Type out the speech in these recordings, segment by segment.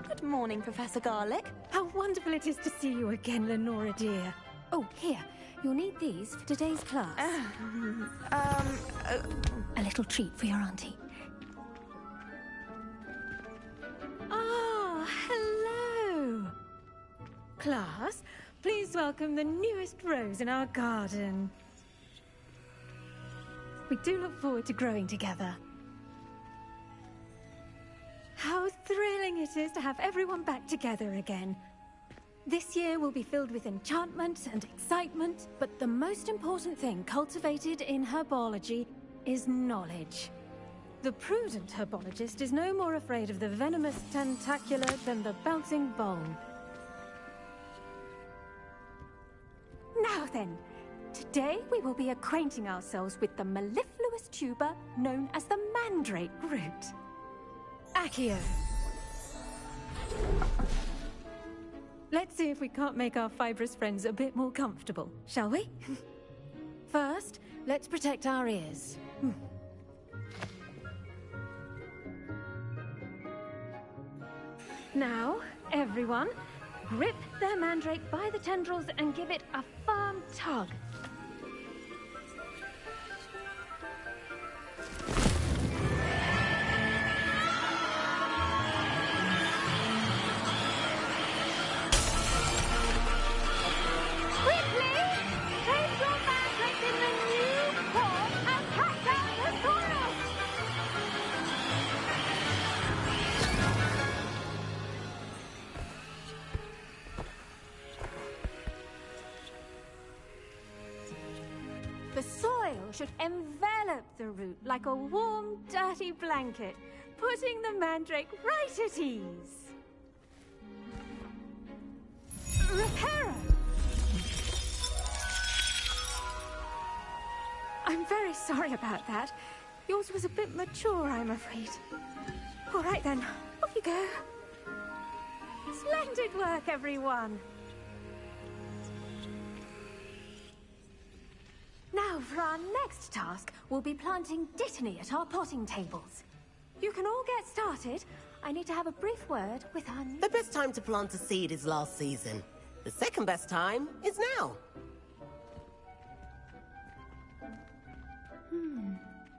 Good morning, Professor Garlick. How wonderful it is to see you again, Lenora dear. Oh, here. You'll need these for today's class. A little treat for your auntie. Ah, hello. Class, please welcome the newest rose in our garden. We do look forward to growing together. How thrilling it is to have everyone back together again. This year will be filled with enchantment and excitement, but the most important thing cultivated in herbology is knowledge. The prudent herbologist is no more afraid of the venomous tentacular than the bouncing bulb. Now then, today we will be acquainting ourselves with the mellifluous tuber known as the mandrake root. Accio. Let's see if we can't make our fibrous friends a bit more comfortable, shall we? First, let's protect our ears. Now, everyone, grip their mandrake by the tendrils and give it a firm tug. The soil should envelop the root like a warm, dirty blanket, putting the mandrake right at ease. Reparo! I'm very sorry about that. Yours was a bit mature, I'm afraid. All right then, off you go. Splendid work, everyone. Now, for our next task, we'll be planting Dittany at our potting tables. You can all get started. I need to have a brief word with our new... The best time to plant a seed is last season. The second best time is now.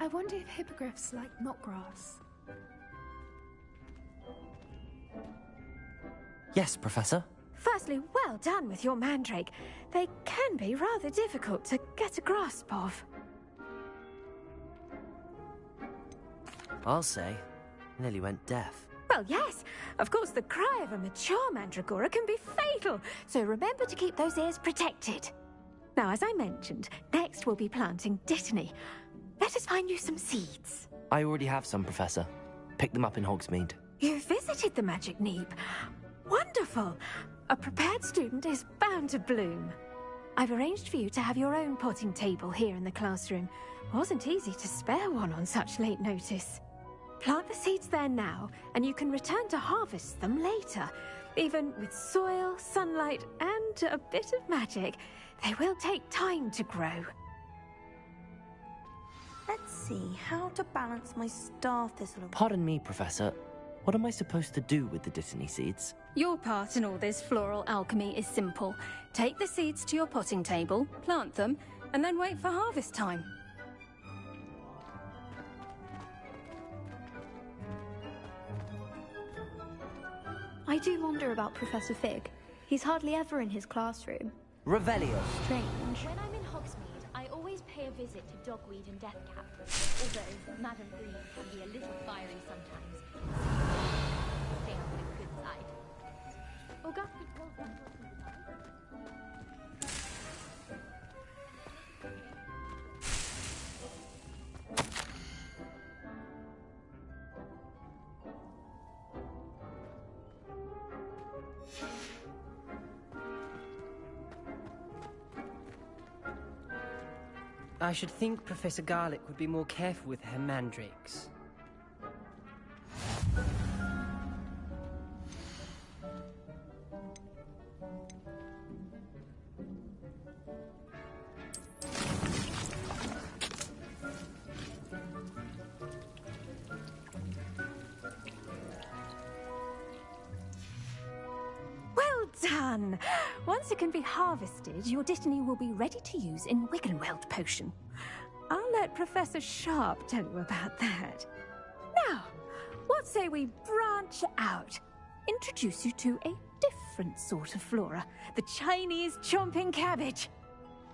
I wonder if hippogriffs like knotgrass. Yes, Professor. Firstly, well done with your mandrake. They can be rather difficult to get a grasp of. I'll say. Nearly went deaf. Well, yes. Of course, the cry of a mature mandragora can be fatal, so remember to keep those ears protected. Now, as I mentioned, next we'll be planting Dittany. Let us find you some seeds. I already have some, Professor. Picked them up in Hogsmeade. You visited the Magic Neep. Wonderful. A prepared student is bound to bloom. I've arranged for you to have your own potting table here in the classroom. Wasn't easy to spare one on such late notice. Plant the seeds there now, and you can return to harvest them later. Even with soil, sunlight, and a bit of magic, they will take time to grow. Let's see, how to balance my star thistle. Pardon me, Professor. What am I supposed to do with the Dittany seeds? Your part in all this floral alchemy is simple. Take the seeds to your potting table, plant them, and then wait for harvest time. I do wonder about Professor Fig. He's hardly ever in his classroom. Revelio. Strange. When I'm in Hogsmeade, I always pay a visit to Dogweed and Deathcap. Although Madame Green can be a little fiery sometimes. Stay on the good side. August could call that I should think Professor Garlick would be more careful with her mandrakes. fun. Once it can be harvested, your Dittany will be ready to use in Wiggenweld potion. I'll let Professor Sharp tell you about that. Now, what say we branch out? Introduce you to a different sort of flora, the Chinese chomping cabbage.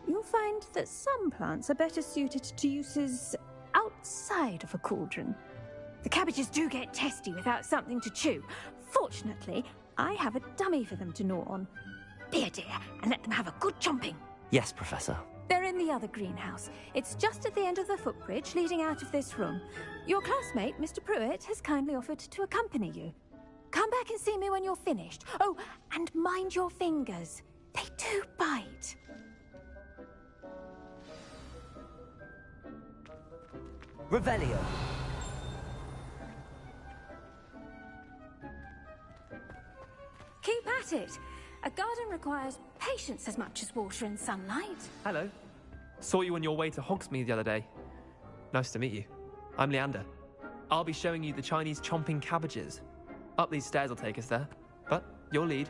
You'll find that some plants are better suited to uses outside of a cauldron. The cabbages do get testy without something to chew. Fortunately, I have a dummy for them to gnaw on. Be a dear and let them have a good chomping. Yes, Professor. They're in the other greenhouse. It's just at the end of the footbridge leading out of this room. Your classmate, Mr. Pruitt, has kindly offered to accompany you. Come back and see me when you're finished. Oh, and mind your fingers. They do bite. Revelio. Keep at it. A garden requires patience as much as water and sunlight. Hello. Saw you on your way to Hogsmeade the other day. Nice to meet you. I'm Leander. I'll be showing you the Chinese chomping cabbages. Up these stairs will take us there, but you'll lead.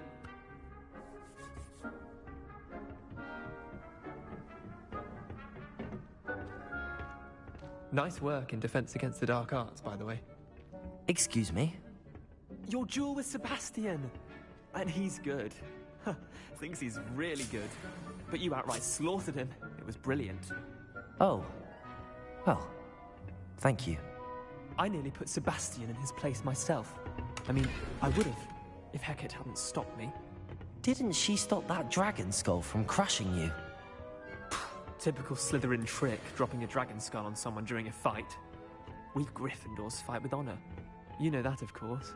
Nice work in Defense Against the Dark Arts, by the way. Excuse me? Your duel with Sebastian! And he's good. Thinks he's really good. But you outright slaughtered him. It was brilliant. Oh. Well, thank you. I nearly put Sebastian in his place myself. I mean, I would have, if Hecate hadn't stopped me. Didn't she stop that dragon skull from crushing you? Typical Slytherin trick, dropping a dragon skull on someone during a fight. We Gryffindors fight with honor. You know that, of course.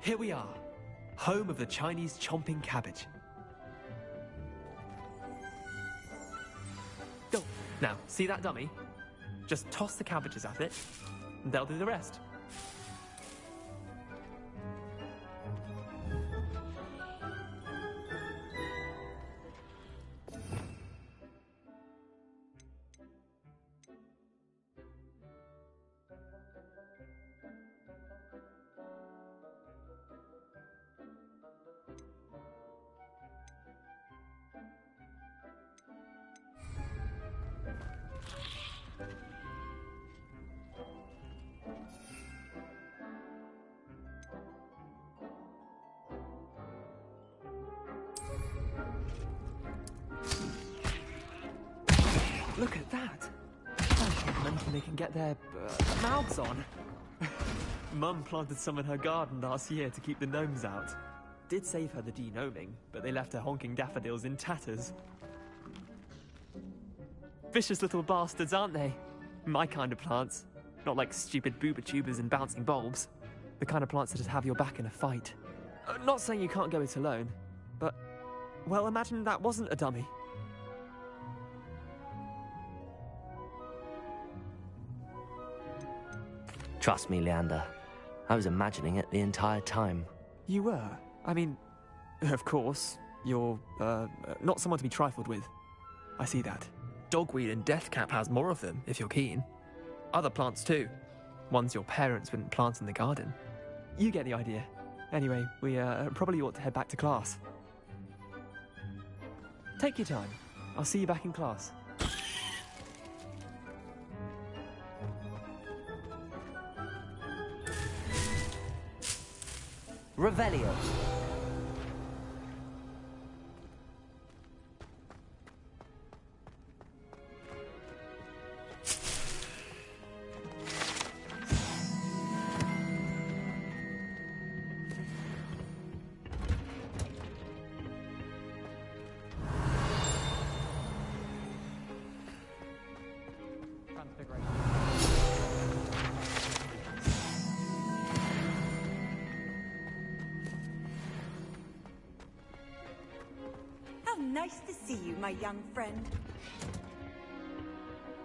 Here we are, home of the Chinese chomping cabbage. Go. Now, see that dummy? Just toss the cabbages at it, and they'll do the rest. Look at that! Mention they can get their mouths on. Mum planted some in her garden last year to keep the gnomes out. Did save her the de-gnoming, but they left her honking daffodils in tatters. Vicious little bastards, aren't they? My kind of plants. Not like stupid booba tubers and bouncing bulbs. The kind of plants that just have your back in a fight. Not saying you can't go it alone, but... well, imagine that wasn't a dummy. Trust me, Leander. I was imagining it the entire time. You were? I mean, of course, you're, not someone to be trifled with. I see that. Dogweed and Deathcap has more of them, if you're keen. Other plants too. Ones your parents wouldn't plant in the garden. You get the idea. Anyway, we, probably ought to head back to class. Take your time. I'll see you back in class. Revelio. Nice to see you, my young friend.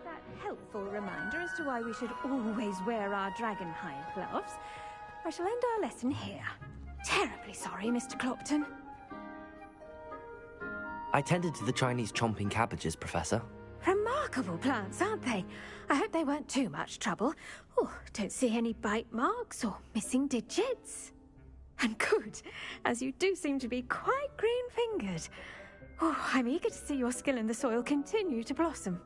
That helpful reminder as to why we should always wear our dragonhide gloves. I shall end our lesson here. Terribly sorry, Mr. Clopton. I tended to the Chinese chomping cabbages, Professor. Remarkable plants, aren't they? I hope they weren't too much trouble. Oh, don't see any bite marks or missing digits. And good, as you do seem to be quite green-fingered. Oh, I'm eager to see your skill in the soil continue to blossom.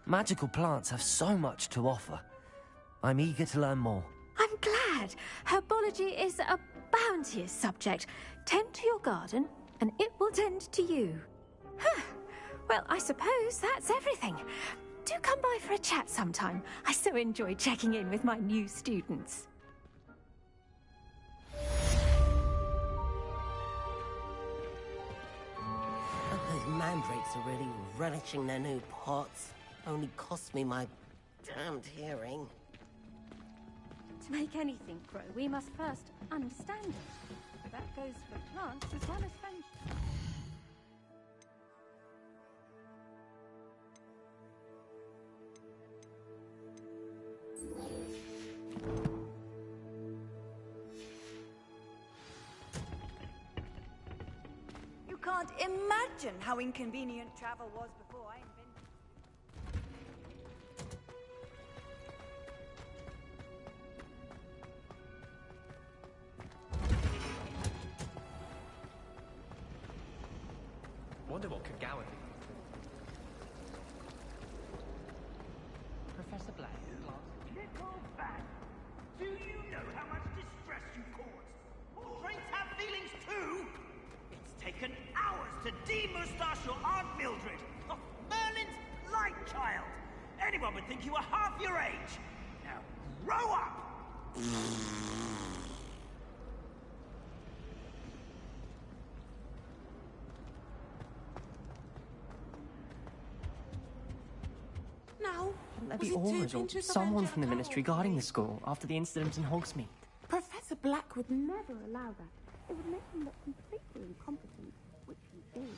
Magical plants have so much to offer. I'm eager to learn more. I'm glad. Herbology is a bounteous subject. Tend to your garden, and it will tend to you. Huh. Well, I suppose that's everything. Do come by for a chat sometime. I so enjoy checking in with my new students. Those mandrakes are really relishing their new pots. Only cost me my damned hearing. To make anything grow, we must first understand it. That goes for plants as well as friendship. You can't imagine how inconvenient travel was before I invented. Wonder what could Gowan be. Professor Black. Little bat, do you know how much distress you cause? Portraits have feelings too! It's taken hours to de-moustache your Aunt Mildred, Merlin's light child. Anyone would think you were half your age. Now, grow up! Now, There'll be orders or someone from the Ministry guarding the school after the incident in Hogsmeade. Professor Black would never allow that. It would make him look completely incompetent, which he is.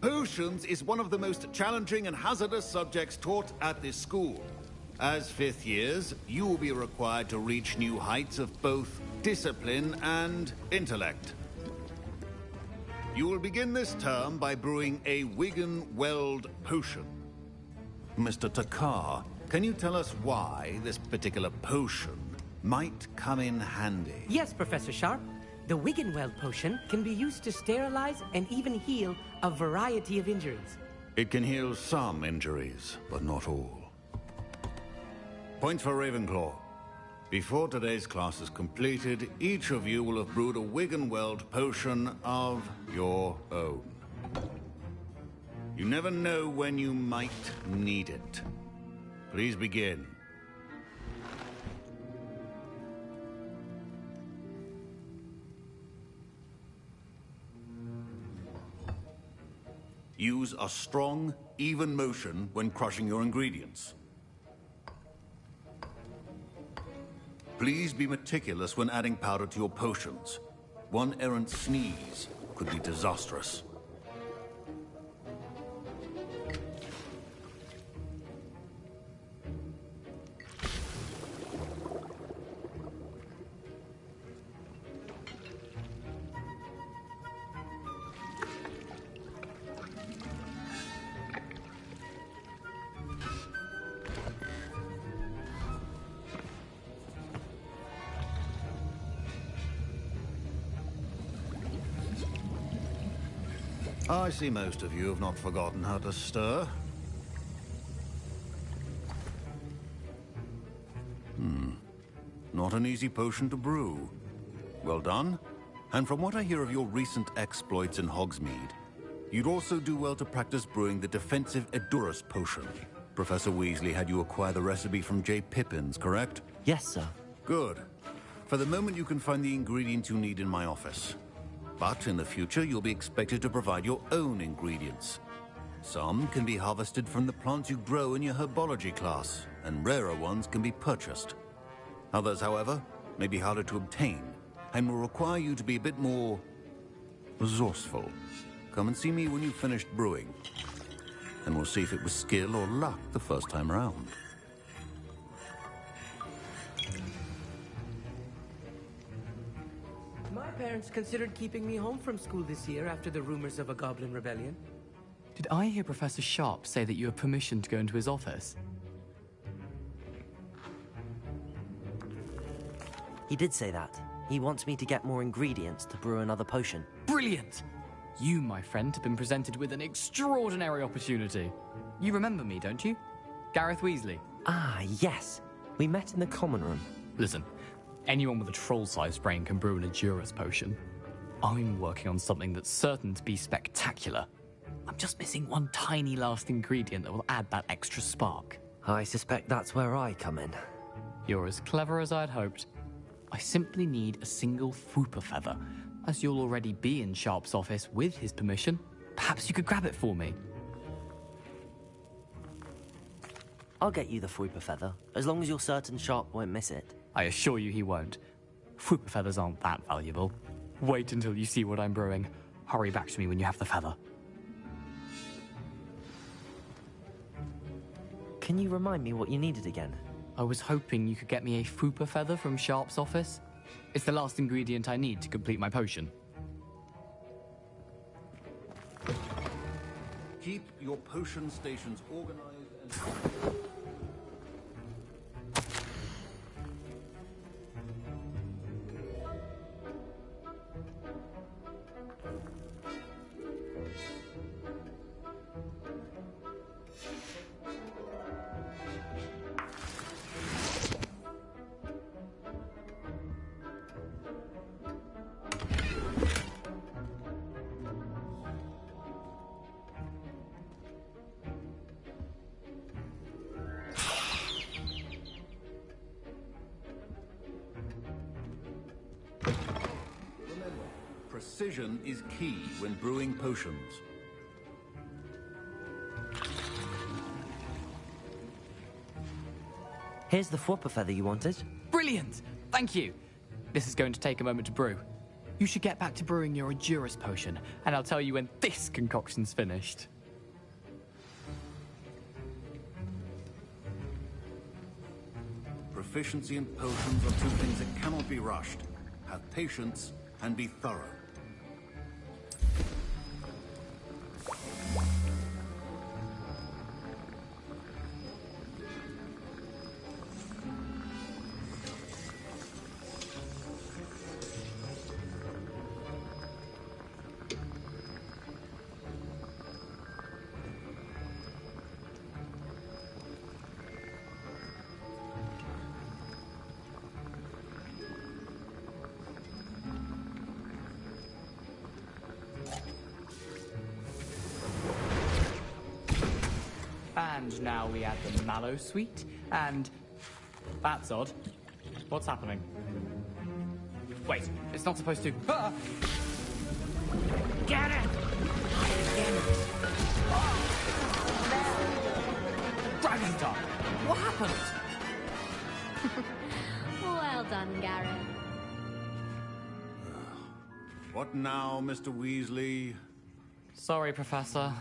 Potions is one of the most challenging and hazardous subjects taught at this school. As fifth years, you will be required to reach new heights of both discipline and intellect. You will begin this term by brewing a Wigan-Weld potion. Mr. Takar, can you tell us why this particular potion might come in handy? Yes, Professor Sharp. The Wiggenweld potion can be used to sterilize and even heal a variety of injuries. It can heal some injuries, but not all. Points for Ravenclaw. Before today's class is completed, each of you will have brewed a Wiggenweld potion of your own. You never know when you might need it. Please begin. Use a strong, even motion when crushing your ingredients. Please be meticulous when adding powder to your potions. One errant sneeze could be disastrous. I see most of you have not forgotten how to stir. Not an easy potion to brew. Well done. And from what I hear of your recent exploits in Hogsmeade, you'd also do well to practice brewing the defensive Edurus potion. Professor Weasley had you acquire the recipe from J. Pippins, correct? Yes, sir. Good. For the moment, you can find the ingredients you need in my office. But in the future, you'll be expected to provide your own ingredients. Some can be harvested from the plants you grow in your herbology class, and rarer ones can be purchased. Others, however, may be harder to obtain, and will require you to be a bit more resourceful. Come and see me when you've finished brewing, and we'll see if it was skill or luck the first time around. My parents considered keeping me home from school this year after the rumors of a goblin rebellion. Did I hear Professor Sharp say that you have permission to go into his office? He did say that. He wants me to get more ingredients to brew another potion. Brilliant! You, my friend, have been presented with an extraordinary opportunity. You remember me, don't you? Gareth Weasley. Ah, yes. We met in the common room. Listen, anyone with a troll-sized brain can brew an Edurus potion. I'm working on something that's certain to be spectacular. I'm just missing one tiny last ingredient that will add that extra spark. I suspect that's where I come in. You're as clever as I'd hoped. I simply need a single Fwooper feather. As you'll already be in Sharp's office with his permission, perhaps you could grab it for me. I'll get you the Fwooper feather, as long as you're certain Sharp won't miss it. I assure you he won't. Fwooper feathers aren't that valuable. Wait until you see what I'm brewing. Hurry back to me when you have the feather. Can you remind me what you needed again? I was hoping you could get me a Fwooper feather from Sharp's office. It's the last ingredient I need to complete my potion. Keep your potion stations organized and... Precision is key when brewing potions. Here's the Fwooper feather you wanted. Brilliant! Thank you! This is going to take a moment to brew. You should get back to brewing your Edurus potion, and I'll tell you when this concoction's finished. Proficiency in potions are two things that cannot be rushed. Have patience and be thorough. And now we add the mallow sweet, and... That's odd. What's happening? Wait, it's not supposed to... Ah! Get it! Dragon Star! What happened? Well done, Gareth. What now, Mr. Weasley? Sorry, Professor.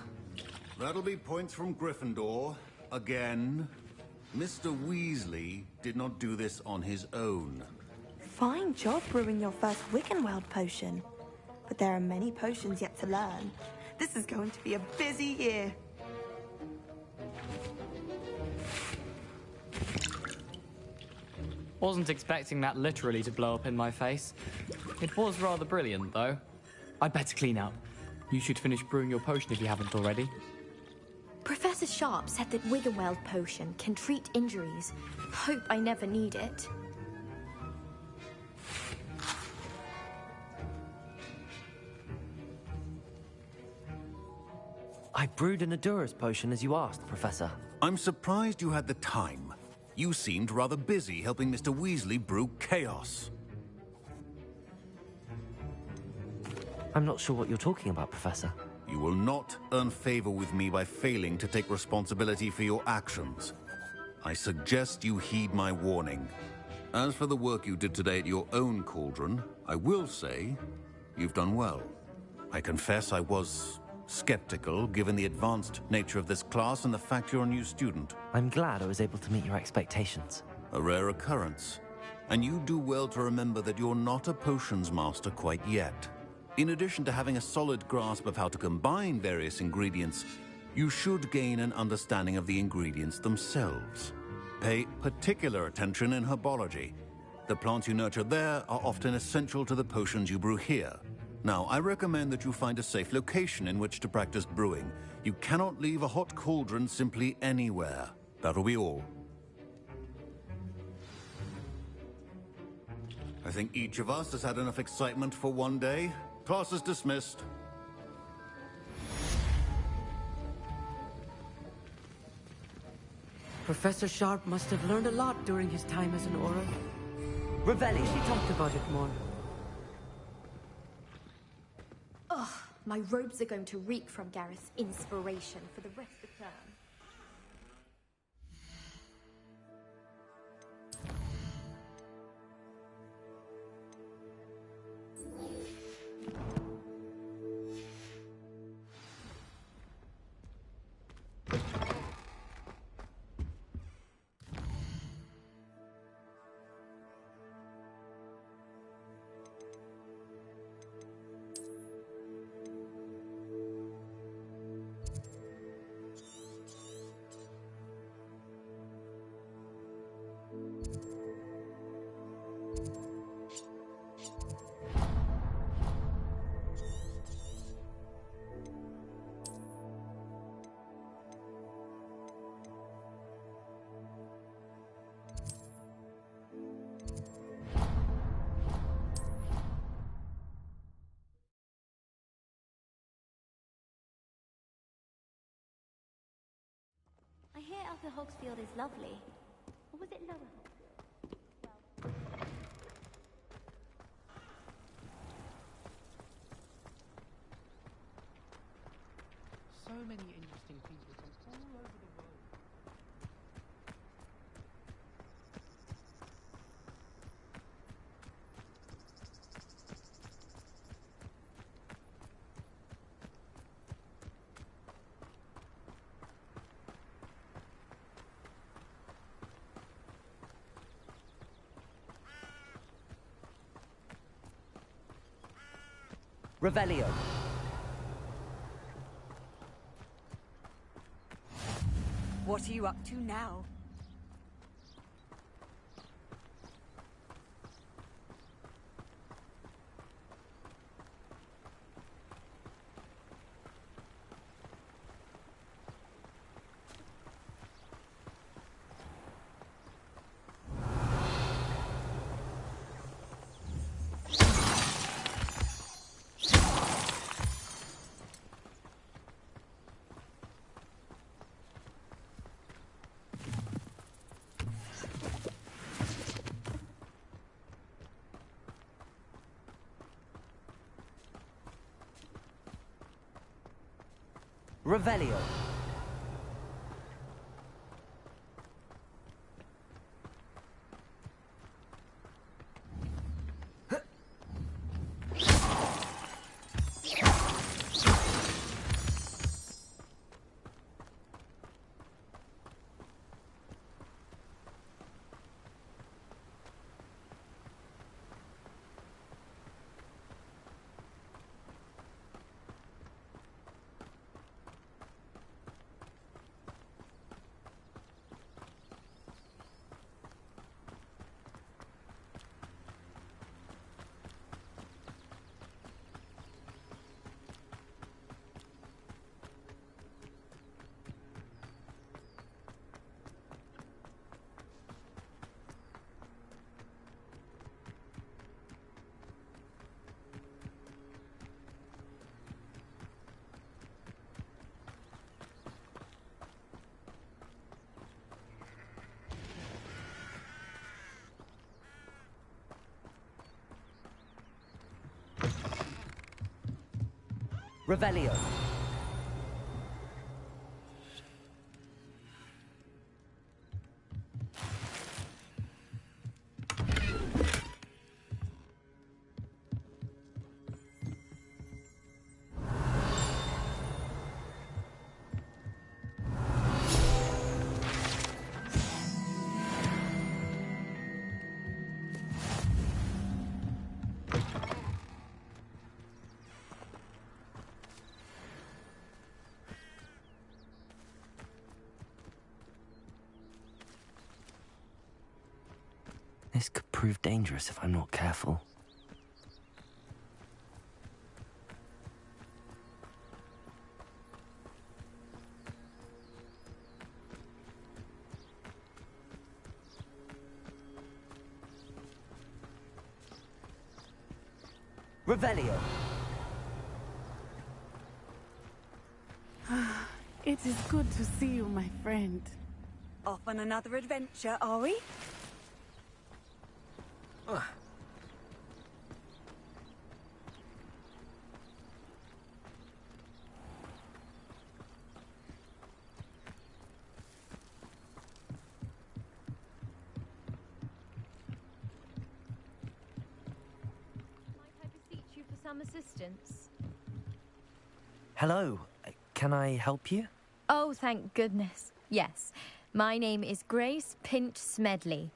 That'll be points from Gryffindor. Again. Mr. Weasley did not do this on his own. Fine job brewing your first Wiggenweld potion. But there are many potions yet to learn. This is going to be a busy year. Wasn't expecting that literally to blow up in my face. It was rather brilliant, though. I'd better clean up. You should finish brewing your potion if you haven't already. Professor Sharp said that Wiggenweld potion can treat injuries. Hope I never need it. I brewed an Edurus potion as you asked, Professor. I'm surprised you had the time. You seemed rather busy helping Mr. Weasley brew chaos. I'm not sure what you're talking about, Professor. You will not earn favor with me by failing to take responsibility for your actions. I suggest you heed my warning. As for the work you did today at your own cauldron, I will say you've done well. I confess I was skeptical, given the advanced nature of this class and the fact you're a new student. I'm glad I was able to meet your expectations. A rare occurrence. And you do well to remember that you're not a potions master quite yet. In addition to having a solid grasp of how to combine various ingredients, you should gain an understanding of the ingredients themselves. Pay particular attention in herbology. The plants you nurture there are often essential to the potions you brew here. Now, I recommend that you find a safe location in which to practice brewing. You cannot leave a hot cauldron simply anywhere. That'll be all. I think each of us has had enough excitement for one day. Class is dismissed. Professor Sharp must have learned a lot during his time as an Auror. Revelli, she talked about it more. Ugh, my robes are going to reek from Gareth's inspiration for the rest of term. I hear Upper Hogsfield is lovely. Or was it Lower Hogsfield? So many interesting people from all over the world. Revelio. What are you up to now? Revelio. Revelio. This could prove dangerous if I'm not careful. Revelio. It is good to see you, my friend. Off on another adventure, are we? You for some assistance? Hello, can I help you? Oh, thank goodness. Yes. My name is Grace Pinch Smedley.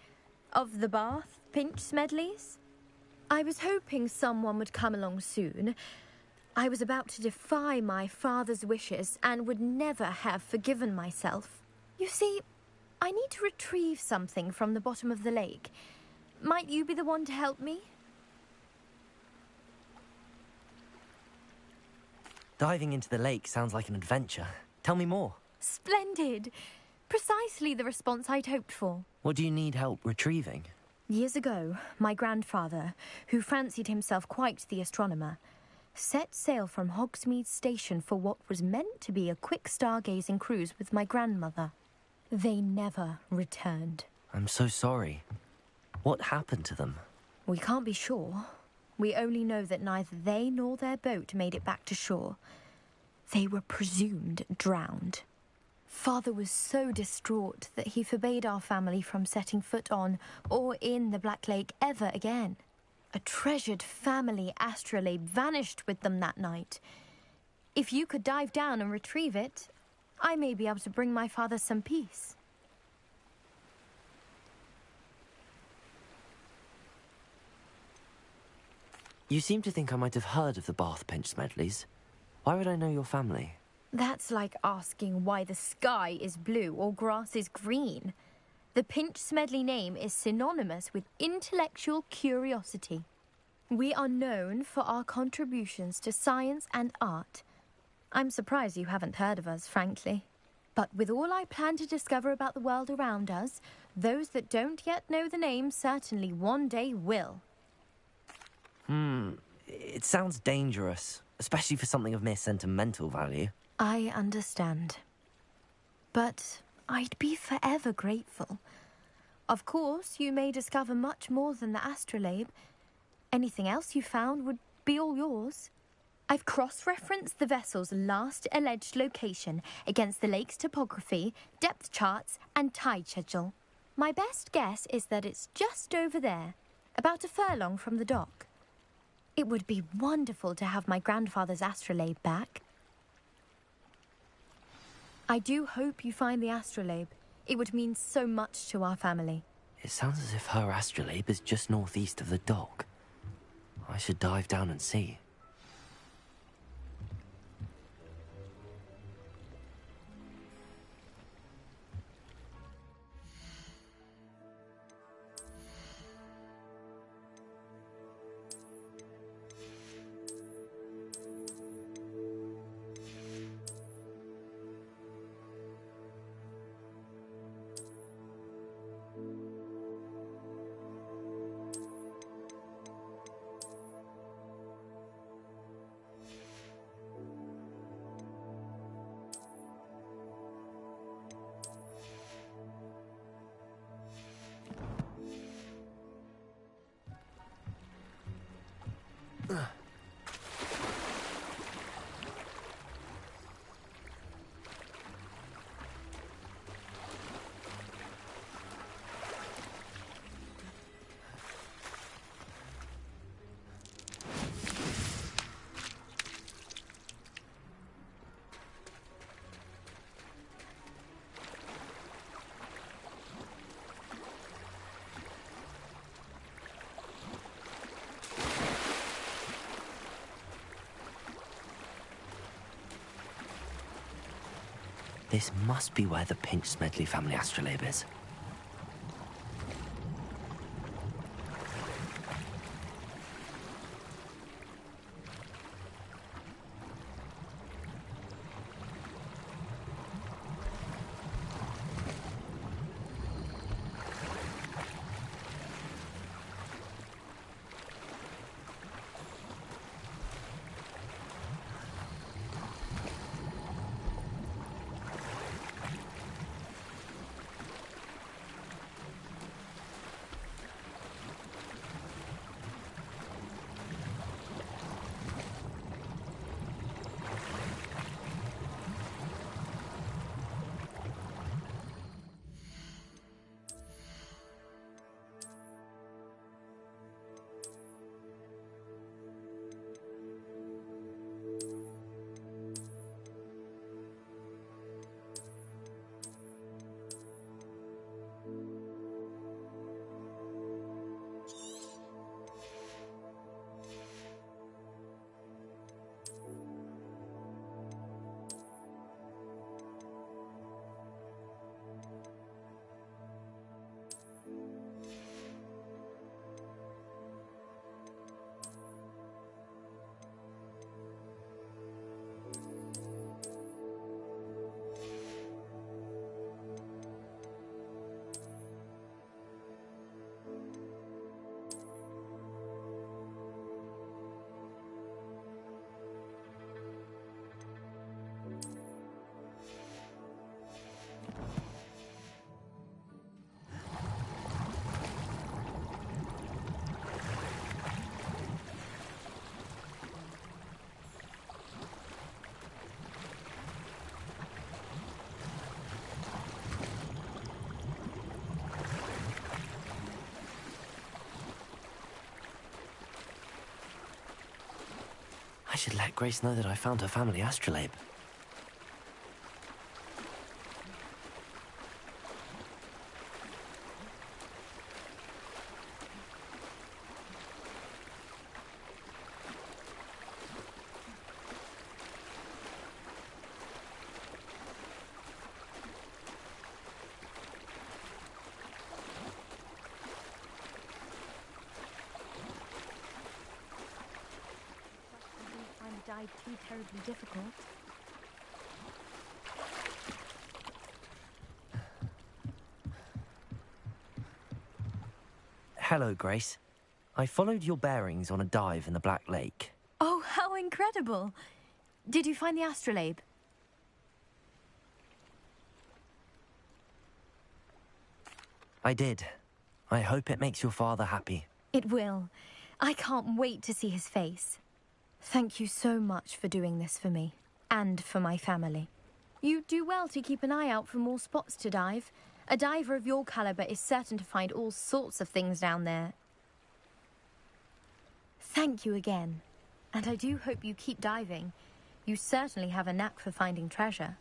Of the Bath Pinch Smedleys? I was hoping someone would come along soon. I was about to defy my father's wishes and would never have forgiven myself. You see, I need to retrieve something from the bottom of the lake. Might you be the one to help me? Diving into the lake sounds like an adventure. Tell me more. Splendid! Precisely the response I'd hoped for. What do you need help retrieving? Years ago, my grandfather, who fancied himself quite the astronomer, set sail from Hogsmeade Station for what was meant to be a quick stargazing cruise with my grandmother. They never returned. I'm so sorry. What happened to them? We can't be sure. We only know that neither they nor their boat made it back to shore. They were presumed drowned. Father was so distraught that he forbade our family from setting foot on or in the Black Lake ever again. A treasured family astrolabe vanished with them that night. If you could dive down and retrieve it, I may be able to bring my father some peace. You seem to think I might have heard of the Bath Pinch Smedleys. Why would I know your family? That's like asking why the sky is blue or grass is green. The Pinch Smedley name is synonymous with intellectual curiosity. We are known for our contributions to science and art. I'm surprised you haven't heard of us, frankly. But with all I plan to discover about the world around us, those that don't yet know the name certainly one day will. It sounds dangerous, especially for something of mere sentimental value. I understand. But I'd be forever grateful. Of course, you may discover much more than the astrolabe. Anything else you found would be all yours. I've cross-referenced the vessel's last alleged location against the lake's topography, depth charts, and tide schedule. My best guess is that it's just over there, about a furlong from the dock. It would be wonderful to have my grandfather's astrolabe back. I do hope you find the astrolabe. It would mean so much to our family. It sounds as if her astrolabe is just northeast of the dock. I should dive down and see. This must be where the Pinch Smedley family astrolabe is. should let Grace know that I found her family astrolabe. Too terribly difficult. Hello, Grace. I followed your bearings on a dive in the Black Lake. Oh, how incredible! Did you find the astrolabe? I did. I hope it makes your father happy. It will. I can't wait to see his face. Thank you so much for doing this for me, and for my family. You do well to keep an eye out for more spots to dive. A diver of your caliber is certain to find all sorts of things down there. Thank you again, and I do hope you keep diving. You certainly have a knack for finding treasure.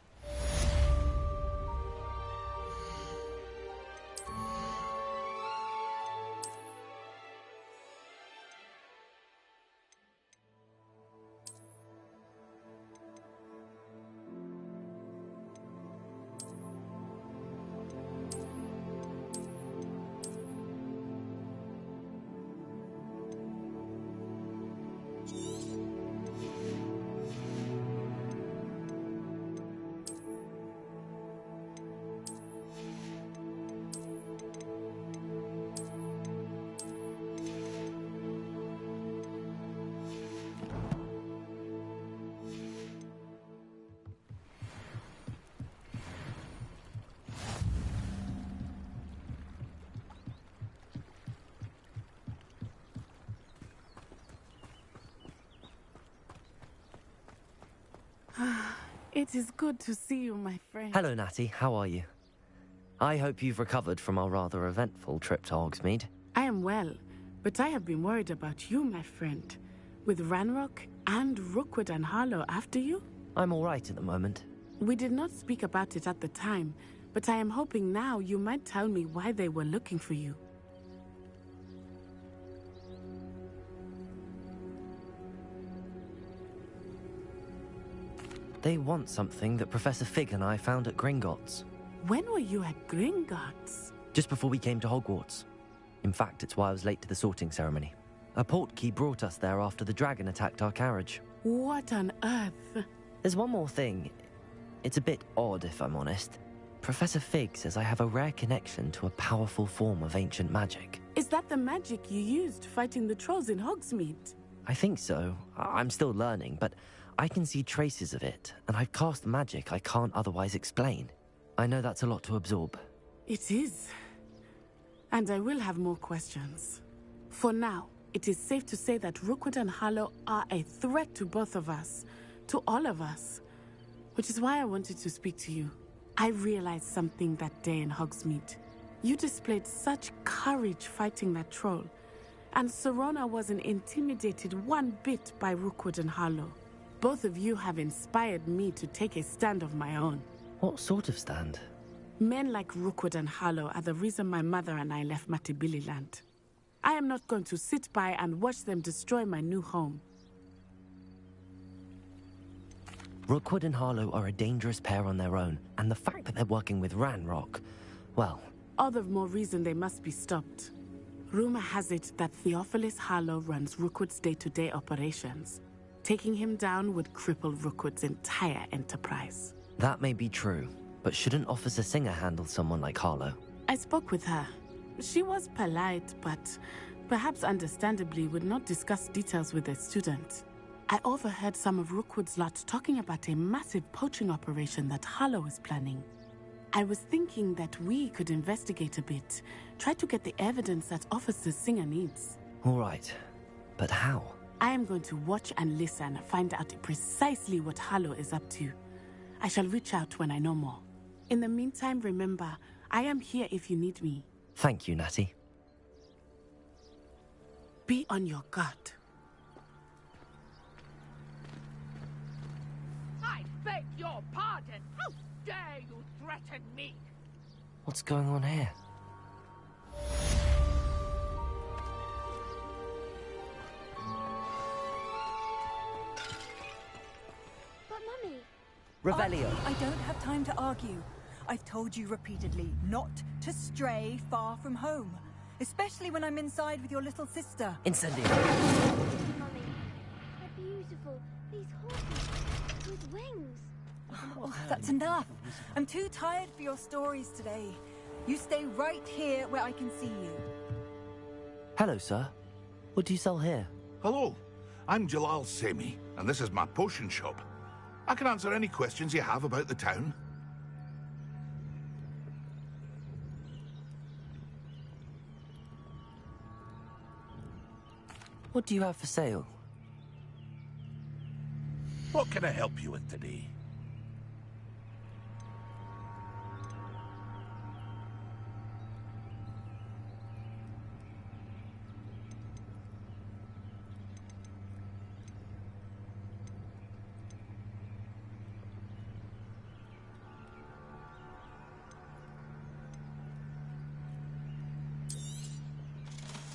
It is good to see you, my friend. Hello, Natty. How are you? I hope you've recovered from our rather eventful trip to Hogsmeade. I am well, but I have been worried about you, my friend. With Ranrock and Rookwood and Harlow after you? I'm all right at the moment. We did not speak about it at the time, but I am hoping now you might tell me why they were looking for you. They want something that Professor Fig and I found at Gringotts. When were you at Gringotts? Just before we came to Hogwarts. In fact, it's why I was late to the sorting ceremony. A portkey brought us there after the dragon attacked our carriage. What on earth? There's one more thing. It's a bit odd, if I'm honest. Professor Fig says I have a rare connection to a powerful form of ancient magic. Is that the magic you used fighting the trolls in Hogsmeade? I think so. I'm still learning, but I can see traces of it, and I've cast magic I can't otherwise explain. I know that's a lot to absorb. It is. And I will have more questions. For now, it is safe to say that Rookwood and Harlow are a threat to both of us. To all of us. Which is why I wanted to speak to you. I realized something that day in Hogsmeade. You displayed such courage fighting that troll. And Serona wasn't intimidated one bit by Rookwood and Harlow. Both of you have inspired me to take a stand of my own. What sort of stand? Men like Rookwood and Harlow are the reason my mother and I left Matibili-land. I am not going to sit by and watch them destroy my new home. Rookwood and Harlow are a dangerous pair on their own, and the fact that they're working with Ranrock, well... All the more reason they must be stopped. Rumor has it that Theophilus Harlow runs Rookwood's day-to-day operations. Taking him down would cripple Rookwood's entire enterprise. That may be true, but shouldn't Officer Singer handle someone like Harlow? I spoke with her. She was polite, but perhaps understandably would not discuss details with a student. I overheard some of Rookwood's lot talking about a massive poaching operation that Harlow is planning. I was thinking that we could investigate a bit, try to get the evidence that Officer Singer needs. All right, but how? I am going to watch and listen, find out precisely what Harlow is up to. I shall reach out when I know more. In the meantime, remember, I am here if you need me. Thank you, Natty. Be on your guard. beg your pardon. How dare you threaten me? What's going on here? But Mummy... Revelio. I don't have time to argue. I've told you repeatedly not to stray far from home. Especially when I'm inside with your little sister. Incendio. Mummy, they're beautiful. These horses with wings. Oh, that's enough. I'm too tired for your stories today. You stay right here where I can see you. Hello, sir. What do you sell here? Hello, I'm Jalal Semi, and this is my potion shop. I can answer any questions you have about the town. What do you have for sale? What can I help you with today?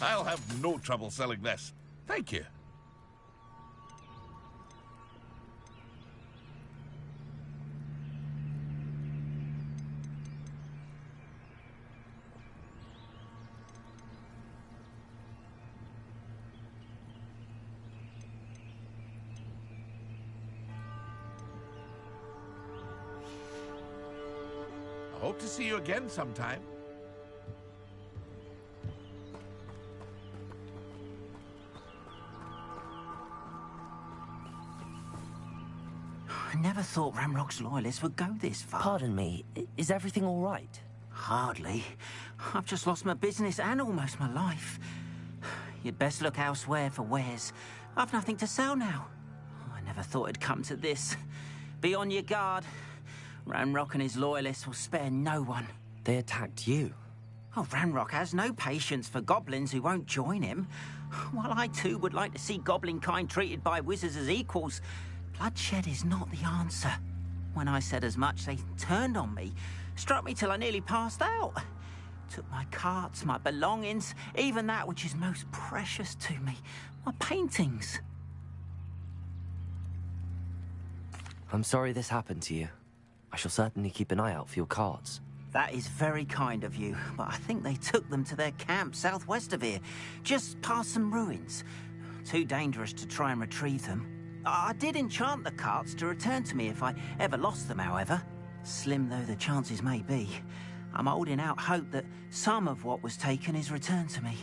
I'll have no trouble selling this. Thank you. I hope to see you again sometime. I never thought Ramrock's loyalists would go this far. Pardon me, is everything all right? Hardly. I've just lost my business and almost my life. You'd best look elsewhere for wares. I've nothing to sell now. I never thought it'd come to this. Be on your guard. Ramrock and his loyalists will spare no one. They attacked you? Oh, Ramrock has no patience for goblins who won't join him. While I too would like to see goblin kind treated by wizards as equals, bloodshed is not the answer. When I said as much, they turned on me, struck me till I nearly passed out. Took my carts, my belongings, even that which is most precious to me, my paintings. I'm sorry this happened to you. I shall certainly keep an eye out for your cards. That is very kind of you, but I think they took them to their camp southwest of here, just past some ruins. Too dangerous to try and retrieve them. I did enchant the carts to return to me if I ever lost them, however. Slim though the chances may be, I'm holding out hope that some of what was taken is returned to me.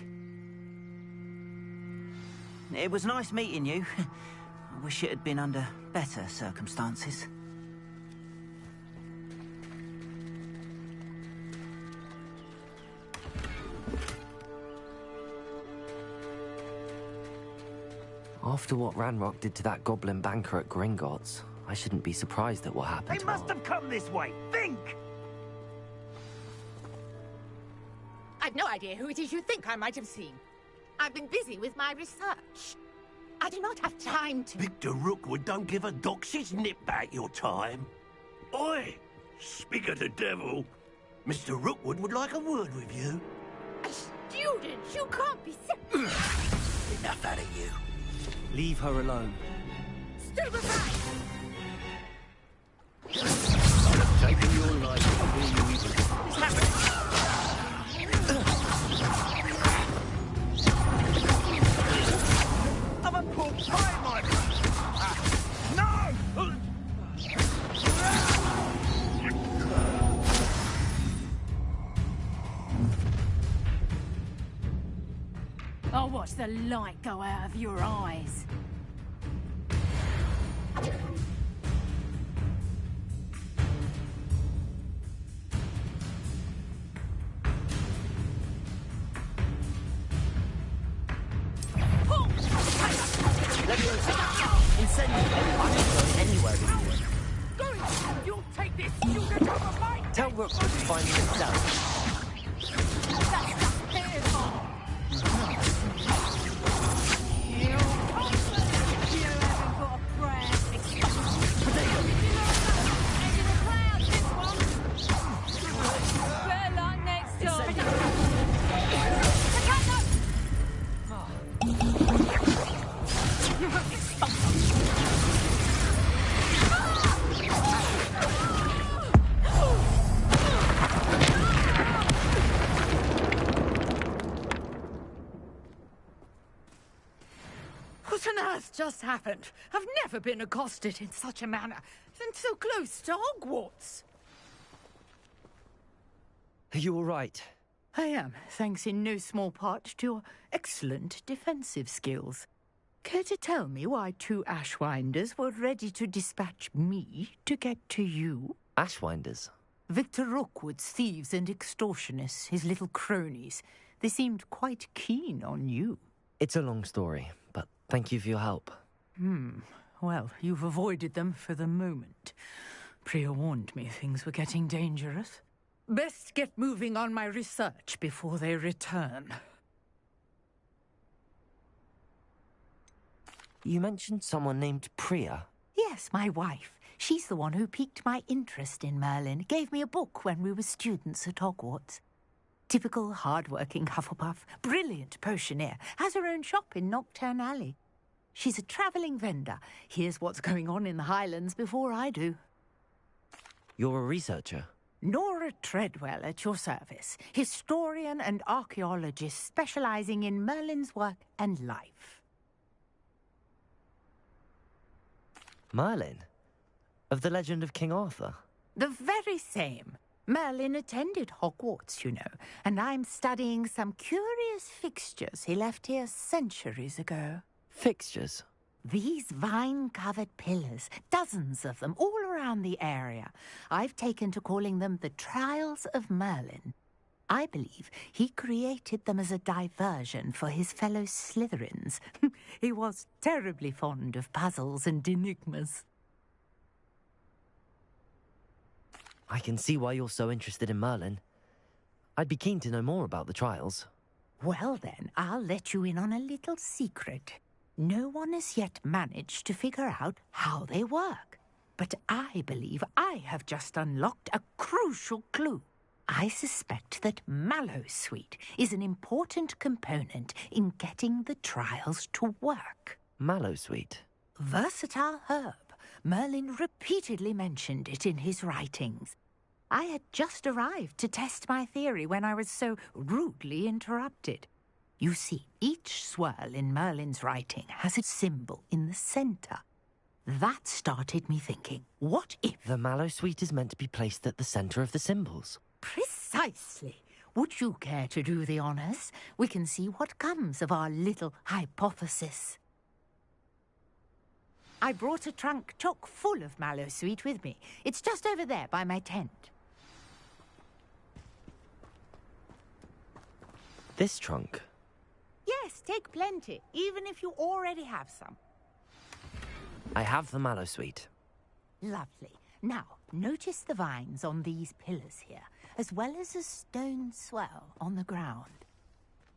It was nice meeting you. I wish it had been under better circumstances. After what Ranrock did to that goblin banker at Gringotts, I shouldn't be surprised at what happened They to must her. have come this way. Think! I've no idea who it is you think I might have seen. I've been busy with my research. I do not have time to... Victor Rookwood don't give a doxy's nip back your time. Oi! Speak of the devil. Mr. Rookwood would like a word with you. A student? You can't be serious. Enough out of you. Leave her alone. Stupefy! I'd have taken your life before you even... What's happening? I'm a poor pie, my friend. No! I'll watch the light go out of your eyes. Anywhere with you. Go! You'll take this! You get out of my... Tell Rookwood to find me himself. That's just pitiful! You haven't got a brand. What on earth just happened? I've never been accosted in such a manner, and so close to Hogwarts. Are you all right? I am, thanks in no small part to your excellent defensive skills. Care to tell me why 2 Ashwinders were ready to dispatch me to get to you? Ashwinders? Victor Rookwood's thieves and extortionists, his little cronies. They seemed quite keen on you. It's a long story, but thank you for your help. Well, you've avoided them for the moment. Priya warned me things were getting dangerous. Best get moving on my research before they return. You mentioned someone named Priya. Yes, my wife. She's the one who piqued my interest in Merlin. Gave me a book when we were students at Hogwarts. Typical hard-working Hufflepuff. Brilliant potioneer. Has her own shop in Knockturn Alley. She's a travelling vendor. Hears what's going on in the Highlands before I do. You're a researcher? Nora Treadwell at your service. Historian and archaeologist specialising in Merlin's work and life. Merlin? Of the legend of King Arthur? The very same. Merlin attended Hogwarts, you know, and I'm studying some curious fixtures he left here centuries ago. Fixtures? These vine-covered pillars, dozens of them, all around the area. I've taken to calling them the Trials of Merlin. I believe he created them as a diversion for his fellow Slytherins. He was terribly fond of puzzles and enigmas. I can see why you're so interested in Merlin. I'd be keen to know more about the trials. Well then, I'll let you in on a little secret. No one has yet managed to figure out how they work. But I believe I have just unlocked a crucial clue. I suspect that Mallowsweet is an important component in getting the trials to work. Mallowsweet? Versatile herb. Merlin repeatedly mentioned it in his writings. I had just arrived to test my theory when I was so rudely interrupted. You see, each swirl in Merlin's writing has a symbol in the centre. That started me thinking, what if... The Mallowsweet is meant to be placed at the centre of the symbols. Precisely. Would you care to do the honours? We can see what comes of our little hypothesis. I brought a trunk chock full of Mallowsweet with me. It's just over there by my tent. This trunk? Yes, take plenty, even if you already have some. I have the Mallowsweet. Lovely. Now, notice the vines on these pillars here, as well as a stone swell on the ground.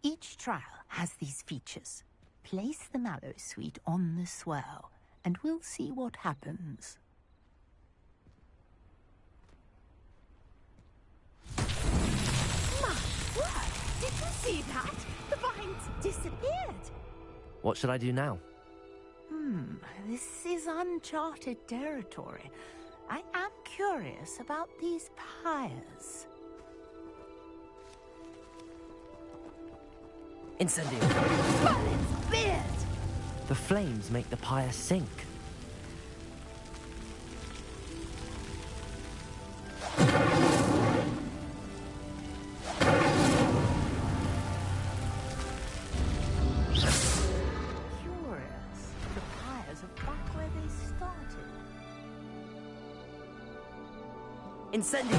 Each trial has these features. Place the Mallowsweet on the swell, and we'll see what happens. My word! Did you see that? The vines disappeared. What should I do now? This is uncharted territory. I am curious about these pyres. Incendio! Merlin's beard! The flames make the pyre sink. Incendio!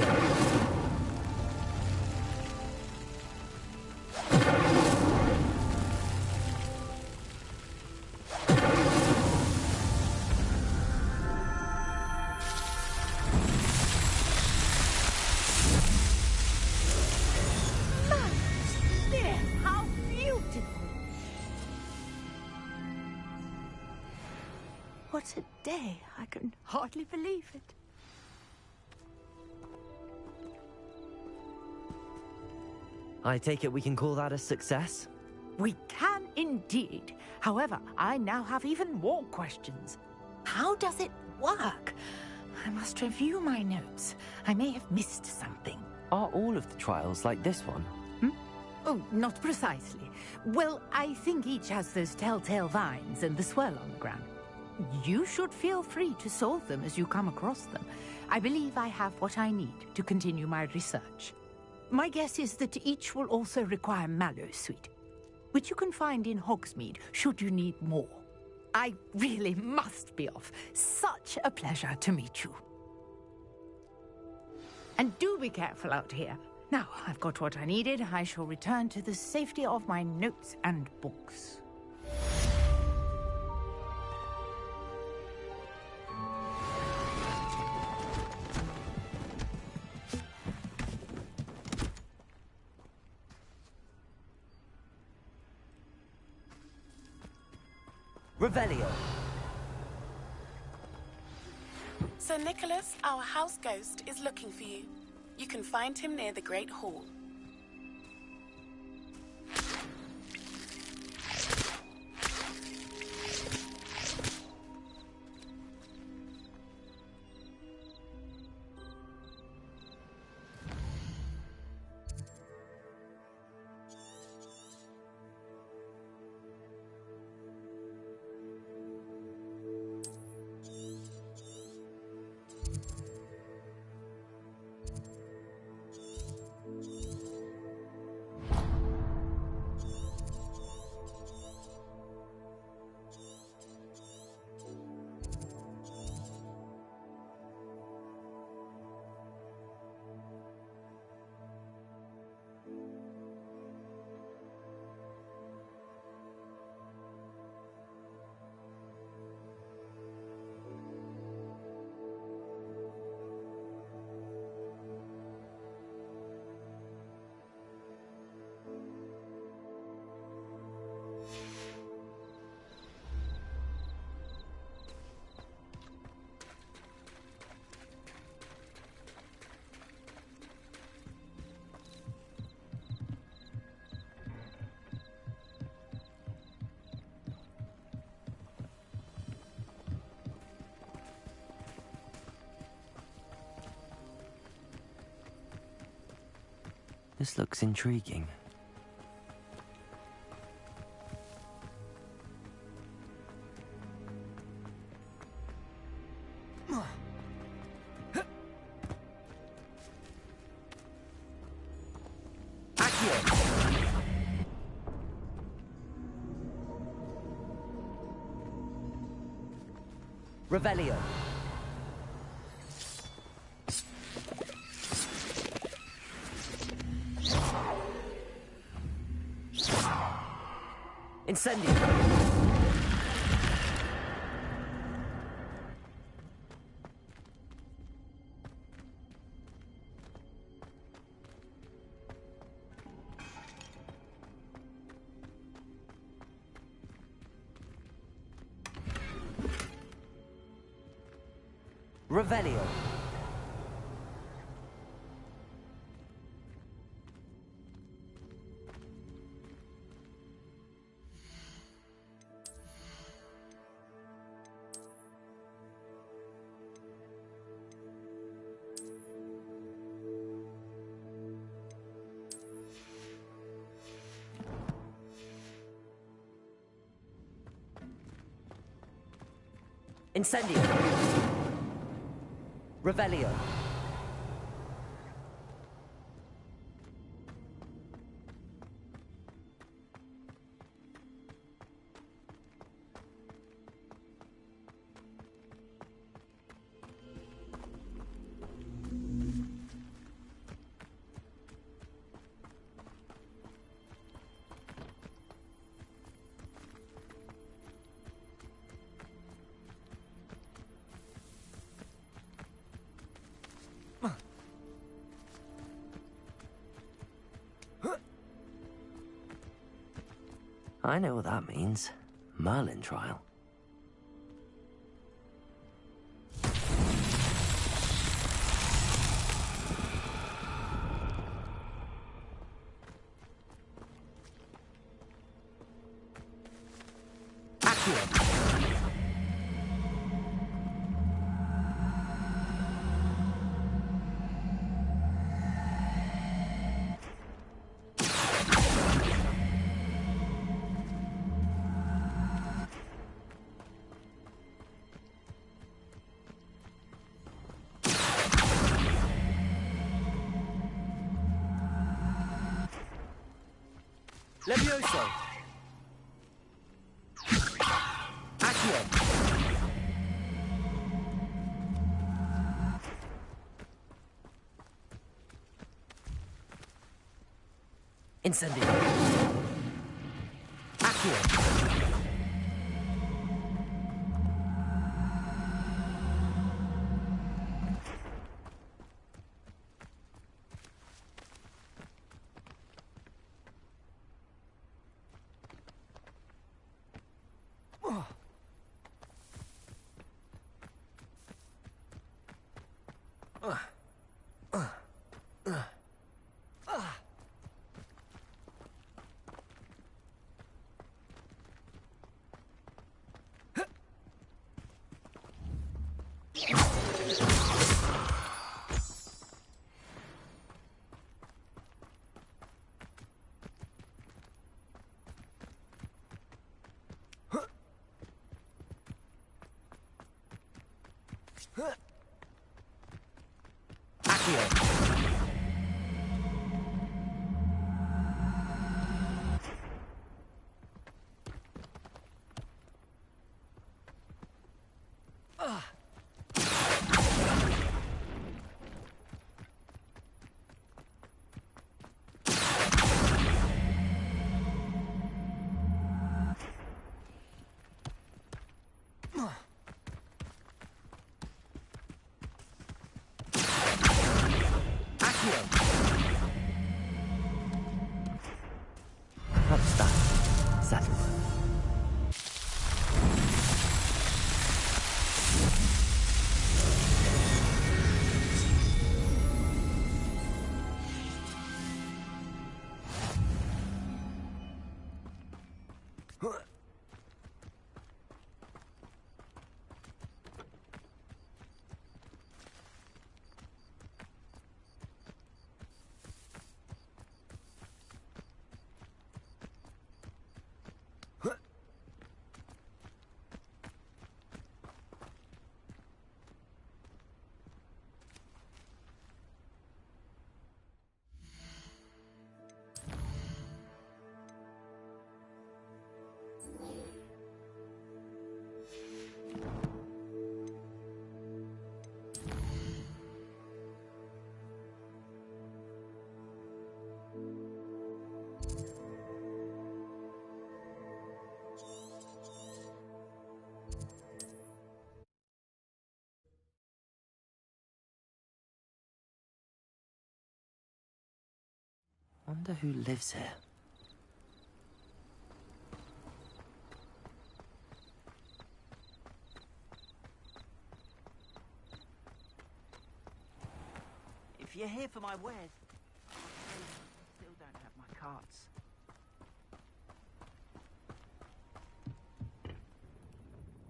How beautiful! What a day! I can hardly believe it. I take it we can call that a success? We can indeed. However, I now have even more questions. How does it work? I must review my notes. I may have missed something. Are all of the trials like this one? Oh, not precisely. Well, I think each has those telltale vines and the swirl on the ground. You should feel free to solve them as you come across them. I believe I have what I need to continue my research. My guess is that each will also require mallow sweet, which you can find in Hogsmeade should you need more. I really must be off. Such a pleasure to meet you. And do be careful out here. Now, I've got what I needed. I shall return to the safety of my notes and books. Revelio. Sir Nicholas, our house ghost, is looking for you. You can find him near the Great Hall. This looks intriguing. Revelio. Incendio. Revelio. Incendio. Revelio. I know what that means. Merlin trial. Accio. Levioso. Accio. Incendio. Accio. That's that. Settled. Wonder who lives here. If you're here for my wares, I still don't have my carts.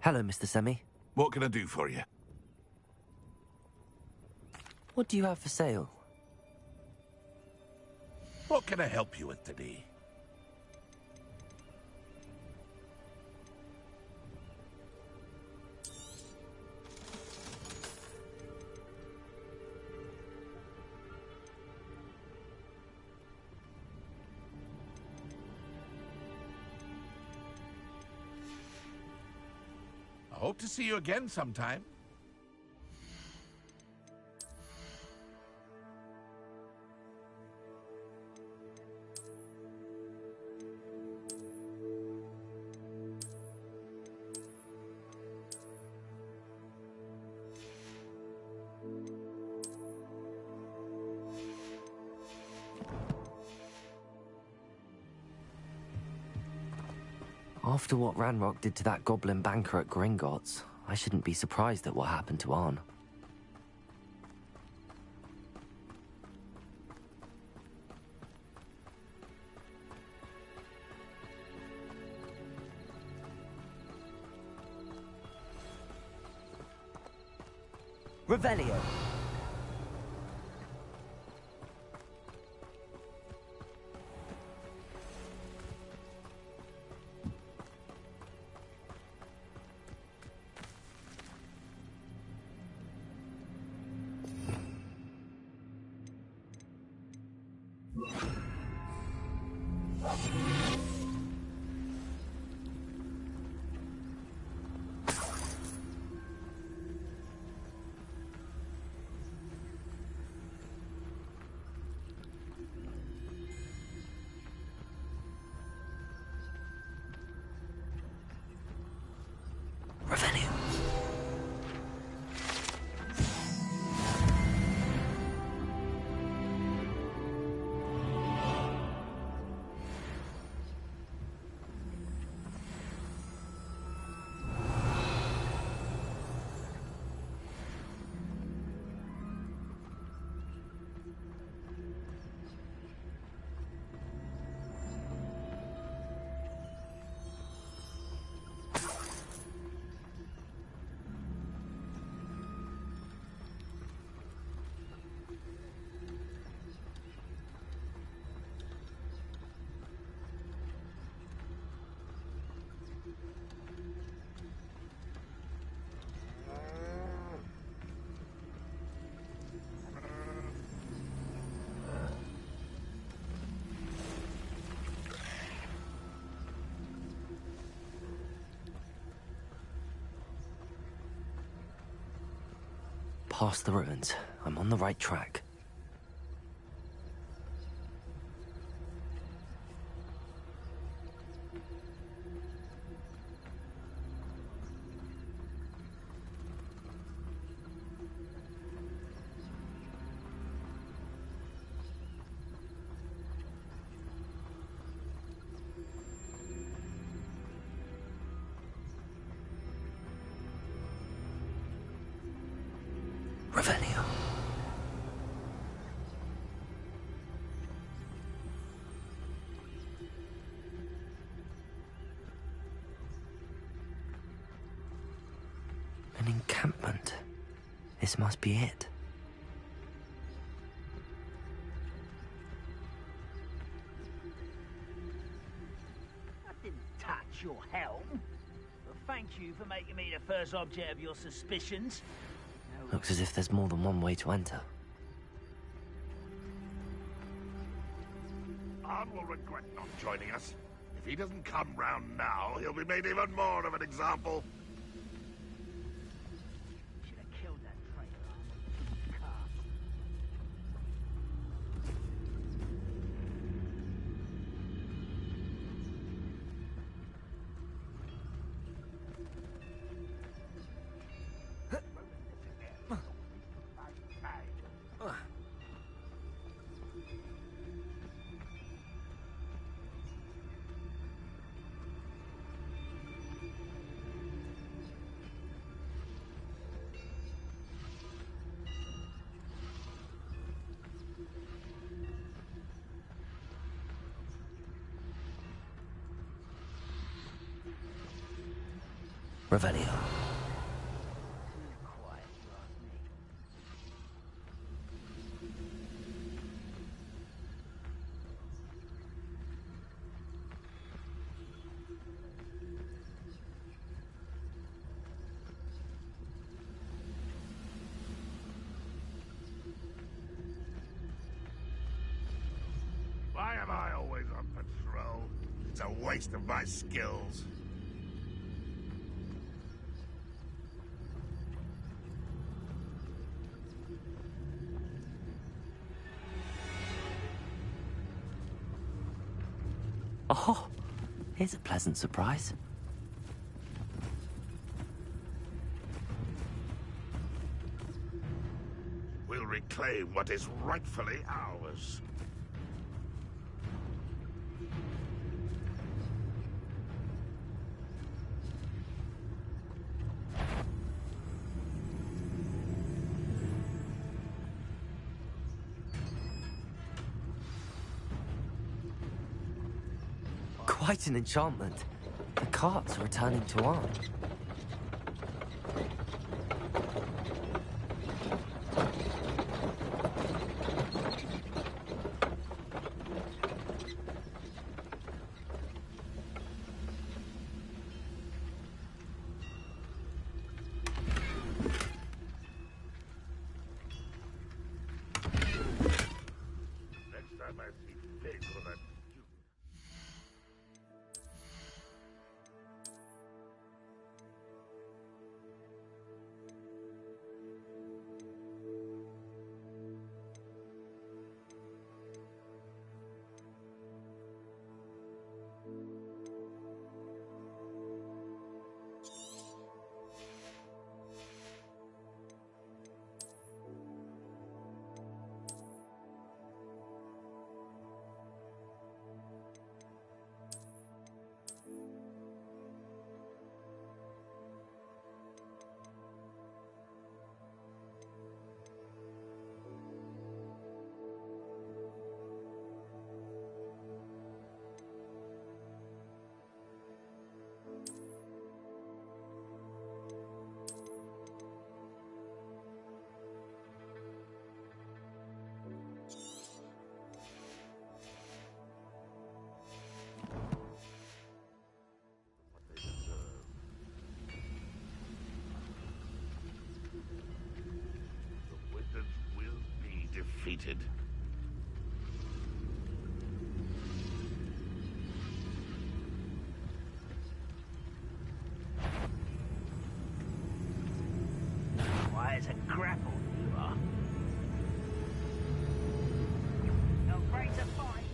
Hello, Mr. Semi. What can I do for you? What do you have for sale? What can I help you with today? I hope to see you again sometime. After what Ranrock did to that goblin banker at Gringotts, I shouldn't be surprised at what happened to Arn. Revelio. Past the ruins. I'm on the right track. Revelio. An encampment. This must be it. I didn't touch your helm. But thank you for making me the first object of your suspicions. Looks as if there's more than one way to enter. Arn will regret not joining us. If he doesn't come round now, he'll be made even more of an example. Should have killed that traitor Arn with car. Revelio. Why am I always on patrol? It's a waste of my skills. Oh, here's a pleasant surprise. We'll reclaim what is rightfully ours. Quite an enchantment. The carts are returning to Arn. defeated. Why, it's a grapple you are. No greater fight.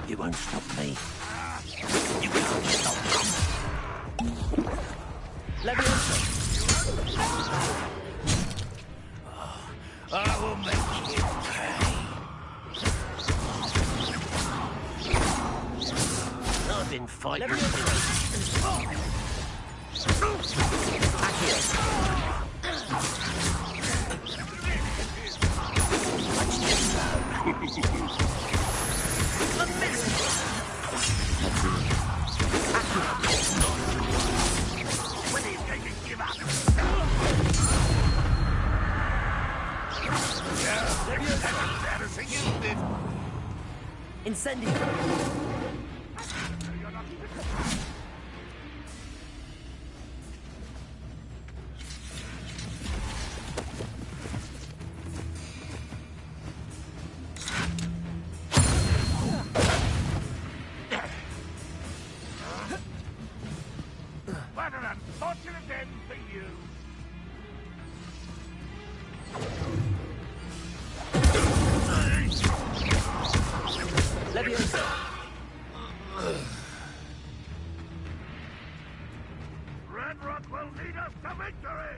You won't stop me. You can't stop me. I will make you pay. I've been fighting Incendio! What an unfortunate end for you! Leviosa! Red Rock will lead us to victory!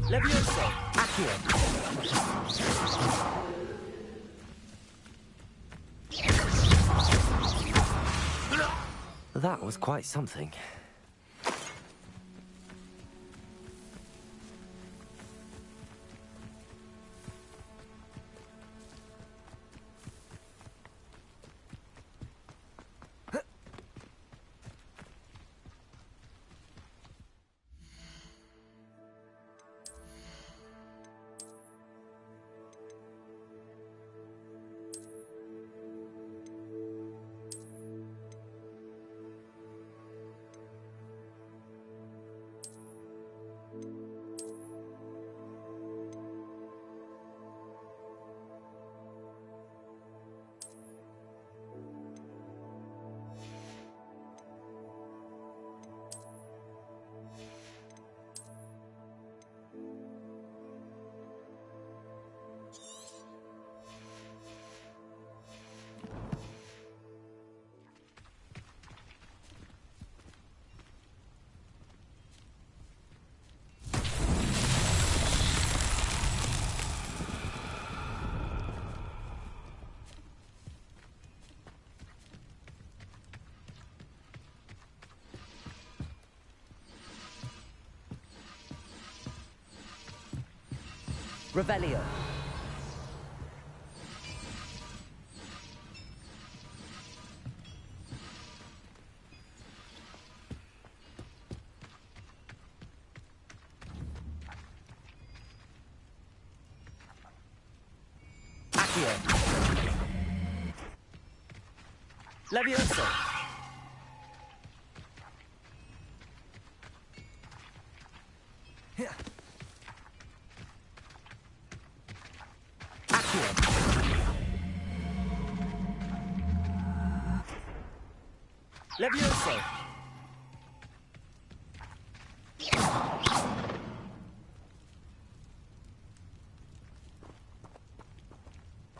Leviosa! Accio! That was quite something. Revelio. Accio. Levioso! Levioso!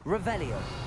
Revelio!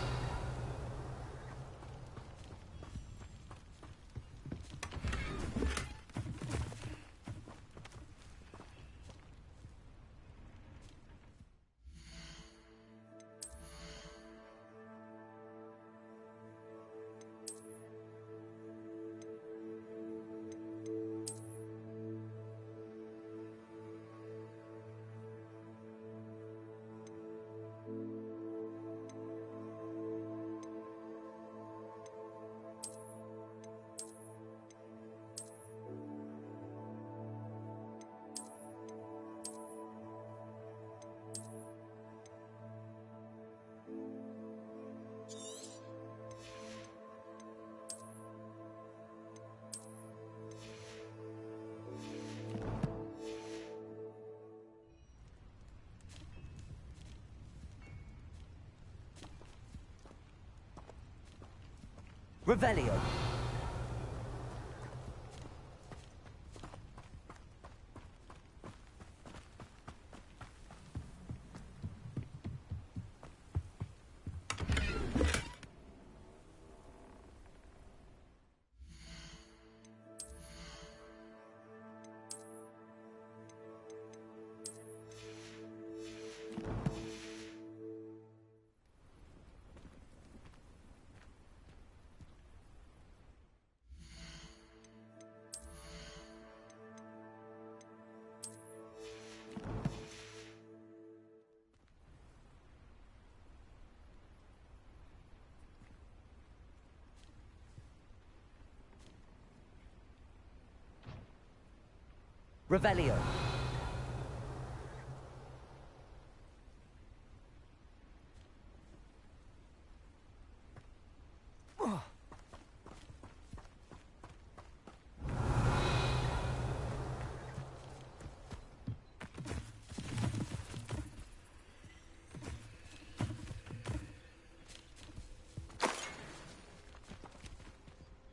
Revelio! Revelio!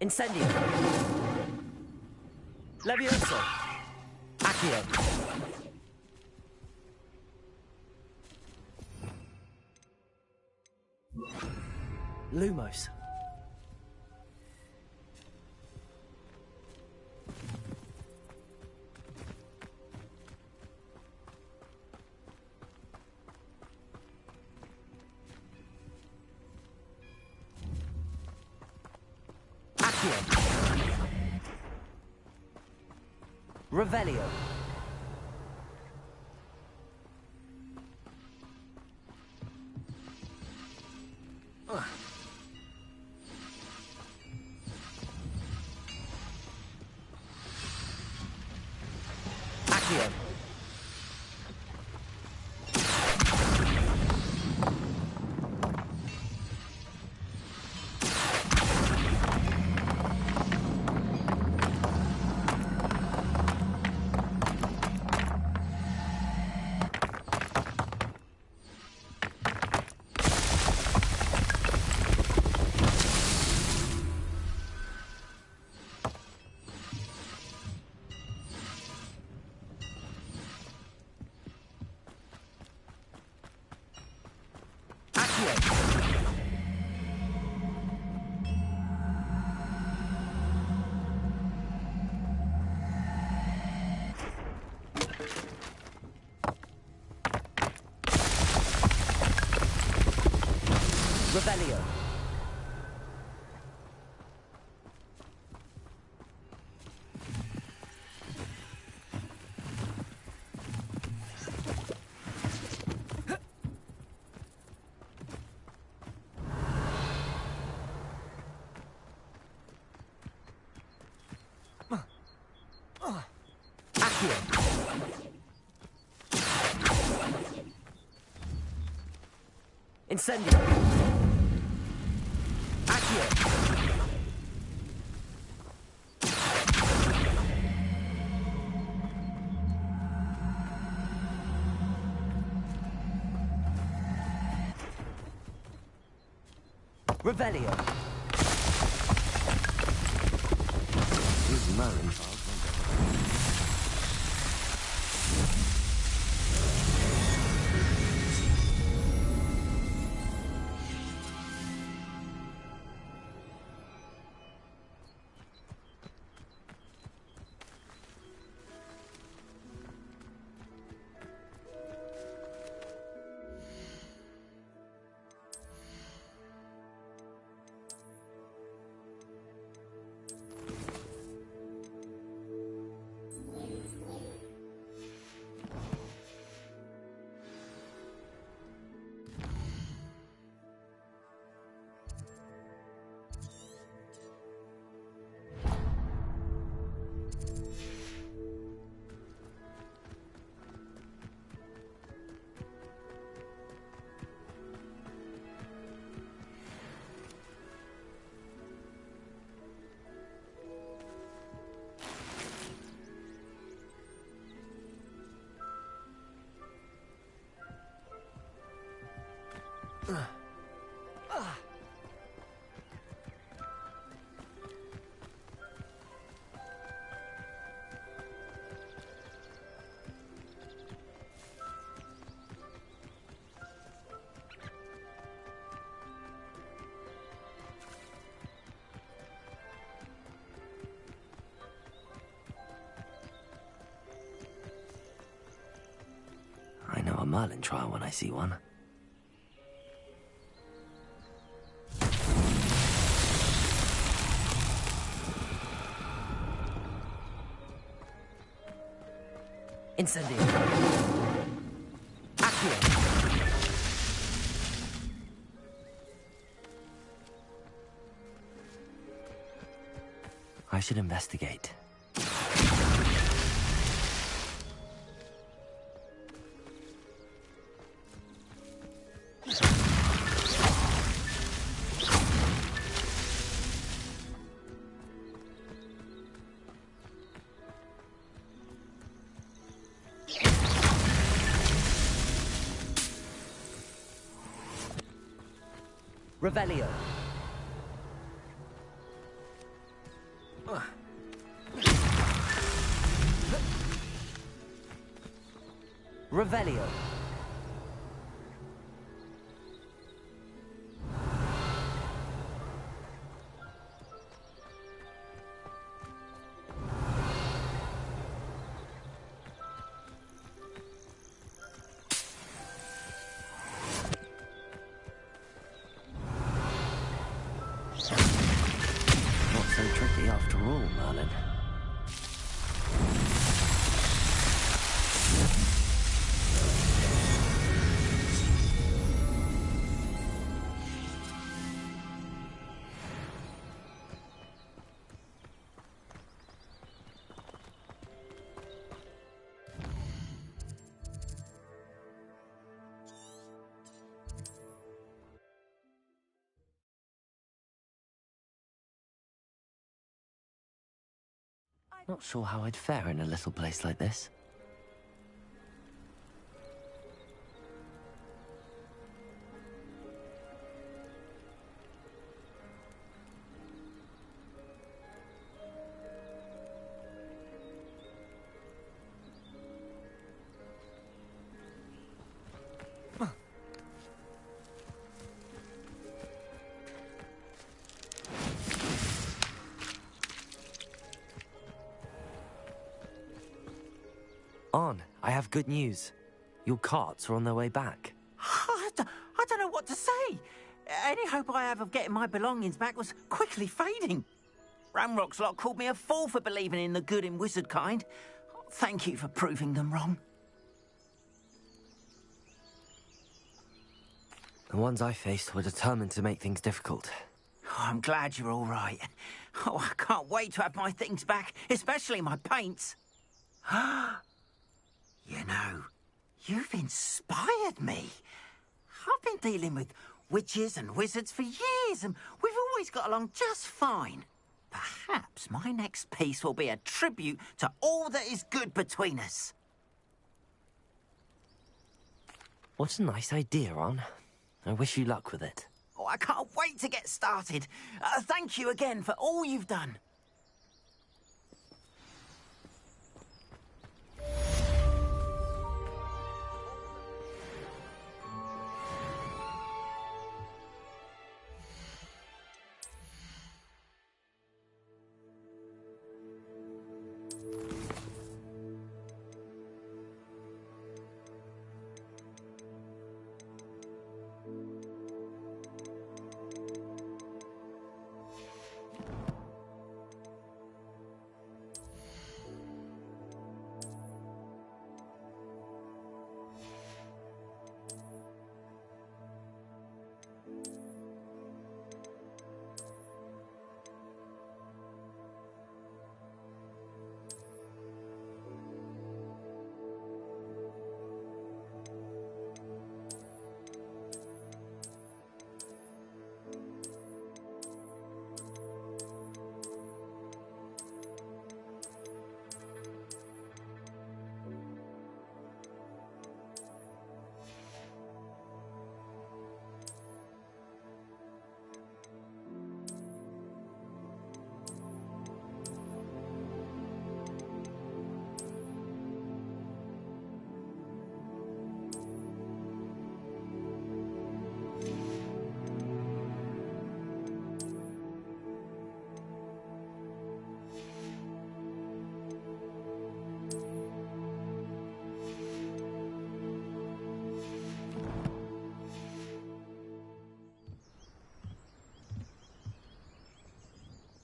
Incendio! Levioso! Accio! Lumos. Revelio. Accio. Revelio. Accio. Incendio. Accio. Revelio. These Merlin trials won't go. I know a Merlin trial when I see one. Incendio. Accio. I should investigate. Revelio. Revelio. Not so tricky after all, Merlin. Not sure how I'd fare in a little place like this. On, I have good news. Your carts are on their way back. I don't know what to say. Any hope I have of getting my belongings back was quickly fading. Ramrock's lot called me a fool for believing in the good in wizard kind. Thank you for proving them wrong. The ones I faced were determined to make things difficult. Oh, I'm glad you're all right. Oh, I can't wait to have my things back, especially my paints. You know, you've inspired me. I've been dealing with witches and wizards for years, and we've always got along just fine. Perhaps my next piece will be a tribute to all that is good between us. What a nice idea, On. I wish you luck with it. Oh, I can't wait to get started. Thank you again for all you've done.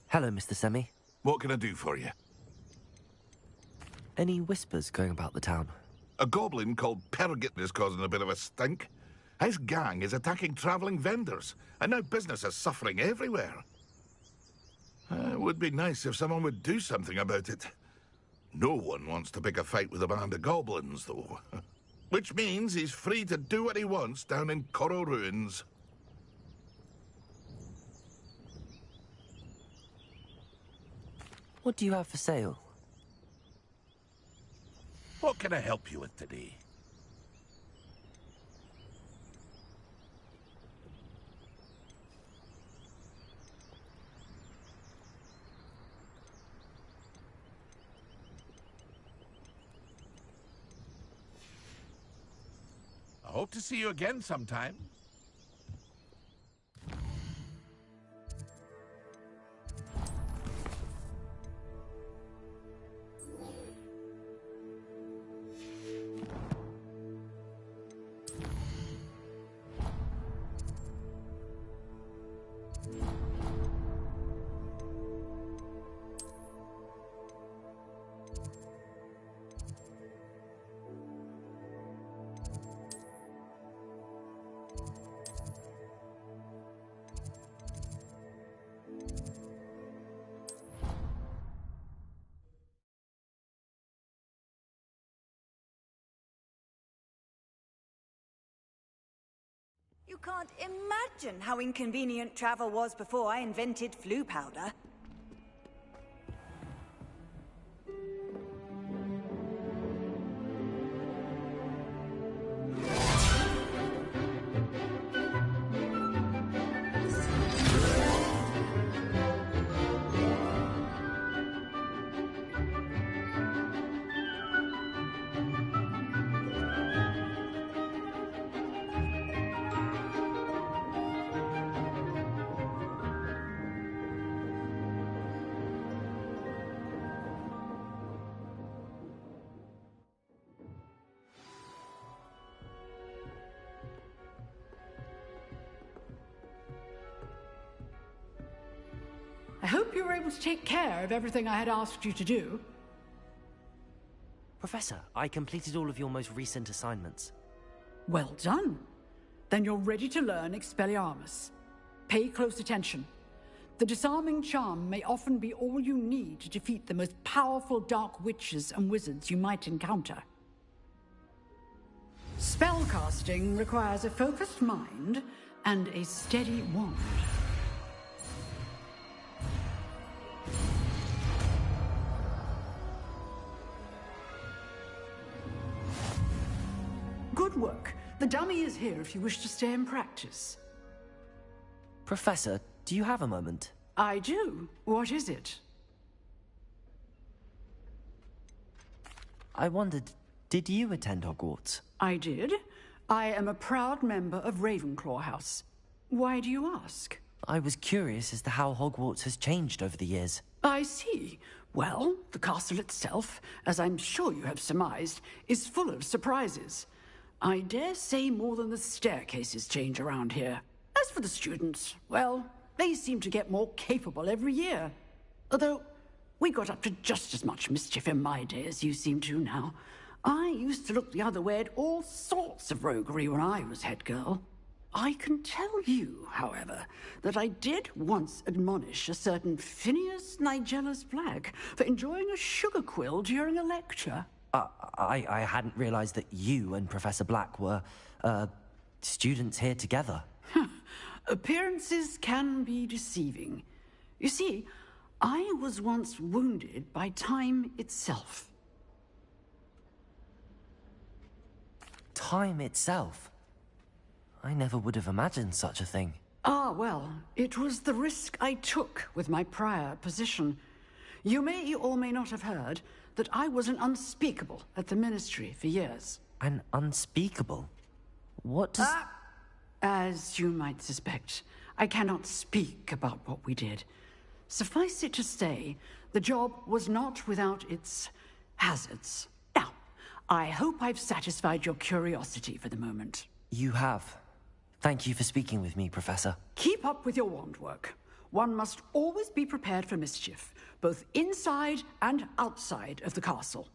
Hello, Mr. Semi. What can I do for you? Any whispers going about the town? A goblin called Pergit is causing a bit of a stink. His gang is attacking travelling vendors, and now business is suffering everywhere. It would be nice if someone would do something about it. No one wants to pick a fight with a band of goblins, though. Which means he's free to do what he wants down in Coral Ruins. What do you have for sale? What can I help you with today? I hope to see you again sometime. You can't imagine how inconvenient travel was before I invented flu powder. I hope you were able to take care of everything I had asked you to do. Professor, I completed all of your most recent assignments. Well done. Then you're ready to learn Expelliarmus. Pay close attention. The disarming charm may often be all you need to defeat the most powerful dark witches and wizards you might encounter. Spellcasting requires a focused mind and a steady wand. Good work. The dummy is here if you wish to stay and practice. Professor, do you have a moment? I do. What is it? I wondered, did you attend Hogwarts? I did. I am a proud member of Ravenclaw House. Why do you ask? I was curious as to how Hogwarts has changed over the years. I see. Well, the castle itself, as I'm sure you have surmised, is full of surprises. I dare say more than the staircases change around here. As for the students, well, they seem to get more capable every year. Although, we got up to just as much mischief in my day as you seem to now. I used to look the other way at all sorts of roguery when I was head girl. I can tell you, however, that I did once admonish a certain Phineas Nigellus Black for enjoying a sugar quill during a lecture. I hadn't realized that you and Professor Black were, students here together. Appearances can be deceiving. You see, I was once wounded by time itself. Time itself? I never would have imagined such a thing. Ah, well, it was the risk I took with my prior position. You may or may not have heard that I was an unspeakable at the Ministry for years. An unspeakable? What does... As you might suspect, I cannot speak about what we did. Suffice it to say, the job was not without its hazards. Now, I hope I've satisfied your curiosity for the moment. You have. Thank you for speaking with me, Professor. Keep up with your wand work. One must always be prepared for mischief, both inside and outside of the castle.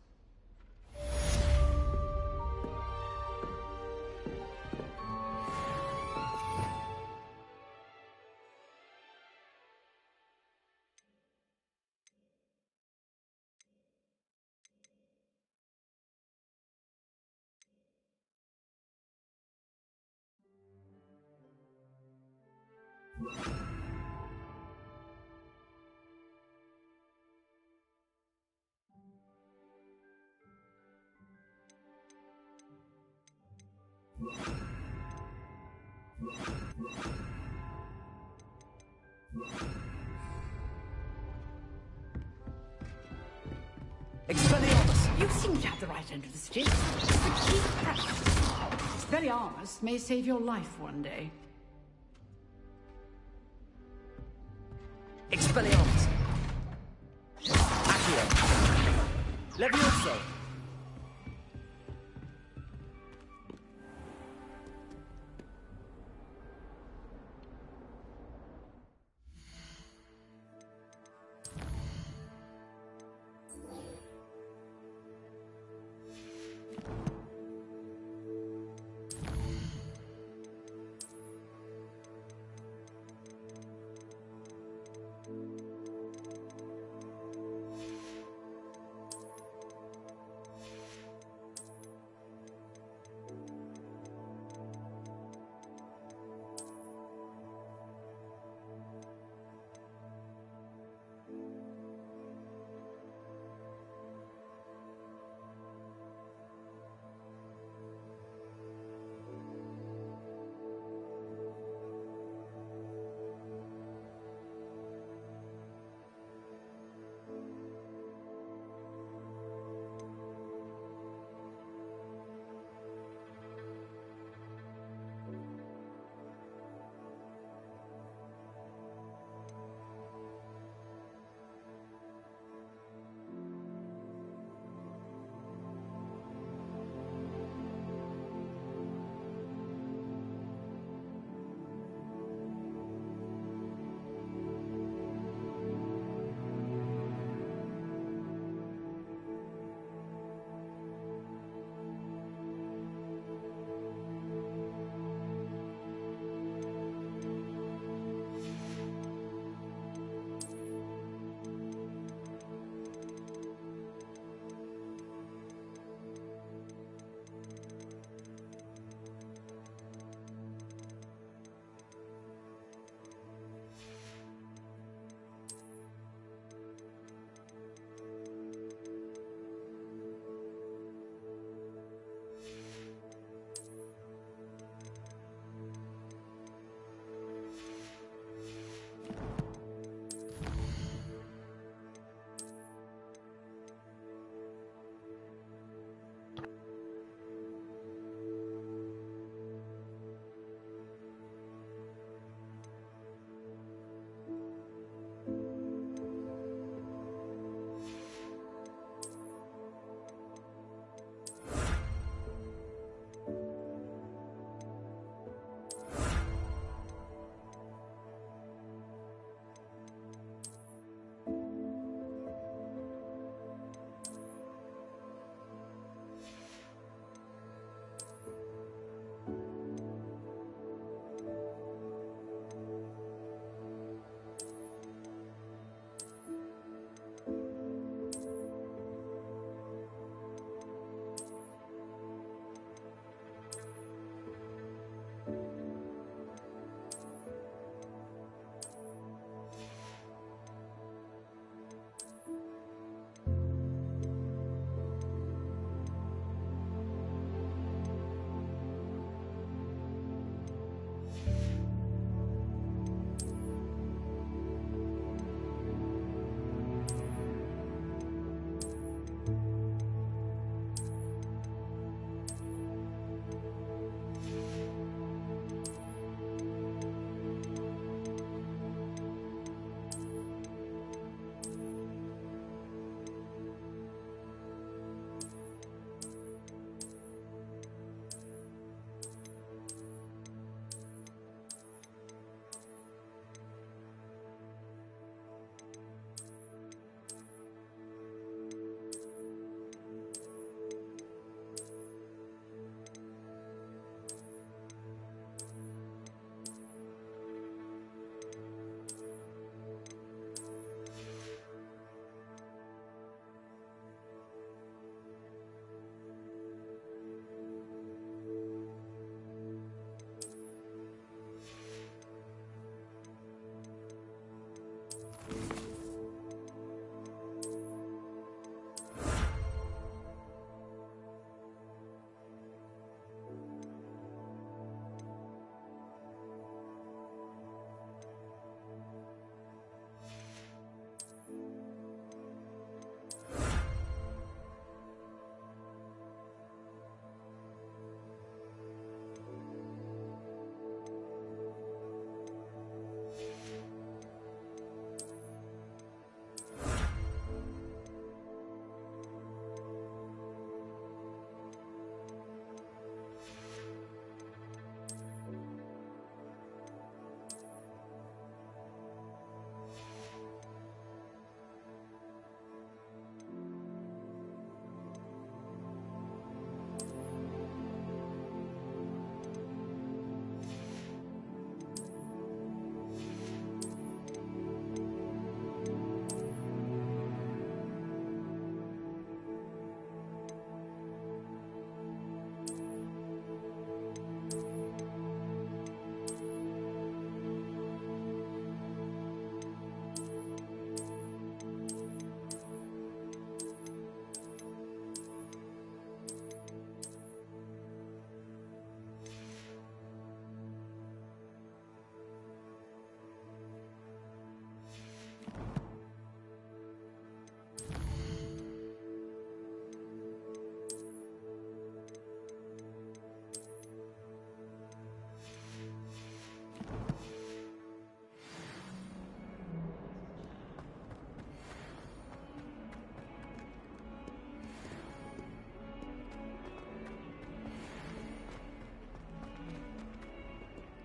Expelliarmus! You seem to have the right end of the stick. But keep practicing. Expelliarmus may save your life one day. Expelliarmus! Accio! Levioso!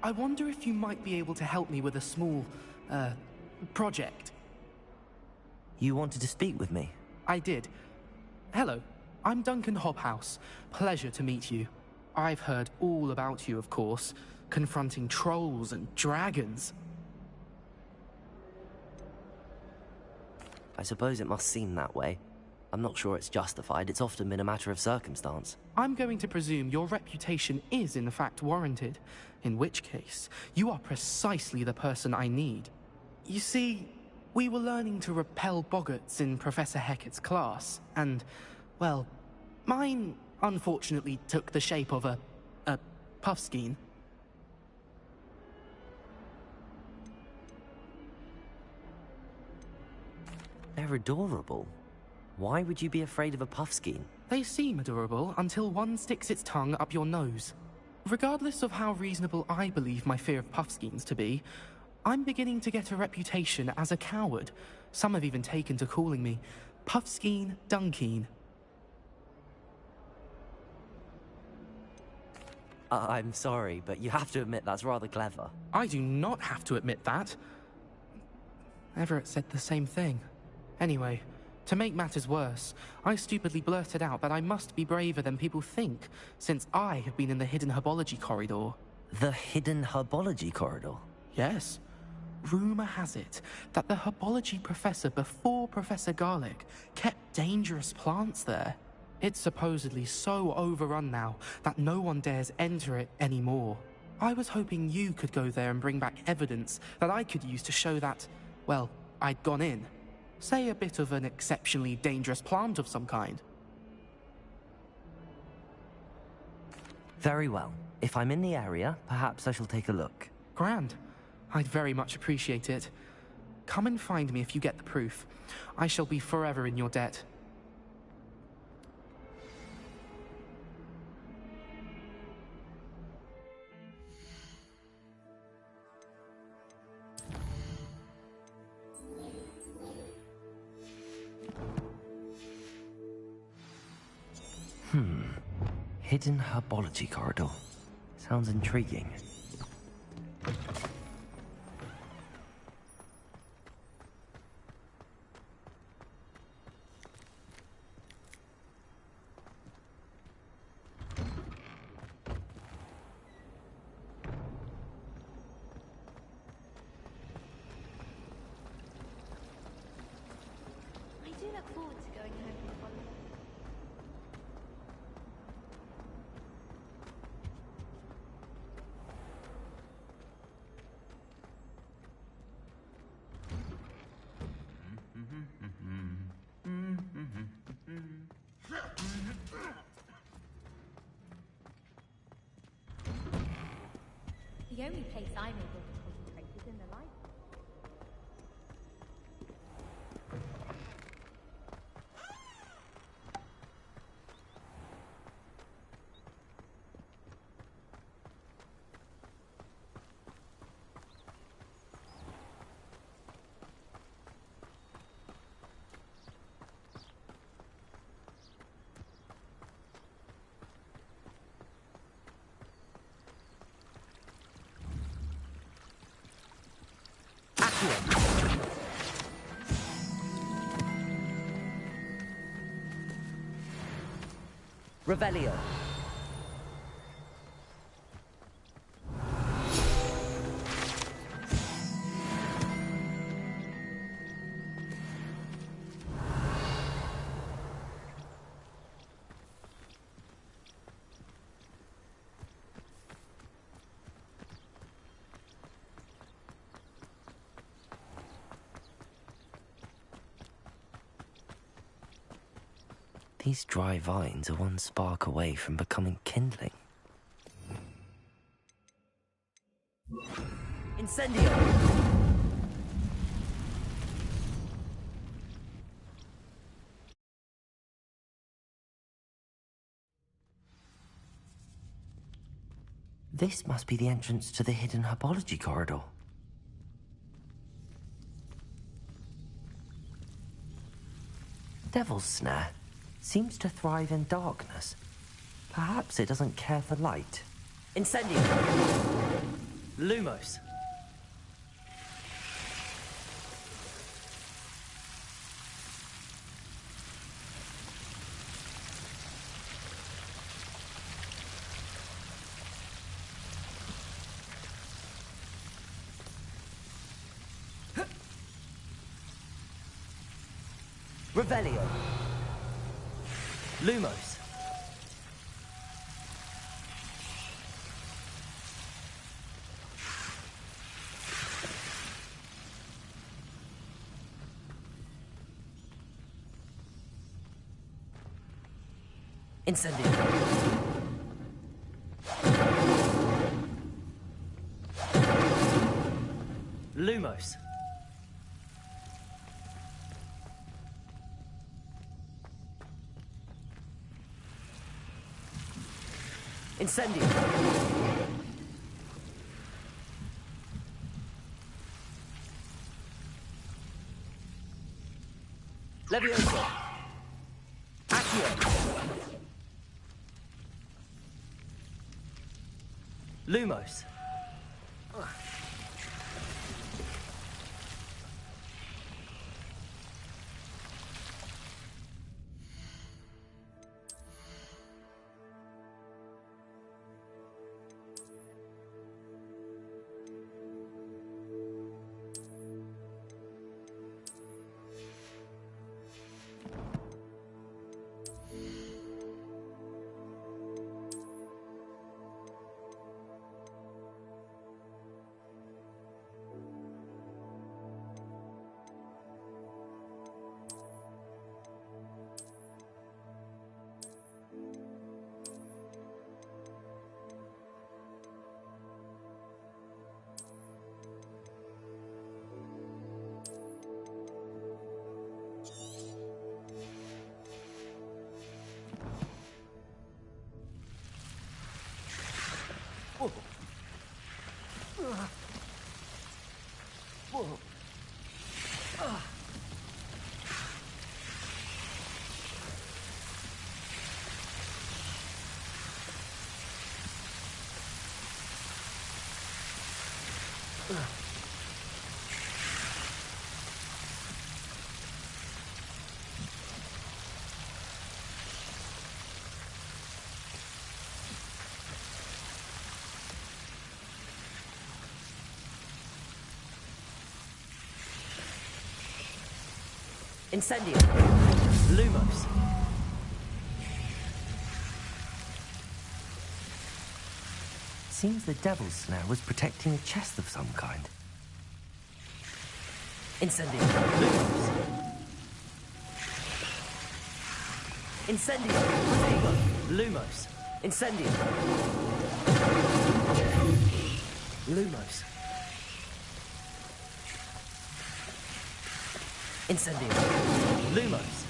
I wonder if you might be able to help me with a small, project. You wanted to speak with me? I did. Hello, I'm Duncan Hobhouse. Pleasure to meet you. I've heard all about you, of course, confronting trolls and dragons. I suppose it must seem that way. I'm not sure it's justified. It's often been a matter of circumstance. I'm going to presume your reputation is in fact warranted, in which case, you are precisely the person I need. You see, we were learning to repel boggarts in Professor Hecat's class, and, well, mine unfortunately took the shape of a puffskein. They're adorable. Why would you be afraid of a puffskein? They seem adorable until one sticks its tongue up your nose. Regardless of how reasonable I believe my fear of puffskeins to be, I'm beginning to get a reputation as a coward. Some have even taken to calling me Puffskein Dunkeen. I'm sorry, but you have to admit that's rather clever. I do not have to admit that. Everett said the same thing. Anyway, to make matters worse, I stupidly blurted out that I must be braver than people think, since I have been in the hidden herbology corridor. The hidden herbology corridor? Yes. Rumor has it that the herbology professor before Professor Garlic kept dangerous plants there. It's supposedly so overrun now that no one dares enter it anymore. I was hoping you could go there and bring back evidence that I could use to show that, well, I'd gone in. Say a bit of an exceptionally dangerous plant of some kind. Very well. If I'm in the area, perhaps I shall take a look. Grand. I'd very much appreciate it. Come and find me if you get the proof. I shall be forever in your debt. Hidden herbology corridor. Sounds intriguing. I do look forward to going home for the holiday. The only place I'm able to concentrate is in the library. Revelio. These dry vines are one spark away from becoming kindling. Incendio! This must be the entrance to the hidden herbology corridor. Devil's Snare seems to thrive in darkness. Perhaps it doesn't care for light. Incendio! Lumos. Revelio. Lumos. Incendio. Lumos. Incendio. Levioso. Accio. Lumos. Incendio. Lumos. Seems the devil's snare was protecting a chest of some kind. Incendio. Lumos. Incendio. Lumos. Incendio. Lumos. Incendio. Lumos.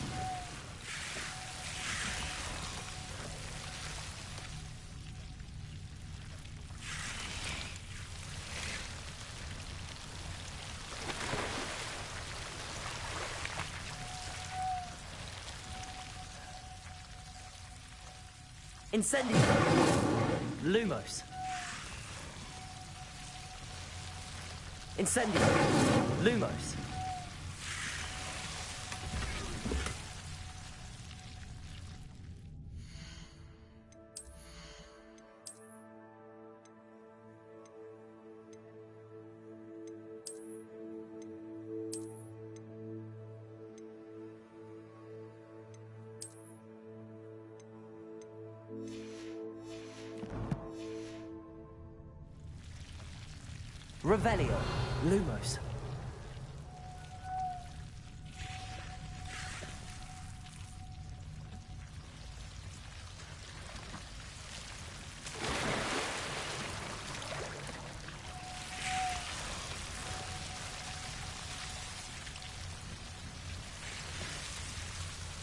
Incendio. Lumos. Incendio. Lumos. Revelio. Lumos.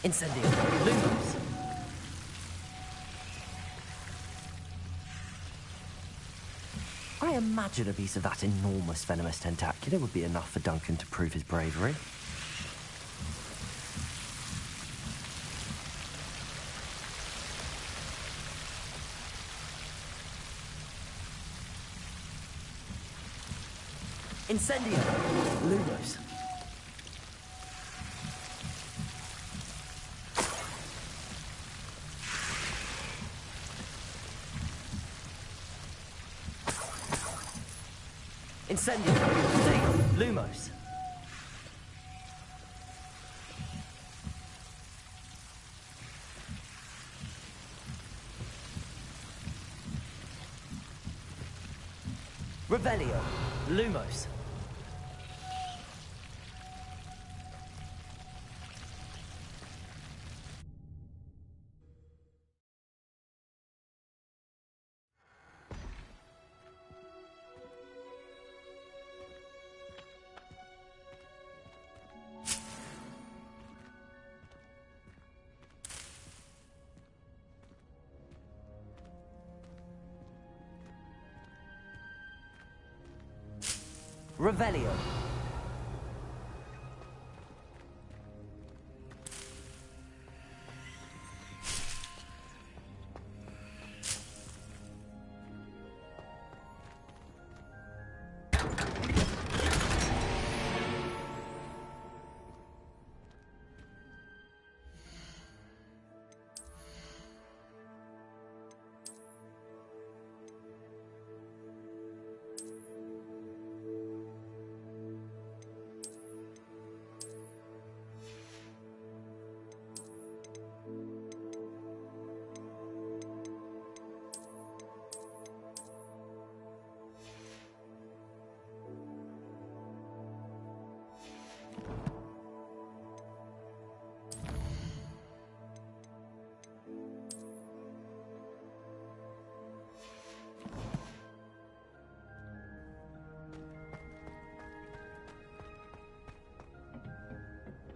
Incendio. Lumos. I imagine a piece of that enormous venomous tentacular would be enough for Duncan to prove his bravery. Incendio! Lumos. Incendio! Lumos. Revelio! Lumos. Revelio!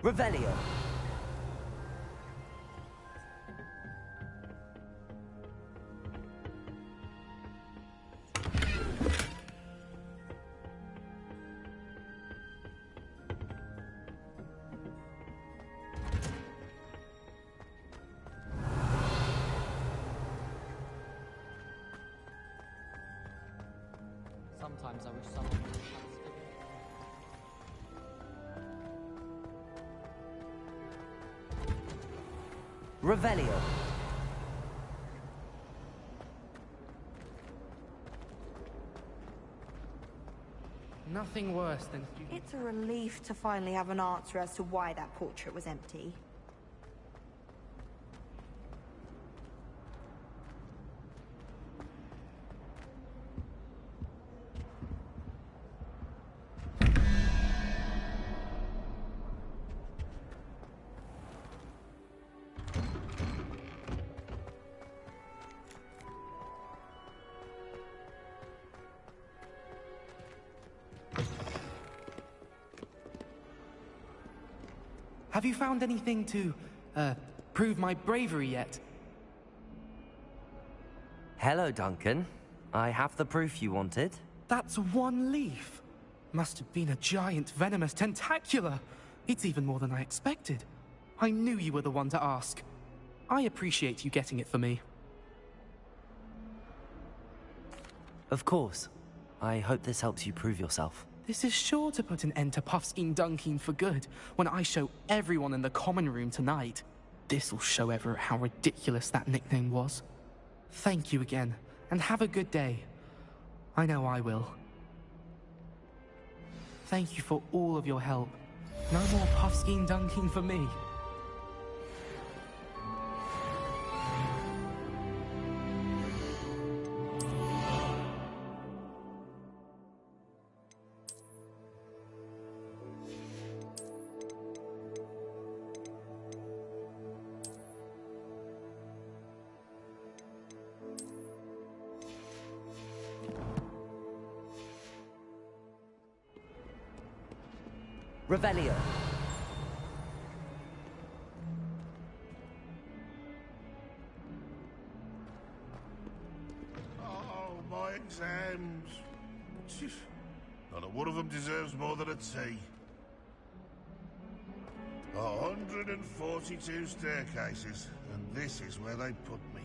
Revelio! Sometimes I wish someone would have Revelio! Nothing worse than... It's a relief to finally have an answer as to why that portrait was empty. Have you found anything to, prove my bravery yet? Hello, Duncan. I have the proof you wanted. That's one leaf. Must have been a giant venomous tentacula. It's even more than I expected. I knew you were the one to ask. I appreciate you getting it for me. Of course. I hope this helps you prove yourself. This is sure to put an end to Puffskein Dunkeen for good when I show everyone in the common room tonight. This'll show Everett how ridiculous that nickname was. Thank you again, and have a good day. I know I will. Thank you for all of your help. No more Puffskein Dunkeen for me. Revelio! Oh, my exams. Not a one of them deserves more than a T. 142 staircases, and this is where they put me.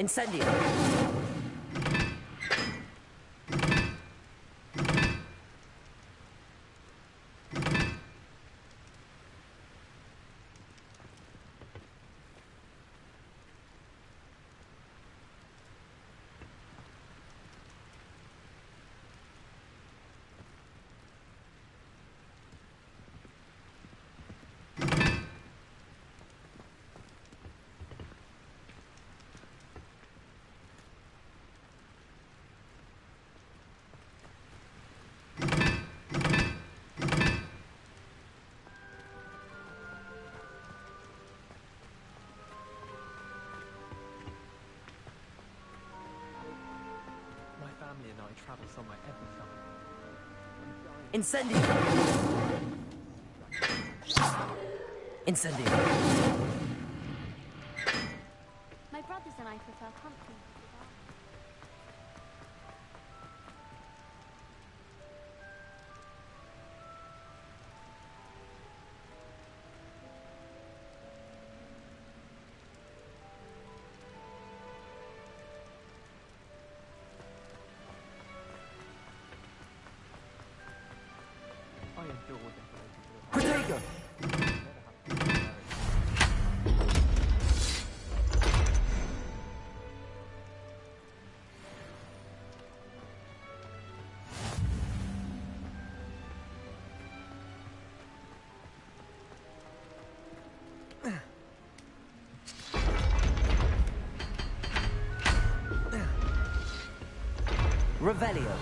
Incendio. Family and I travel somewhere every summer. Incendio. Incendio. My brothers and I prefer pumpkin. I adore decorating. Protego. Revelio.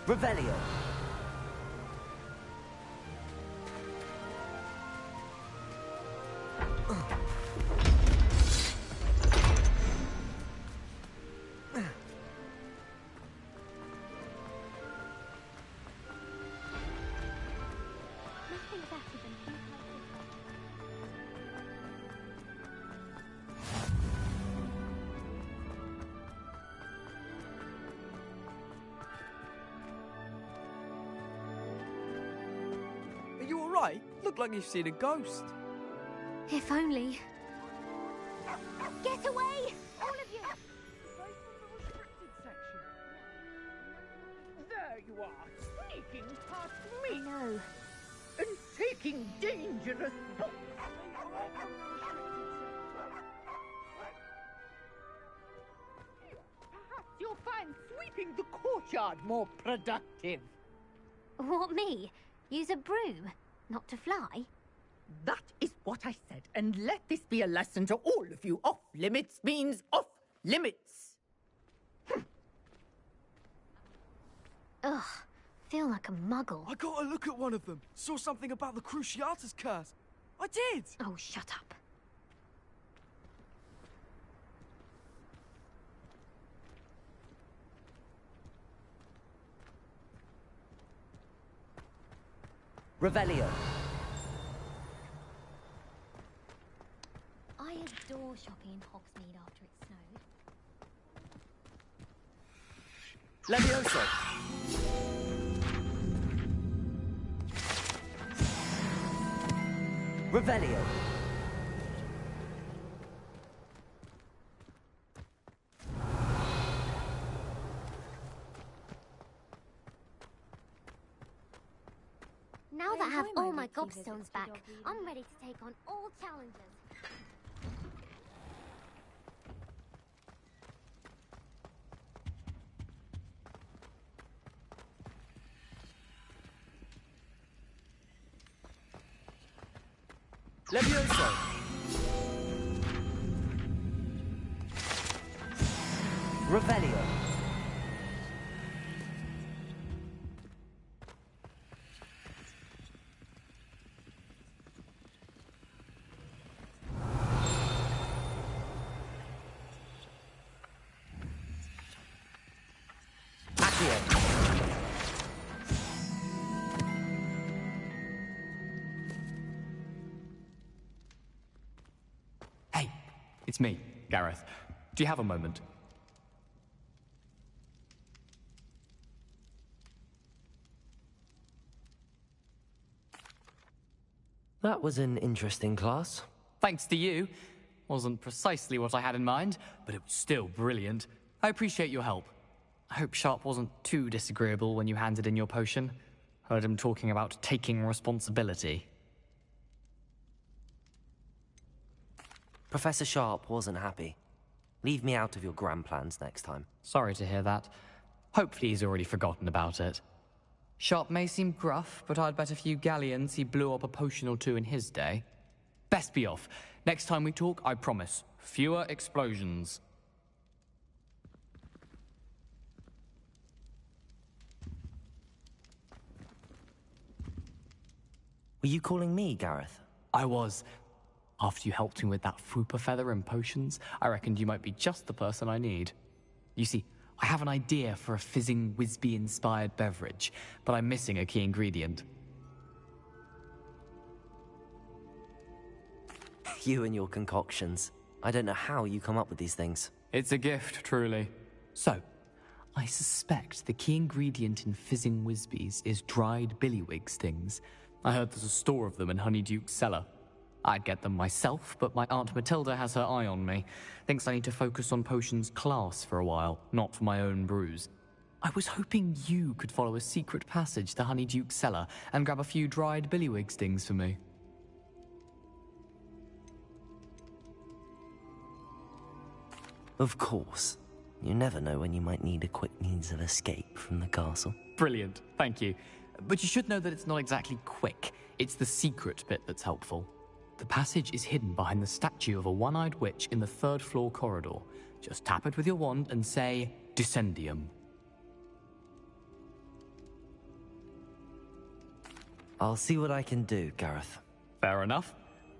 Revelio. Nothing better than blue Are you alright? Look like you've seen a ghost. If only. Get away! All of you! There you are, sneaking past me. No. And taking dangerous books. Perhaps you'll find sweeping the courtyard more productive. What, me? Use a broom? Not to fly? That is what I said, and let this be a lesson to all of you. Off limits means off limits. Ugh. Feel like a muggle. I got a look at one of them. Saw something about the Cruciatus curse. I did! Oh, shut up. Revelio. I adore shopping in Hogsmeade after it snowed. Levioso. Revelio. Now that I have all my gobstones back, I'm ready to take on all challenges. Levioso! Revelio. Hey, it's me, Gareth. Do you have a moment? That was an interesting class. Thanks to you. Wasn't precisely what I had in mind, but it was still brilliant. I appreciate your help. I hope Sharp wasn't too disagreeable when you handed in your potion. Heard him talking about taking responsibility. Professor Sharp wasn't happy. Leave me out of your grand plans next time. Sorry to hear that. Hopefully he's already forgotten about it. Sharp may seem gruff, but I'd bet a few galleons he blew up a potion or two in his day. Best be off. Next time we talk, I promise, fewer explosions. Were you calling me, Gareth? I was. After you helped me with that Fupa feather and potions, I reckoned you might be just the person I need. You see, I have an idea for a fizzing Whizbee-inspired beverage, but I'm missing a key ingredient. You and your concoctions. I don't know how you come up with these things. It's a gift, truly. So, I suspect the key ingredient in fizzing Whizbees is dried billywig stings. I heard there's a store of them in Honeyduke's cellar. I'd get them myself, but my Aunt Matilda has her eye on me. Thinks I need to focus on potions class for a while, not for my own brews. I was hoping you could follow a secret passage to Honeyduke's cellar and grab a few dried billywig stings for me. Of course. You never know when you might need a quick means of escape from the castle. Brilliant, thank you. But you should know that it's not exactly quick. It's the secret bit that's helpful. The passage is hidden behind the statue of a one-eyed witch in the third-floor corridor. Just tap it with your wand and say, Descendium. I'll see what I can do, Gareth. Fair enough.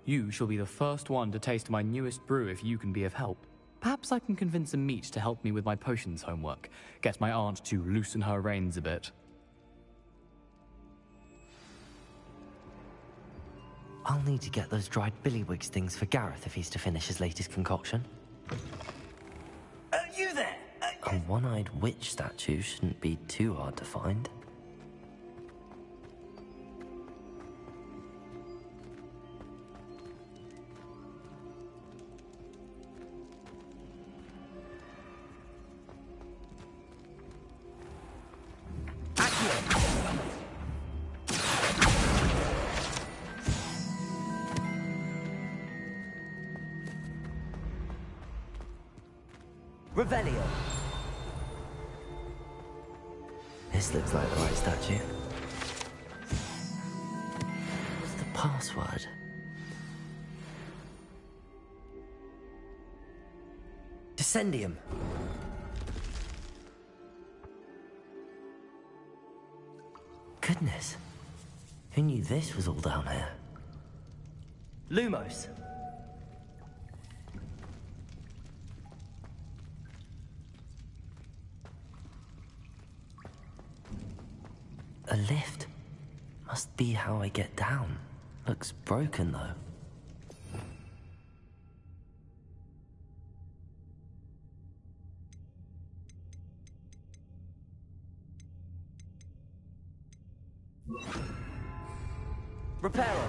You shall be the first one to taste my newest brew if you can be of help. Perhaps I can convince a meat to help me with my potions homework. Get my aunt to loosen her reins a bit. I'll need to get those dried billywig stings for Gareth if he's to finish his latest concoction. You there? A one-eyed witch statue shouldn't be too hard to find. Revelio. This looks like the right statue. What's the password? Descendium. Goodness. Who knew this was all down here? Lumos. A lift. Must be how I get down. Looks broken, though. Reparo.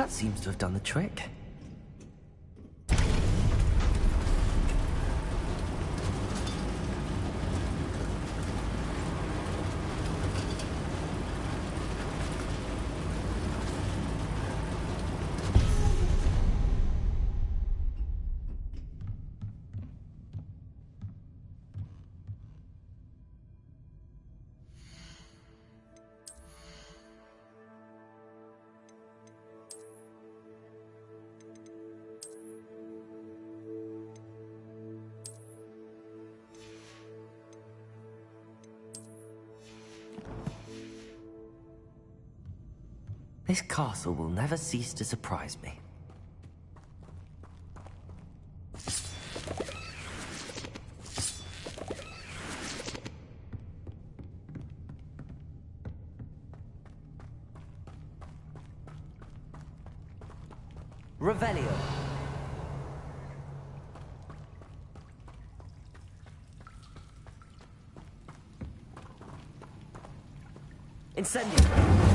That seems to have done the trick. This castle will never cease to surprise me. Revelio. Incendio.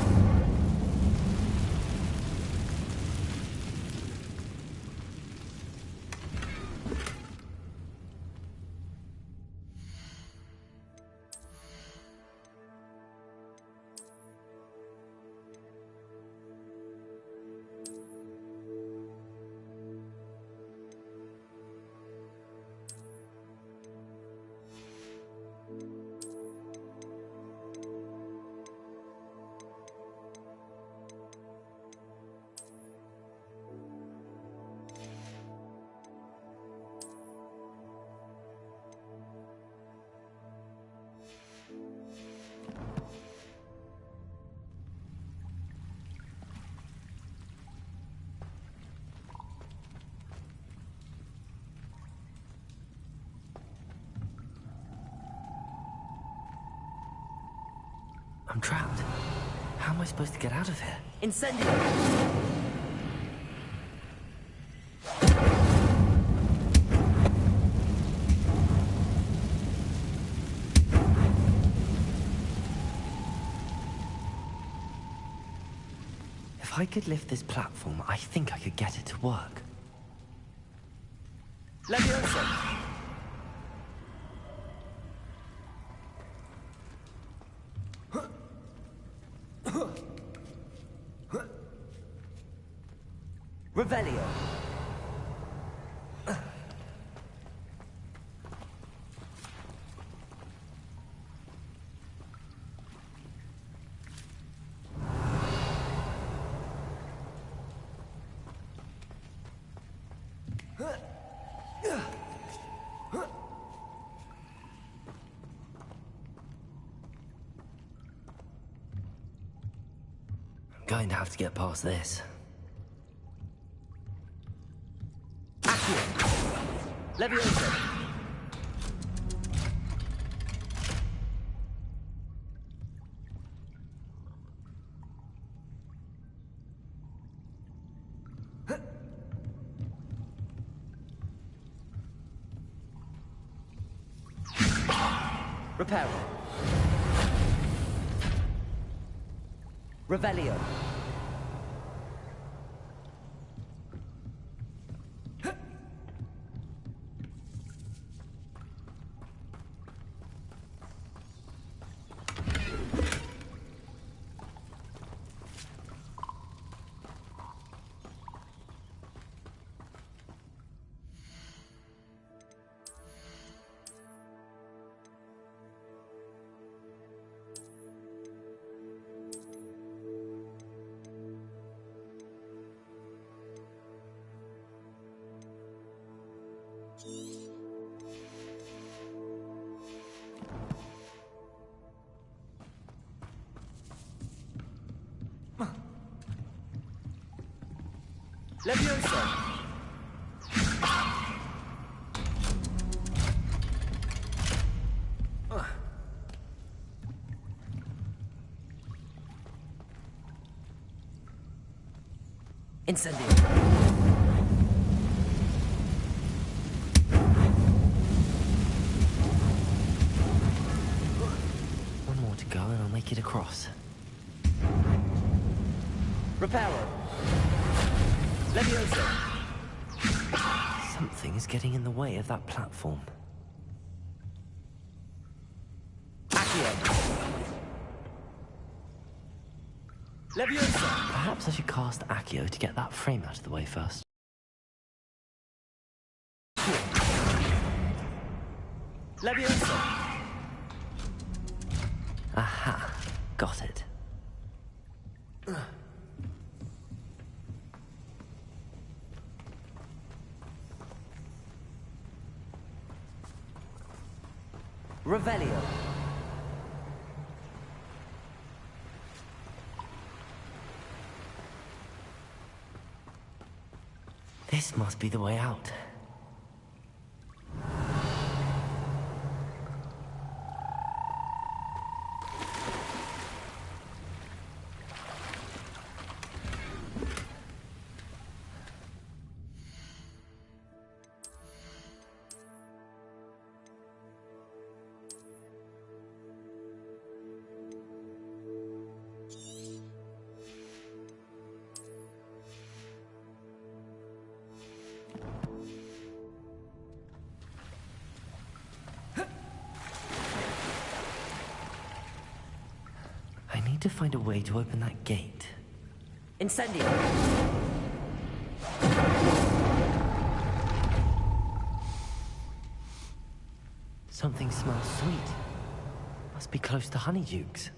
I'm trapped. How am I supposed to get out of here? Incendio. If I could lift this platform, I think I could get it to work. Leviosa. Revelio. I'm going to have to get past this. Leviosa. Reparo. Revelio. Leviosa. Incendio. One more to go and I'll make it across. Reparo. Levioso! Something is getting in the way of that platform. Accio! Levioso! Perhaps I should cast Accio to get that frame out of the way first. Levioso! Aha, got it. Revelio. This must be the way out. I need to find a way to open that gate. Incendio. Something smells sweet. Must be close to Honeydukes.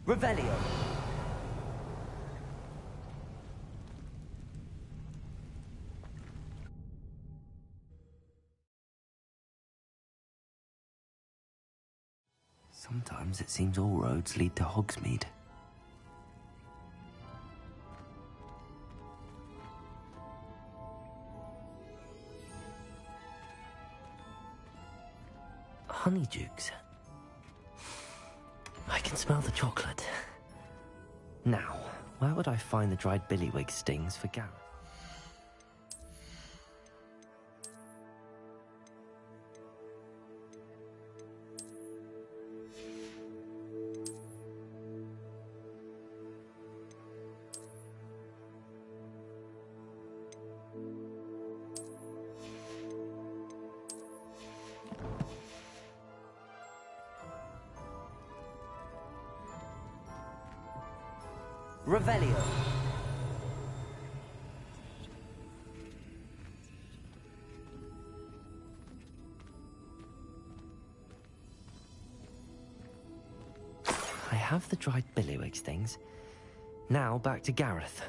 Revelio. Sometimes it seems all roads lead to Hogsmeade. Honeydukes. I can smell the chocolate. Now, where would I find the dried billywig stings for Gareth? Revelio. I have the dried billywig stings. Now back to Gareth.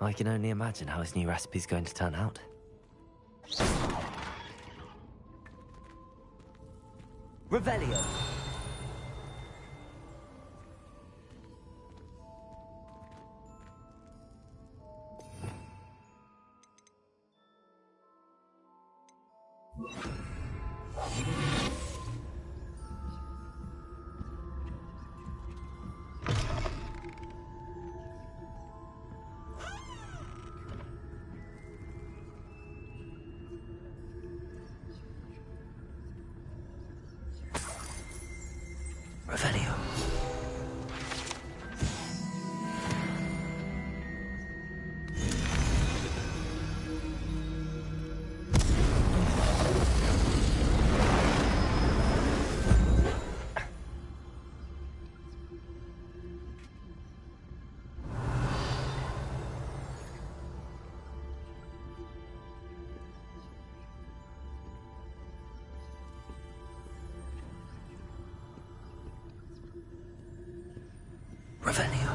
I can only imagine how his new recipe's going to turn out. Revelio. Revelio. Revelio.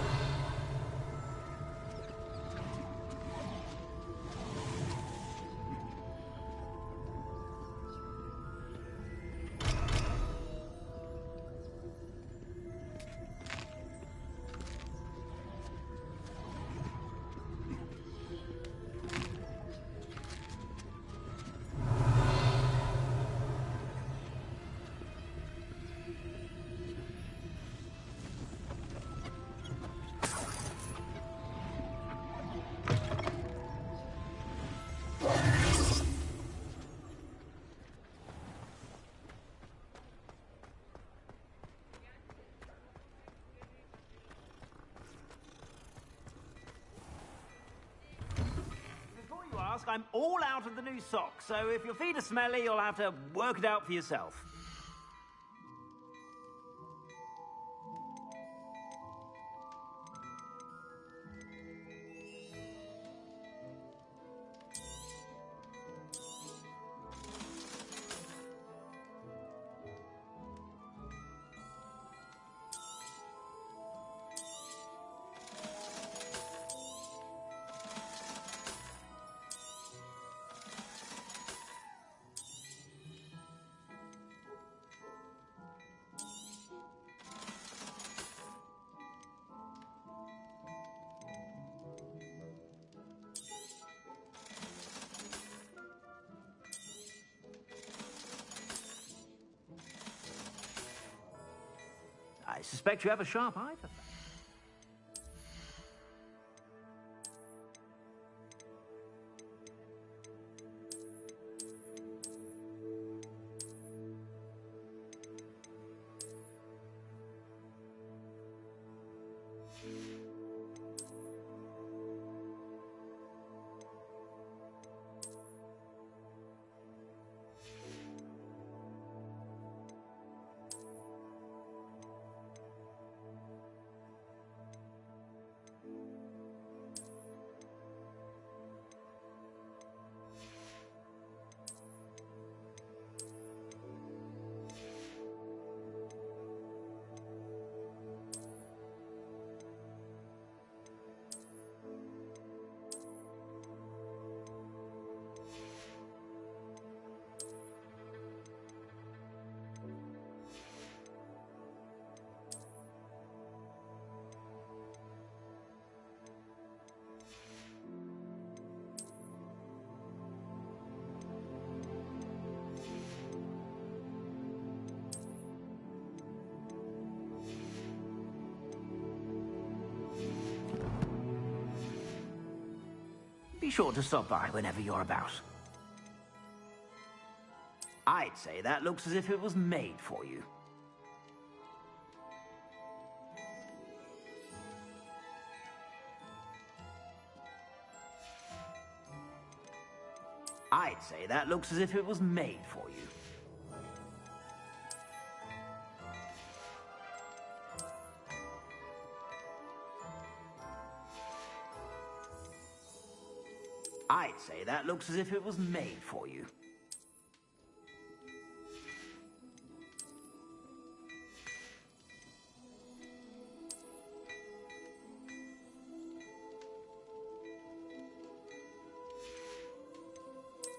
I'm all out of the new socks, so if your feet are smelly, you'll have to work it out for yourself. I suspect you have a sharp eye for that. Be sure to stop by whenever you're about. I'd say that looks as if it was made for you. I'd say that looks as if it was made for you. I'd say that looks as if it was made for you.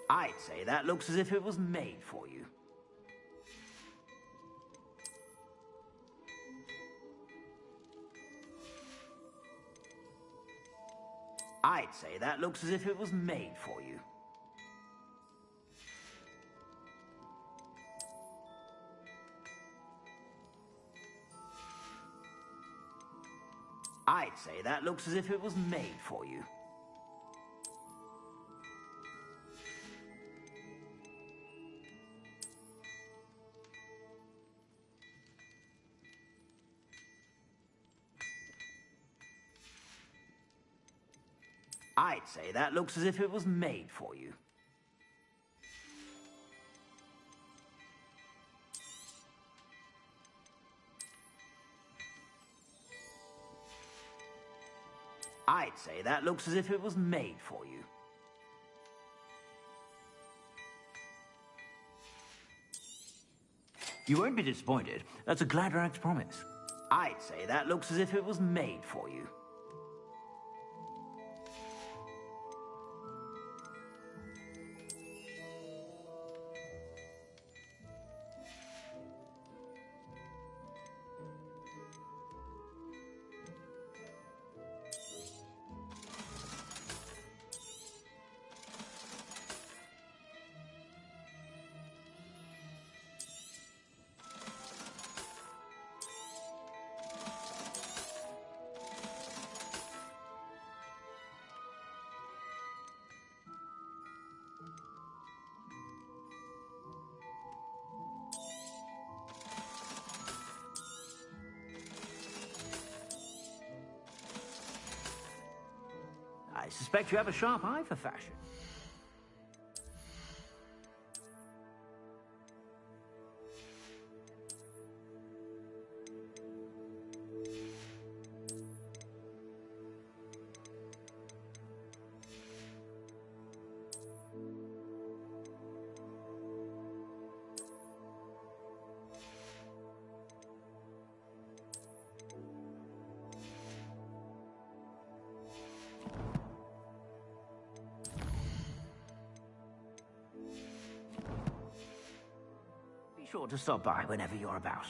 I'd say that looks as if it was made for you. I'd say that looks as if it was made for you. I'd say that looks as if it was made for you. I'd say that looks as if it was made for you. I'd say that looks as if it was made for you. You won't be disappointed. That's a Gladrag's promise. I'd say that looks as if it was made for you. I suspect you have a sharp eye for fashion. sure to stop by whenever you're about.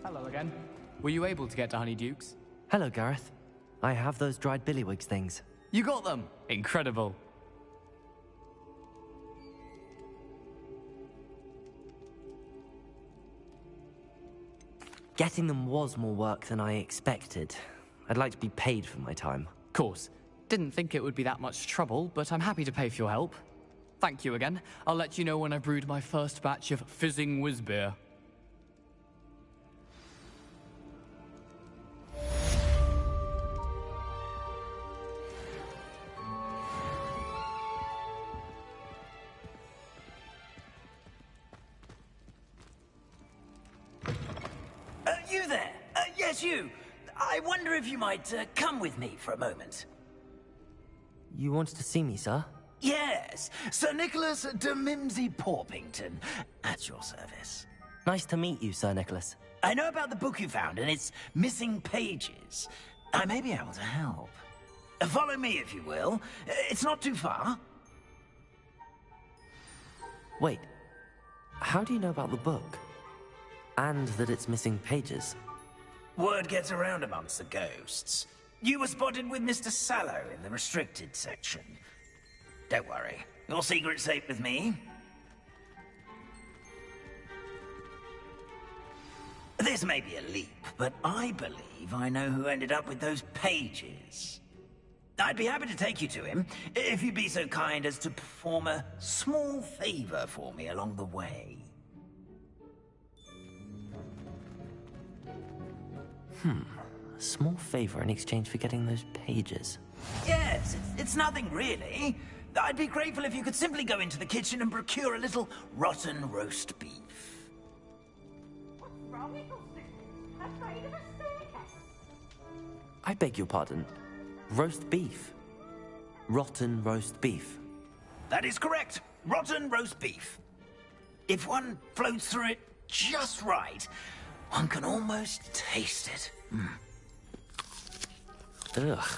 Hello again. Were you able to get to Honeydukes? Hello, Gareth. I have those dried billywigs things. You got them! Incredible. Getting them was more work than I expected. I'd like to be paid for my time. Course. Didn't think it would be that much trouble, but I'm happy to pay for your help. Thank you again. I'll let you know when I brewed my first batch of fizzing whiz-beer. You there? Yes, you. I wonder if you might come with me for a moment. You wanted to see me, sir? Yes, Sir Nicholas de Mimsy Porpington, at your service. Nice to meet you, Sir Nicholas. I know about the book you found and its missing pages. I may be able to help. Follow me, if you will. It's not too far. Wait, how do you know about the book? And that it's missing pages? Word gets around amongst the ghosts. You were spotted with Mr. Sallow in the restricted section. Don't worry, your secret's safe with me. This may be a leap, but I believe I know who ended up with those pages. I'd be happy to take you to him, if you'd be so kind as to perform a small favor for me along the way. A small favor in exchange for getting those pages. Yes, it's nothing really. I'd be grateful if you could simply go into the kitchen and procure a little rotten roast beef. What's wrong with you? Afraid of a staircase? I beg your pardon. Roast beef. Rotten roast beef. That is correct. Rotten roast beef. If one floats through it just right, one can almost taste it. Ugh.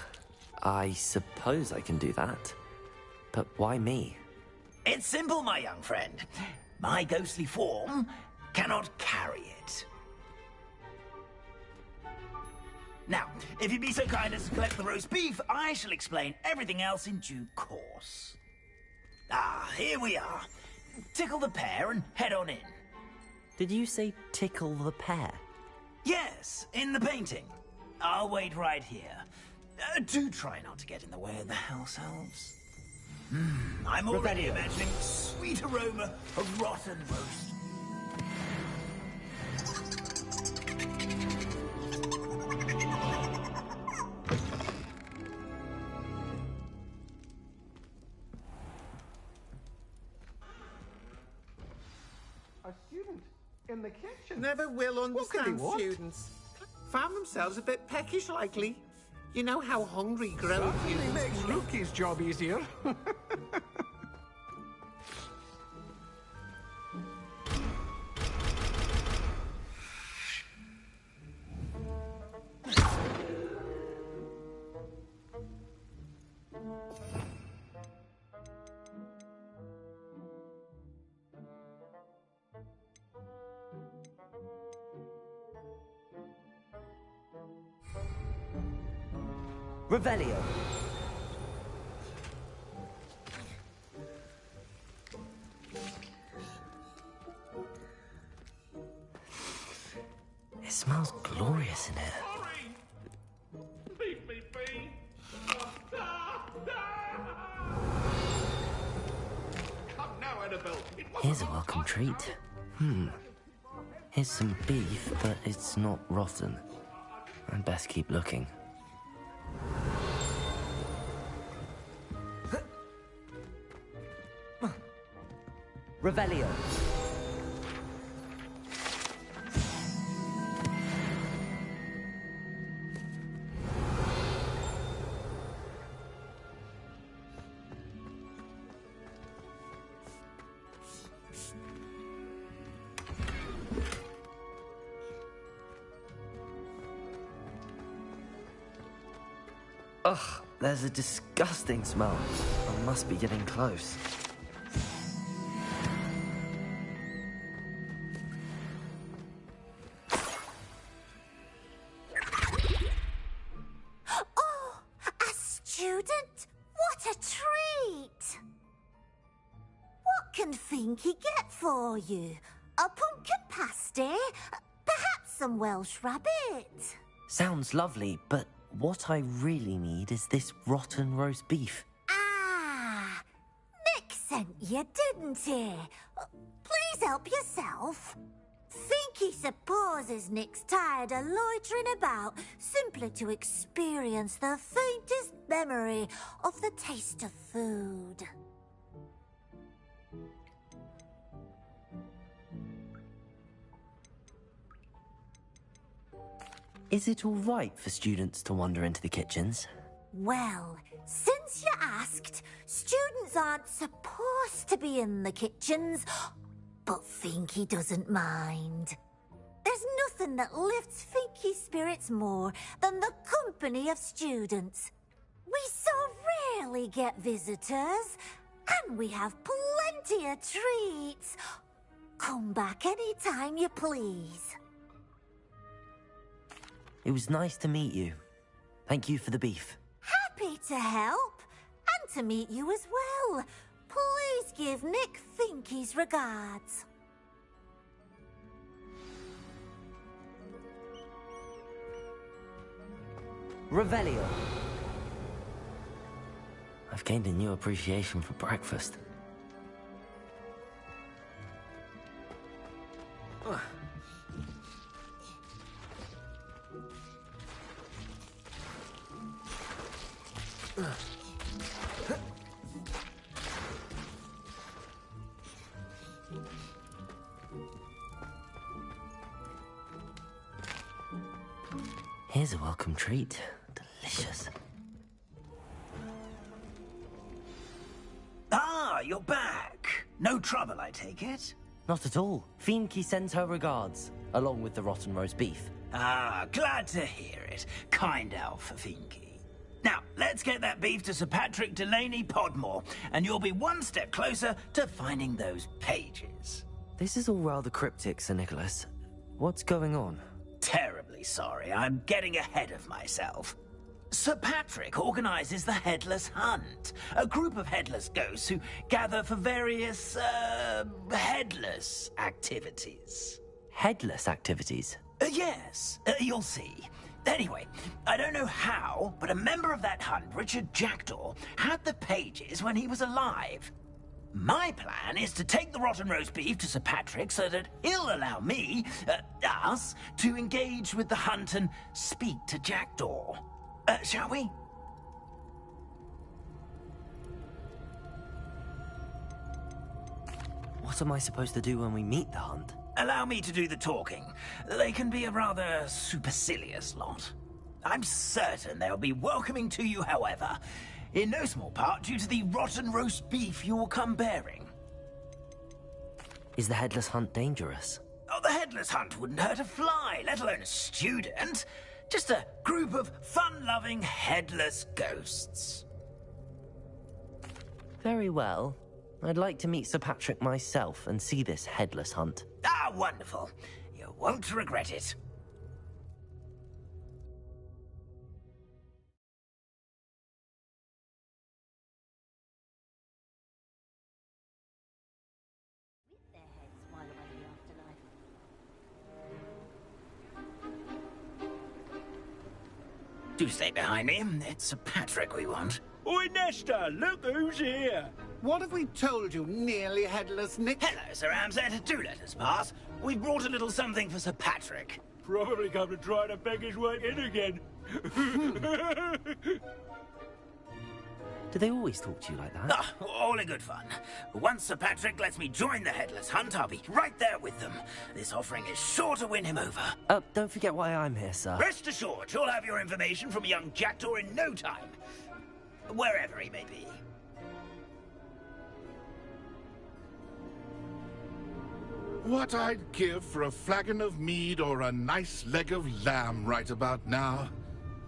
I suppose I can do that. But why me? It's simple, my young friend. My ghostly form cannot carry it. Now, if you'd be so kind as to collect the roast beef, I shall explain everything else in due course. Ah, here we are. Tickle the pear and head on in. Did you say tickle the pear? Yes, in the painting. I'll wait right here. Do try not to get in the way of the house elves. I'm already imagining sweet aroma of rotten roast. A student in the kitchen. Never will understand what? students. Found themselves a bit peckish, likely. You know how hungry grown That really humans makes get. Rookie's job easier. Revelio. smells glorious in here. Leave me be! Come now, Annabelle. Here's a welcome treat. Here's some beef, but it's not rotten. I'd best keep looking. Revelio. Ugh, there's a disgusting smell. I must be getting close. Oh, a student? What a treat! What can Finky get for you? A pumpkin pasty? Perhaps some Welsh rabbit? Sounds lovely, but what I really need is this rotten roast beef. Ah, Nick sent you, didn't he? Please help yourself. Finky supposes Nick's tired of loitering about simply to experience the faintest memory of the taste of food. Is it all right for students to wander into the kitchens? Well, since you asked, students aren't supposed to be in the kitchens, but Finky doesn't mind. There's nothing that lifts Finky's spirits more than the company of students. We so rarely get visitors, and we have plenty of treats. Come back any time you please. It was nice to meet you. Thank you for the beef. Happy to help, and to meet you as well. Please give Nick Finky's regards. Revelio. I've gained a new appreciation for breakfast. Here's a welcome treat. Delicious. Ah, you're back. No trouble, I take it? Not at all. Finky sends her regards, along with the rotten roast beef. Ah, glad to hear it. Kind elf, Finky. Now, let's get that beef to Sir Patrick Delaney Podmore, and you'll be one step closer to finding those pages. This is all rather cryptic, Sir Nicholas. What's going on? Terribly sorry, I'm getting ahead of myself. Sir Patrick organizes the Headless Hunt, a group of headless ghosts who gather for various, headless activities. Headless activities? Yes, you'll see. Anyway, I don't know how, but a member of that hunt, Richard Jackdaw, had the pages when he was alive. My plan is to take the rotten roast beef to Sir Patrick so that he'll allow me, us, to engage with the hunt and speak to Jackdaw. Shall we? What am I supposed to do when we meet the hunt? Allow me to do the talking. They can be a rather supercilious lot. I'm certain they'll be welcoming to you, however, in no small part due to the rotten roast beef you'll come bearing. Is the Headless Hunt dangerous? Oh, the Headless Hunt wouldn't hurt a fly, let alone a student. Just a group of fun-loving headless ghosts. Very well. I'd like to meet Sir Patrick myself and see this Headless Hunt. Ah, wonderful. You won't regret it. With their heads while away in the afterlife. Do stay behind me. It's Sir Patrick we want. Oi, Nesta, look who's here. What have we told you, nearly headless Nick? Hello, Sir Ramsay. Do let us pass. We've brought a little something for Sir Patrick. Probably come to try to beg his way in again. Do they always talk to you like that? Ah, all in good fun. Once Sir Patrick lets me join the Headless Hunt, I'll be right there with them. This offering is sure to win him over. Don't forget why I'm here, sir. Rest assured, you'll have your information from young Jackdaw in no time. Wherever he may be. What I'd give for a flagon of mead or a nice leg of lamb right about now.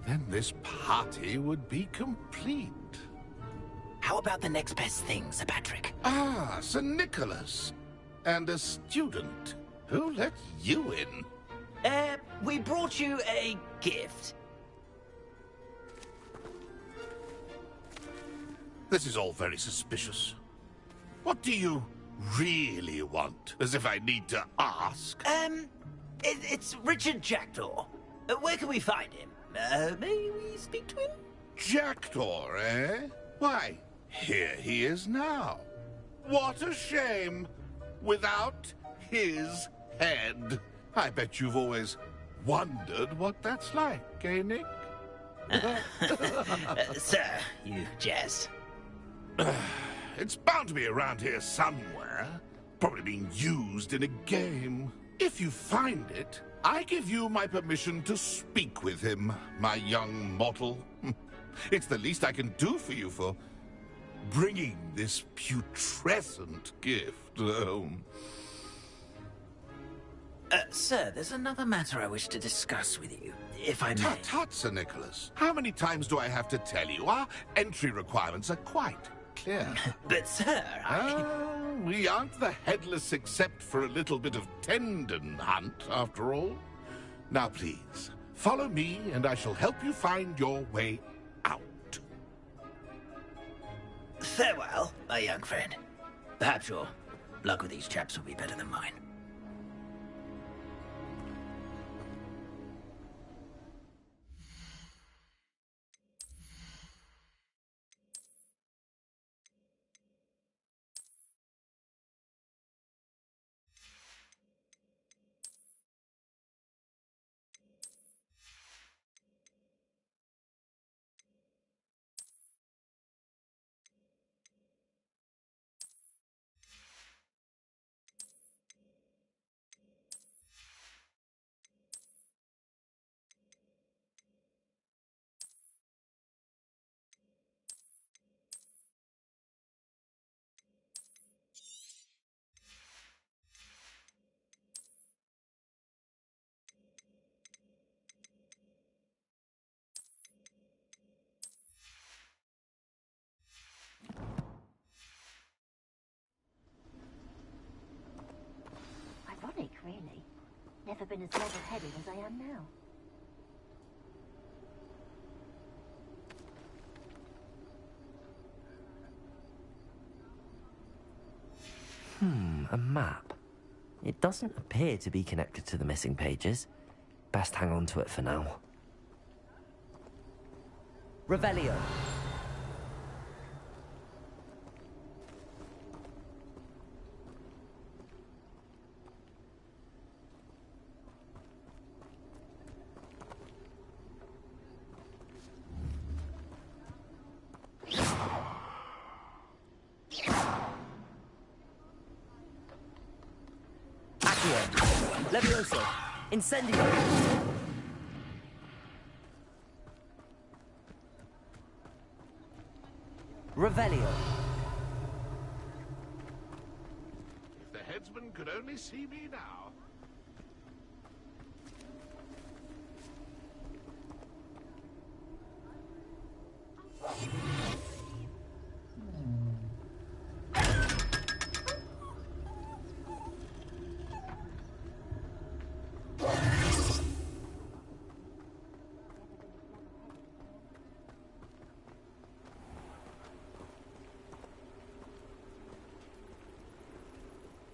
Then this party would be complete. How about the next best thing, Sir Patrick? Ah, Sir Nicholas. And a student. Who let you in? We brought you a gift. This is all very suspicious. What do you really want? As if I need to ask. It's Richard Jackdaw. Where can we find him? May we speak to him? Jackdaw, eh? Why, here he is now. What a shame. Without his head. I bet you've always wondered what that's like, eh, Nick? Sir, you jest. It's bound to be around here somewhere. Probably being used in a game. If you find it, I give you my permission to speak with him, my young mortal. It's the least I can do for you for bringing this putrescent gift home. Sir, there's another matter I wish to discuss with you, if I may. Tut, tut, Sir Nicholas. How many times do I have to tell you? Our entry requirements are quite clear. But, sir, we aren't the headless except for a little bit of tendon hunt, after all. Now, please, follow me, and I shall help you find your way out. Farewell, my young friend. Perhaps your luck with these chaps will be better than mine. Ironic, really. Never been as level-headed as I am now. A map. It doesn't appear to be connected to the missing pages. Best hang on to it for now. Revelio. Levioso! Incendio! Revelio. If the headsman could only see me now.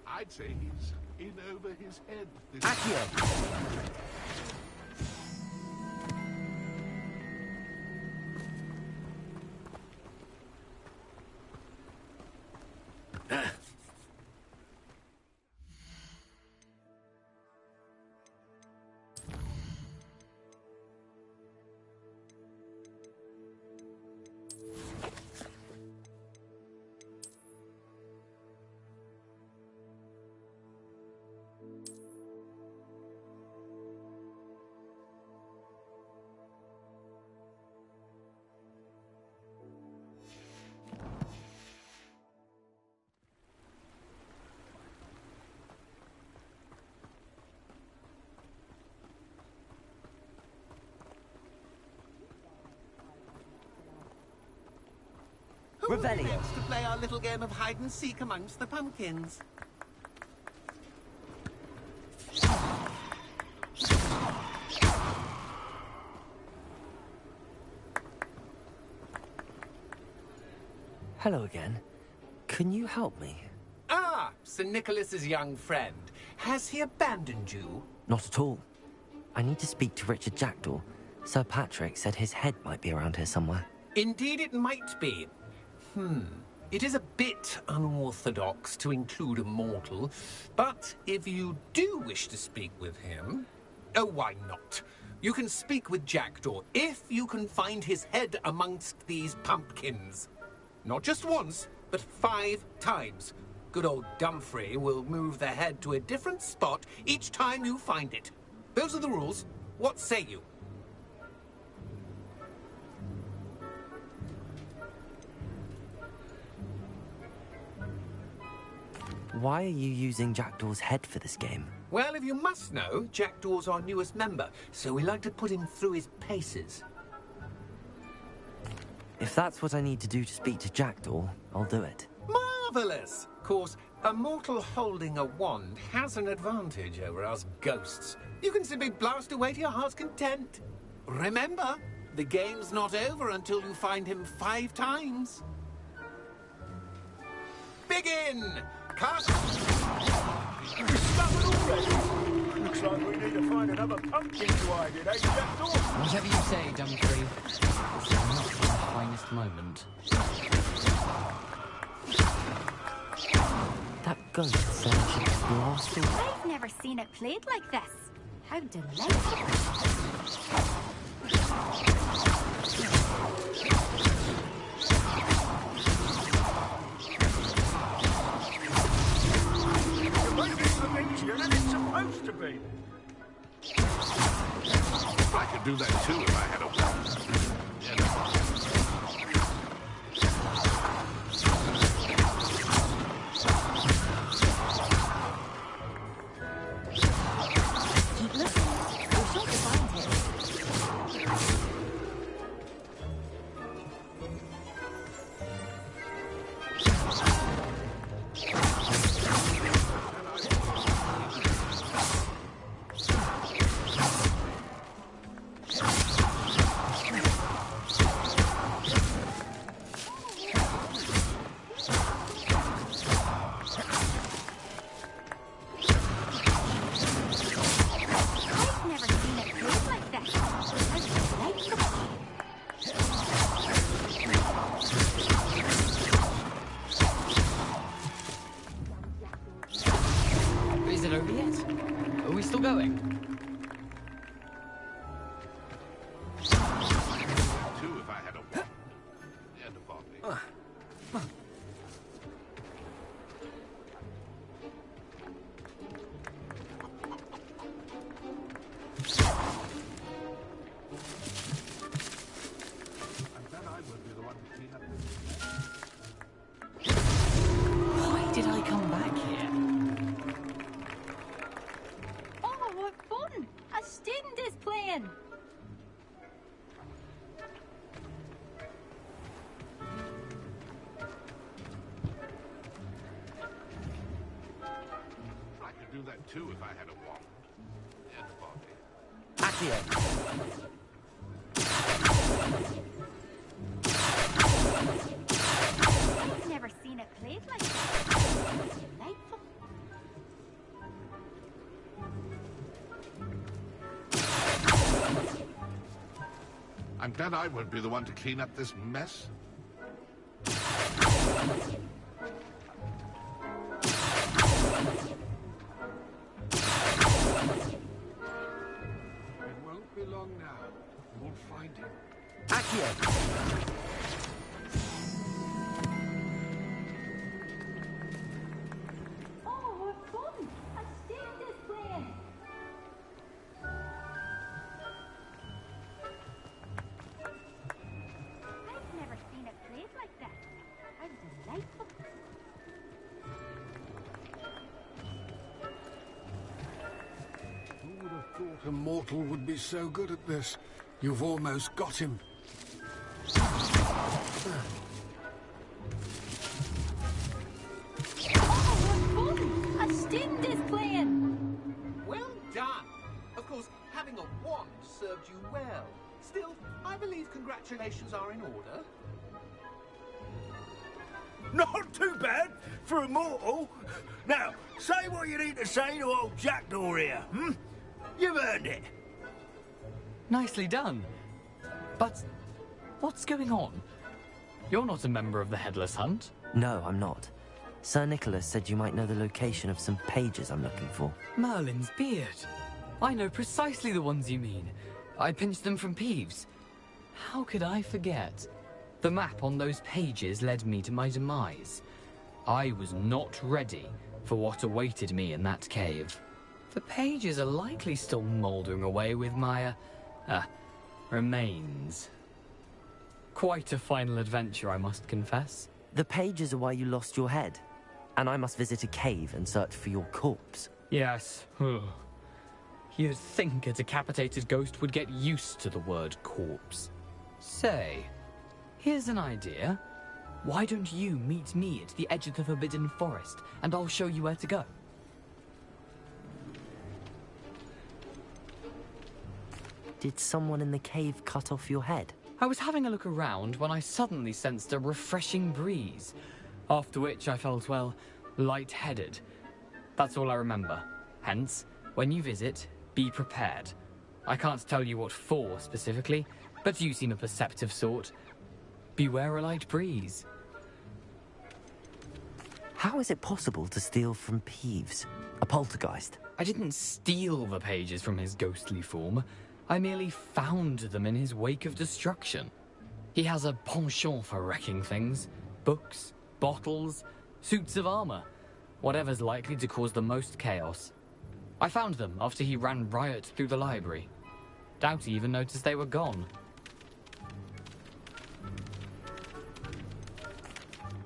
I'd say he's in over his head. Revelio. Wants to play our little game of hide and seek amongst the pumpkins. Hello again. Can you help me? Ah, Sir Nicholas's young friend. Has he abandoned you? Not at all. I need to speak to Richard Jackdaw. Sir Patrick said his head might be around here somewhere. Indeed it might be. It is a bit unorthodox to include a mortal, but if you do wish to speak with him... Oh, why not? You can speak with Jackdaw if you can find his head amongst these pumpkins. Not just once, but 5 times. Good old Dumfrey will move the head to a different spot each time you find it. Those are the rules. What say you? Why are you using Jackdaw's head for this game? Well, if you must know, Jackdaw's our newest member, so we like to put him through his paces. If that's what I need to do to speak to Jackdaw, I'll do it. Marvellous! Of course, a mortal holding a wand has an advantage over us ghosts. You can simply blast away to your heart's content. Remember, the game's not over until you find him 5 times. Begin! Cut! You discovered already? Looks like we need to find another pumpkin to hide in, eh, Jackdaw? Whatever you say, Dumfrey. It's not my finest moment. That ghost said I should blast away. I've never seen it played like this. How delightful. Supposed to be. I could do that too if I had a wand. Keep listening. We're sure to find him. Is it over yet? Are we still going? Too if I had a wand. And a body. Why did I come back here? Oh, what fun! A student is playing! I could do that too if I had a wand. And a body. Accio. I've never seen it played like this. Delightful. I'm glad I won't be the one to clean up this mess. It won't be long now. We'll find him. Accio. Oh, what fun! A student is playing! I've never seen it played like that. How delightful. Who would have thought a mortal would be so good at this? You've almost got him. Of course, having a wand served you well. Still, I believe congratulations are in order. Not too bad for a mortal. Now, say what you need to say to old Jackdaw here, hmm? You've earned it. Nicely done. But what's going on? You're not a member of the Headless Hunt. No, I'm not. Sir Nicholas said you might know the location of some pages I'm looking for. Merlin's beard. I know precisely the ones you mean. I pinched them from Peeves. How could I forget? The map on those pages led me to my demise. I was not ready for what awaited me in that cave. The pages are likely still mouldering away with my, remains. Quite a final adventure, I must confess. The pages are why you lost your head, and I must visit a cave and search for your corpse. Yes. You'd think a decapitated ghost would get used to the word corpse. Say, here's an idea. Why don't you meet me at the edge of the Forbidden Forest, and I'll show you where to go? Did someone in the cave cut off your head? I was having a look around when I suddenly sensed a refreshing breeze, after which I felt, well, lightheaded. That's all I remember. Hence, when you visit, be prepared. I can't tell you what for specifically, but you seem a perceptive sort. Beware a light breeze. How is it possible to steal from Peeves, a poltergeist? I didn't steal the pages from his ghostly form. I merely found them in his wake of destruction. He has a penchant for wrecking things. Books, bottles, suits of armor. Whatever's likely to cause the most chaos. I found them after he ran riot through the library. Doubt he even noticed they were gone.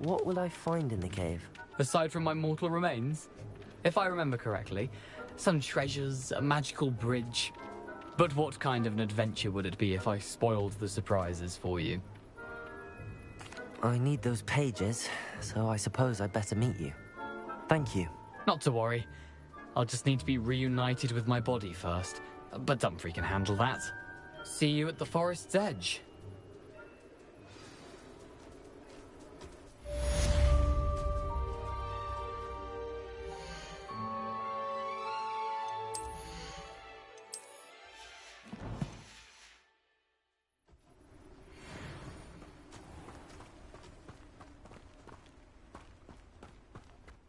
What will I find in the cave? Aside from my mortal remains, if I remember correctly, some treasures, a magical bridge. But what kind of an adventure would it be if I spoiled the surprises for you? I need those pages, so I suppose I'd better meet you. Thank you. Not to worry. I'll just need to be reunited with my body first. But Dumfries can handle that. See you at the forest's edge.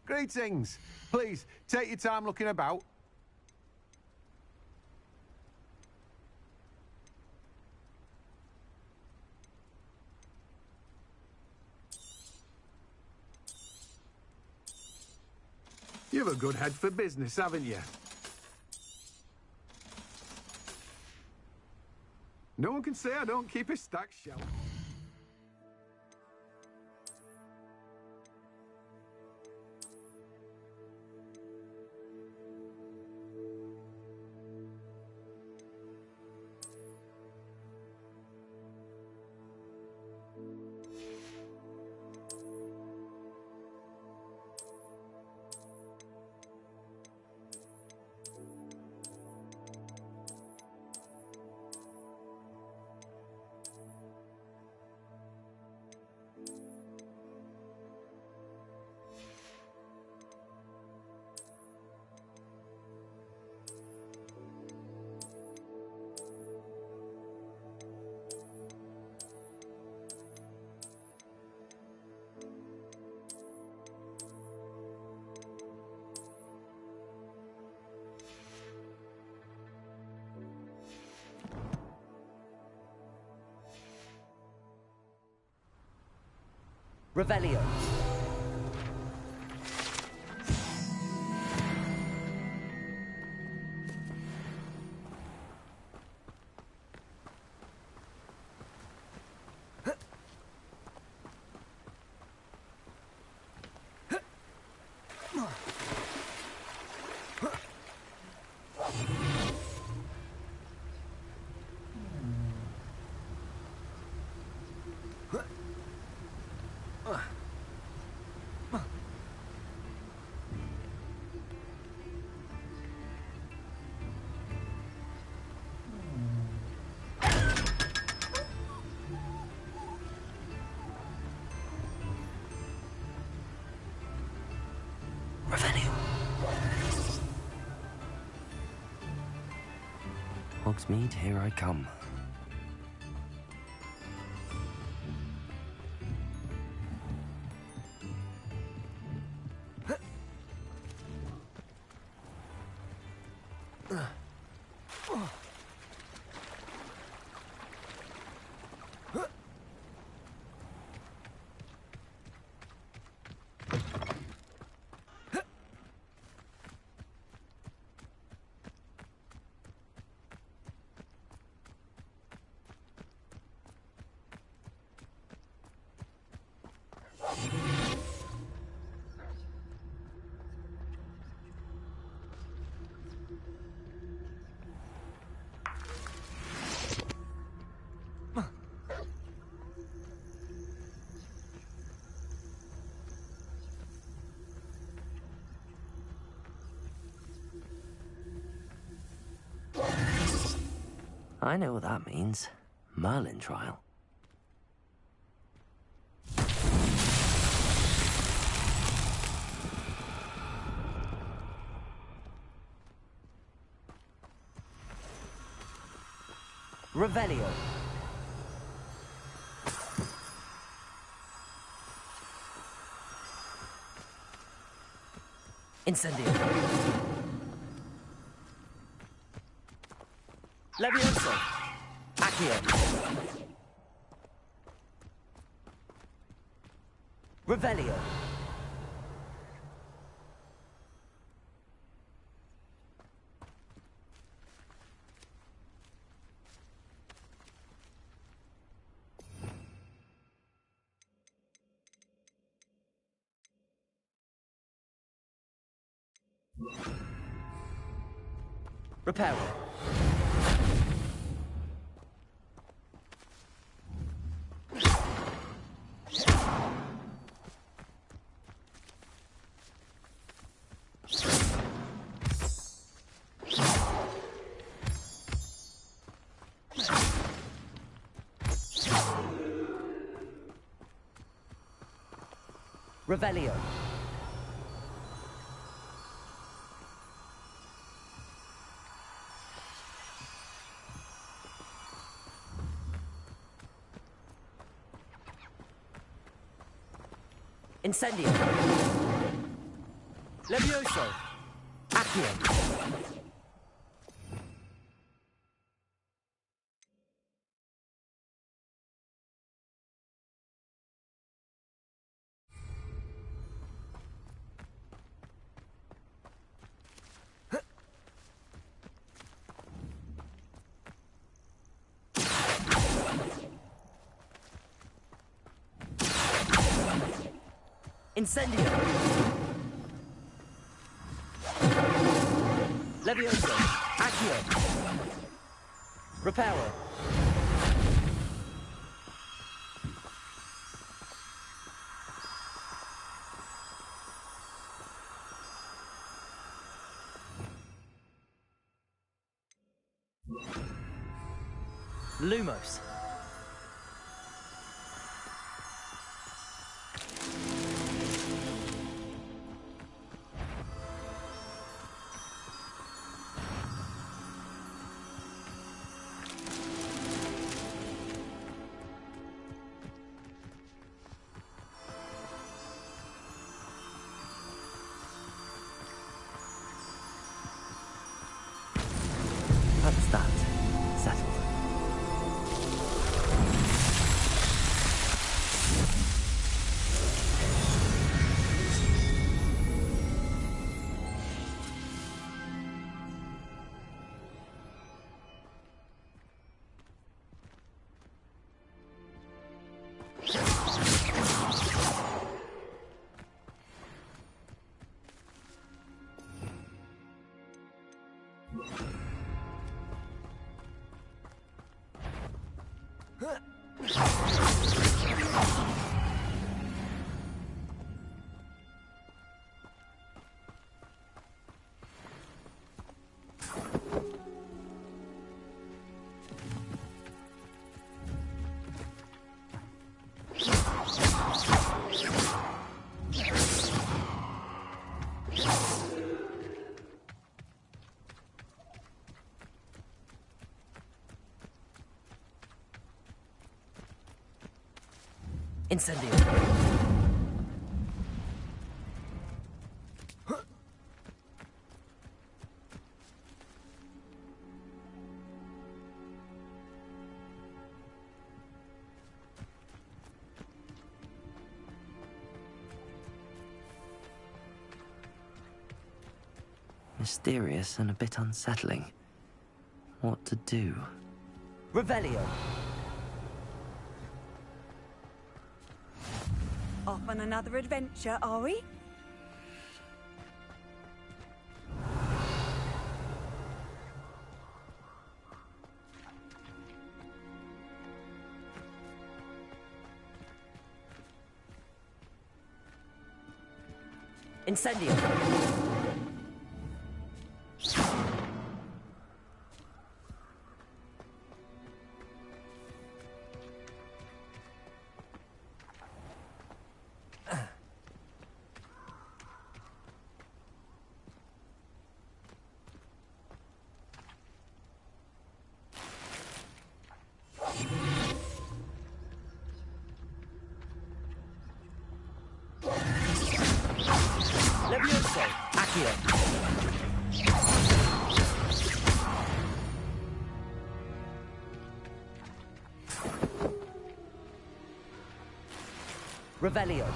Greetings. Please, take your time looking about. You've a good head for business, haven't you? No one can say I don't keep a stacked shelf. Revelio. Hogsmeade, here I come. I know what that means. Merlin trial. Revelio. Incendio. Levioso. Accio. Revelio. Reparo. Revelio. Incendio. Levioso. Accio. Incendio. Levioso. Accio. Reparo. Lumos. That's that. Settled. Incendio. Mysterious and a bit unsettling. What to do? Revelio. Off on another adventure, are we? Incendio. Levioso. Accio. Revelio.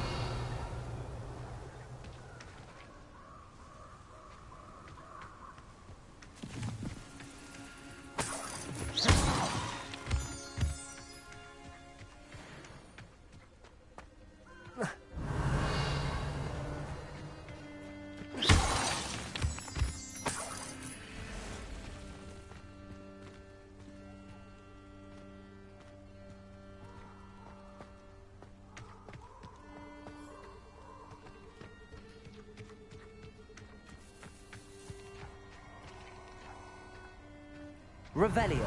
Revelio.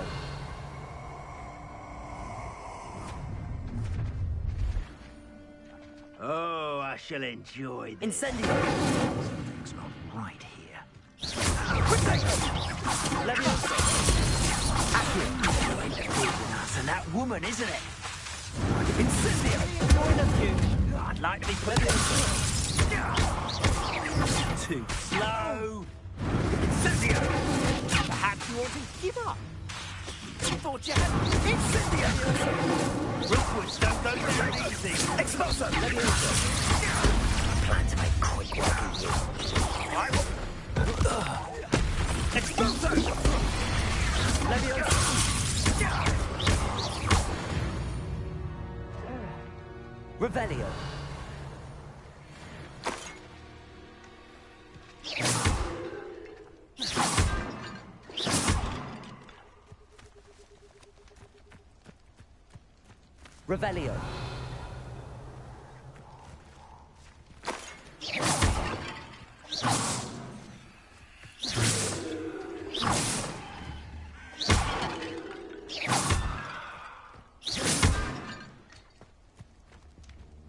Oh, I shall enjoy this. Incendio. Something's not right here. Levioso. Accio. Us and that woman, isn't it? Incendio. Point of view. I'd like to be put too slow. Incendio. Perhaps you want to give up. You thought you had Incendio. Rookwards don't go down easy. Expulso. Levioso. I plan to make quick work of you. I will. Expulso. Levioso. Revelio. Revelio.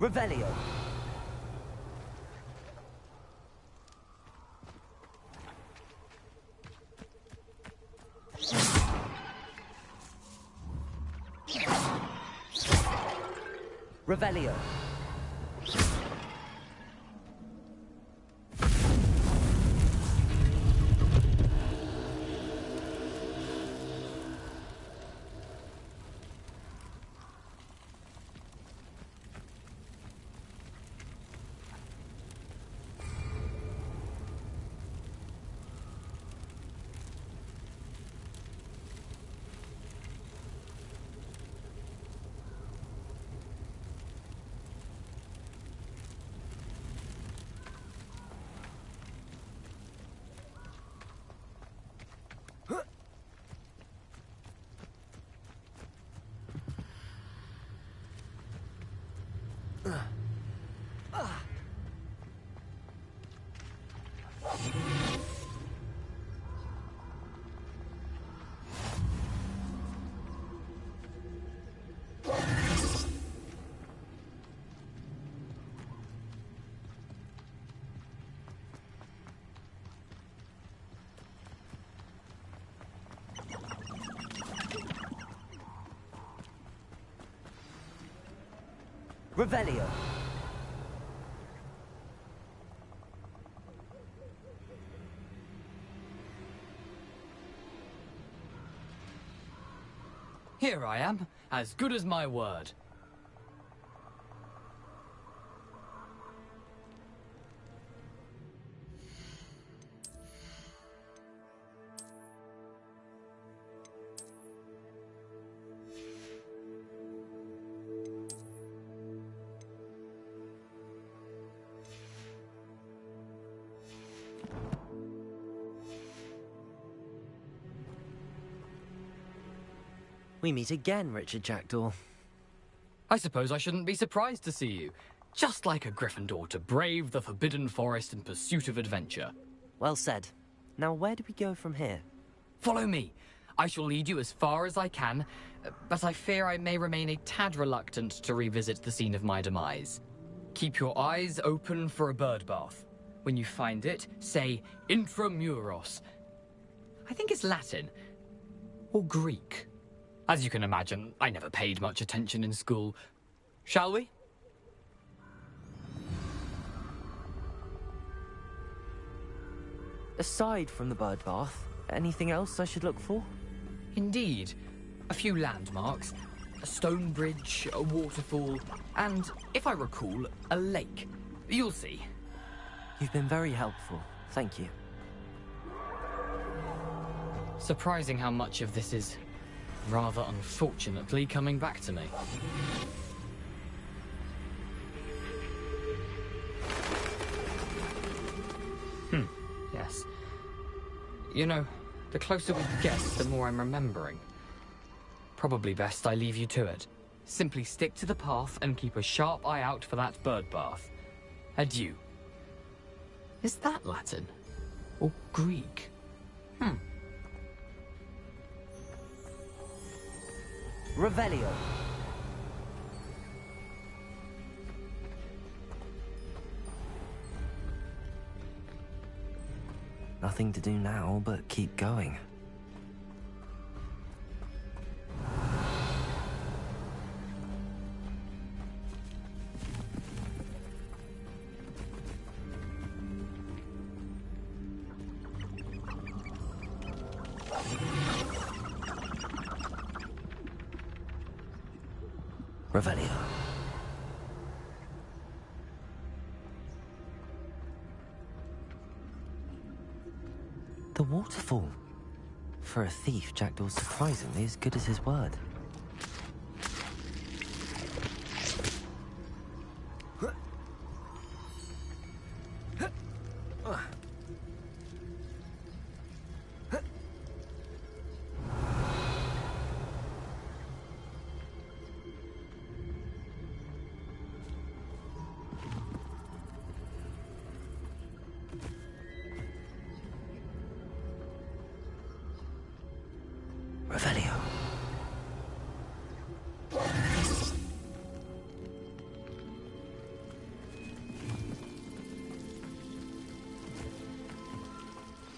Revelio. Revelio. Revelio. Here I am, as good as my word. We meet again, Richard Jackdaw. I suppose I shouldn't be surprised to see you. Just like a Gryffindor to brave the Forbidden Forest in pursuit of adventure. Well said. Now where do we go from here? Follow me. I shall lead you as far as I can, but I fear I may remain a tad reluctant to revisit the scene of my demise. Keep your eyes open for a bird bath. When you find it, say intramuros. I think it's Latin. Or Greek. As you can imagine, I never paid much attention in school. Shall we? Aside from the bird bath, anything else I should look for? Indeed. A few landmarks. A stone bridge, a waterfall, and, if I recall, a lake. You'll see. You've been very helpful. Thank you. Surprising how much of this is, rather unfortunately, coming back to me. Yes. You know, the closer we get, the more I'm remembering. Probably best I leave you to it. Simply stick to the path and keep a sharp eye out for that bird bath. Adieu. Is that Latin? Or Greek? Revelio. Nothing to do now but keep going. Revelio. The waterfall. For a thief, Jackdaw's surprisingly as good as his word. Revelio.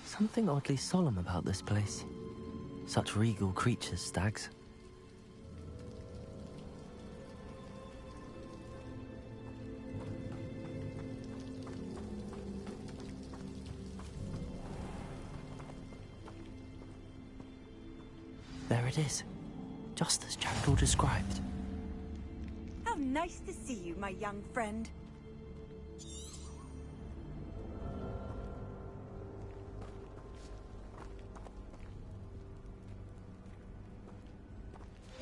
Something oddly solemn about this place. Such regal creatures, stags. There it is, just as Jackdaw described. How nice to see you, my young friend.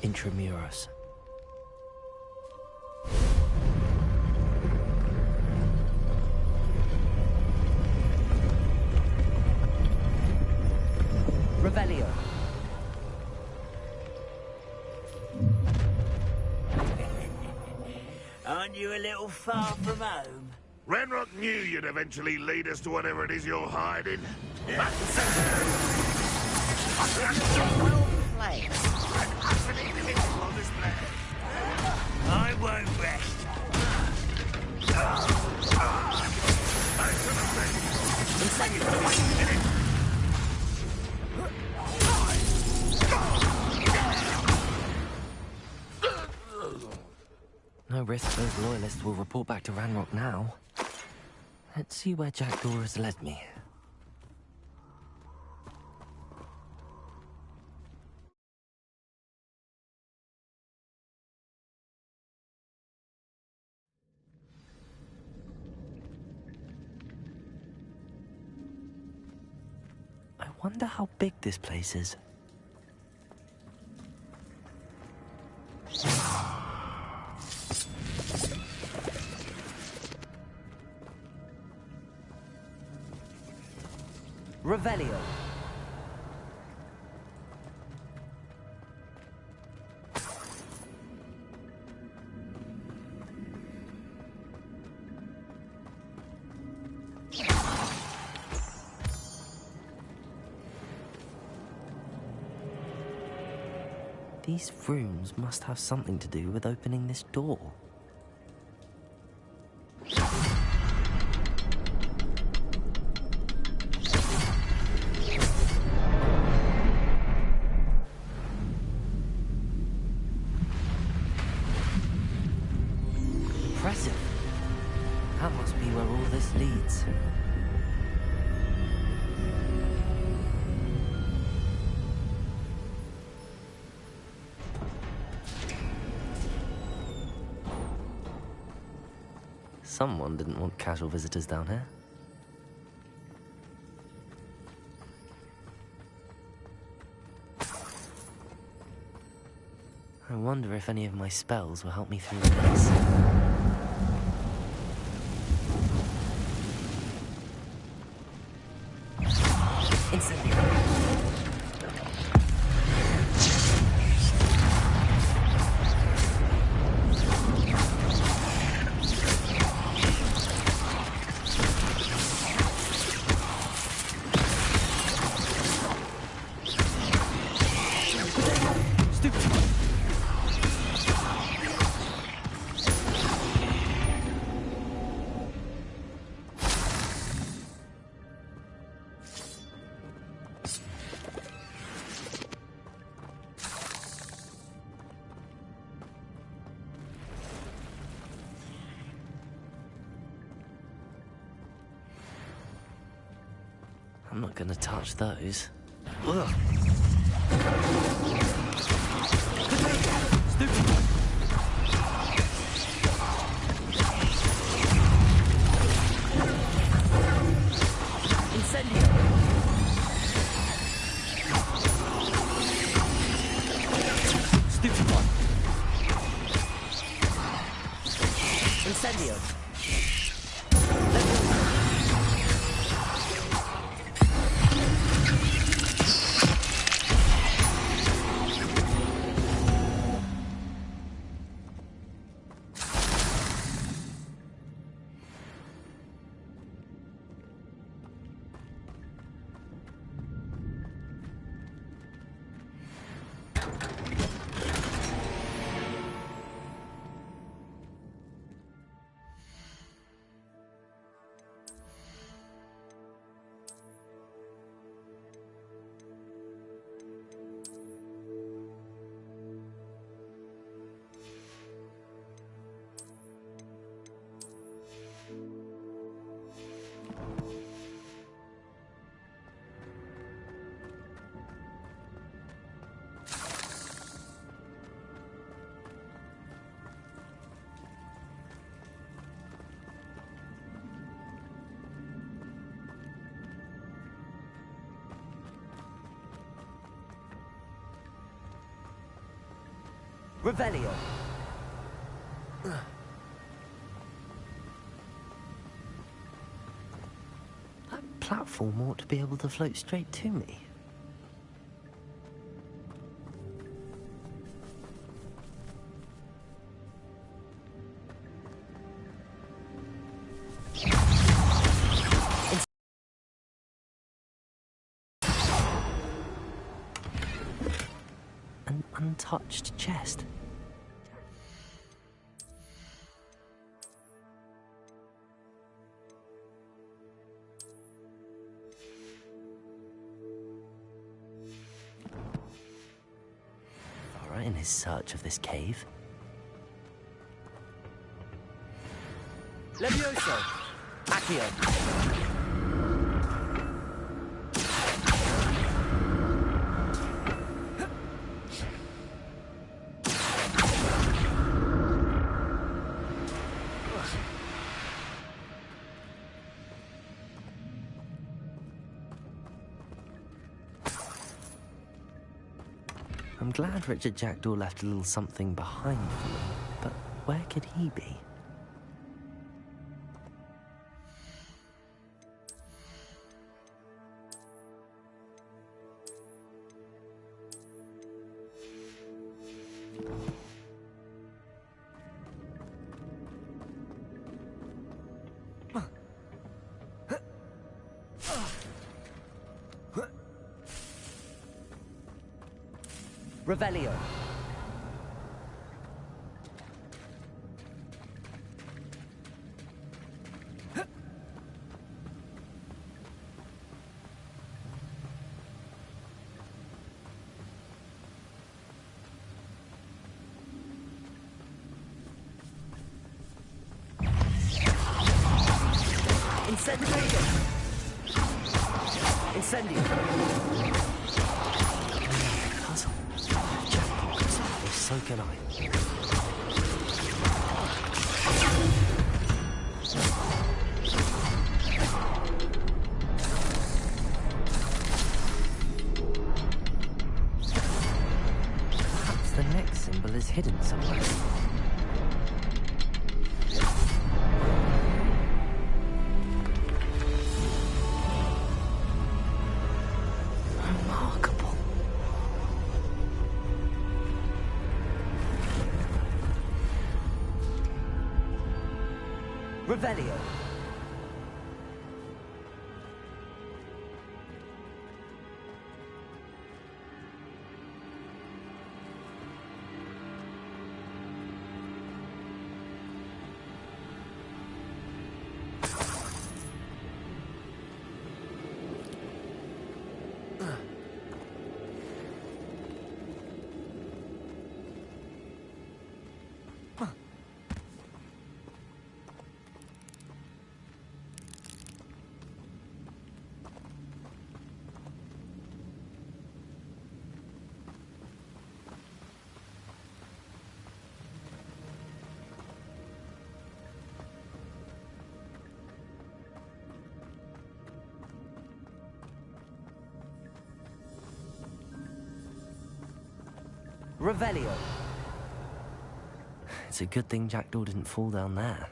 Intramuros. Revelio. Aren't you a little far from home? Renrock knew you'd eventually lead us to whatever it is you're hiding. Well played. I won't rest. No no risk those loyalists will report back to Ranrock now. Let's see where Jackdaw has led me. I wonder how big this place is. Revelio. These rooms must have something to do with opening this door. Impressive. That must be where all this leads. Someone didn't want casual visitors down here. I wonder if any of my spells will help me through this. I'm not gonna touch those. Ugh. Incendio. Revelio. That platform ought to be able to float straight to me. An untouched chest. In his search of this cave. Levioso. Accio. I'm glad Richard Jackdaw left a little something behind for me, but where could he be? Revelio. Incendio. Incendio. Puzzle. Jackdaw can solve this, so can I. Perhaps the next symbol is hidden somewhere. Remarkable. Revelio. Revelio. It's a good thing Jackdaw didn't fall down there.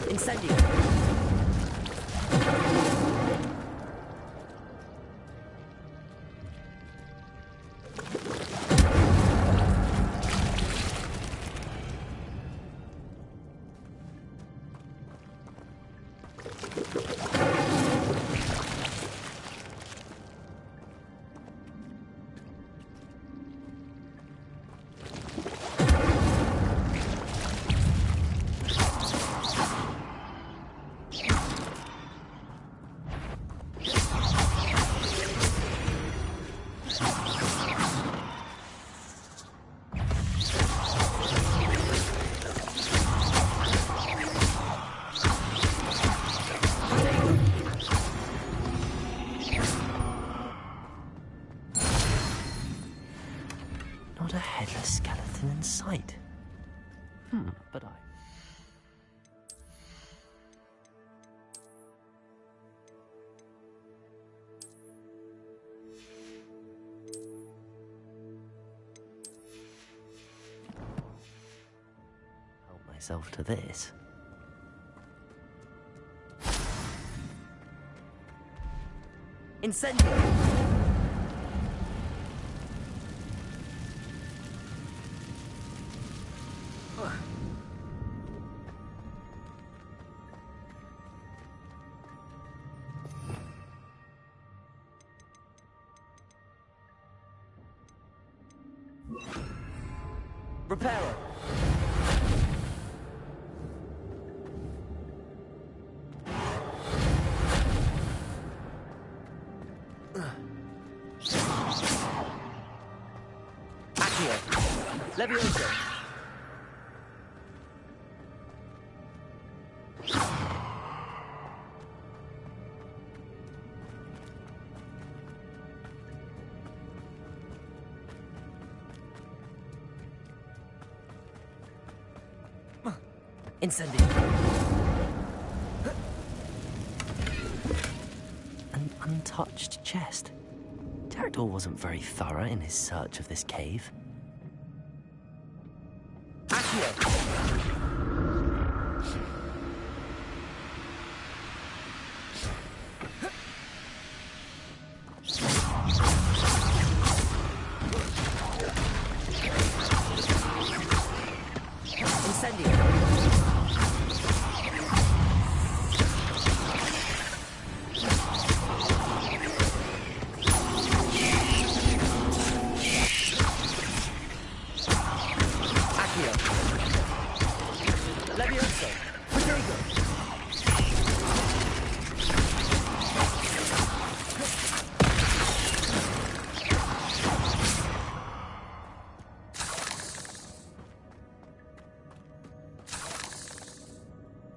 Incendio. Not a headless skeleton in sight. But I... help myself to this. Incendio! Reparo! Accio! Levioso! Incendio! An untouched chest. Jackdaw wasn't very thorough in his search of this cave. Accio!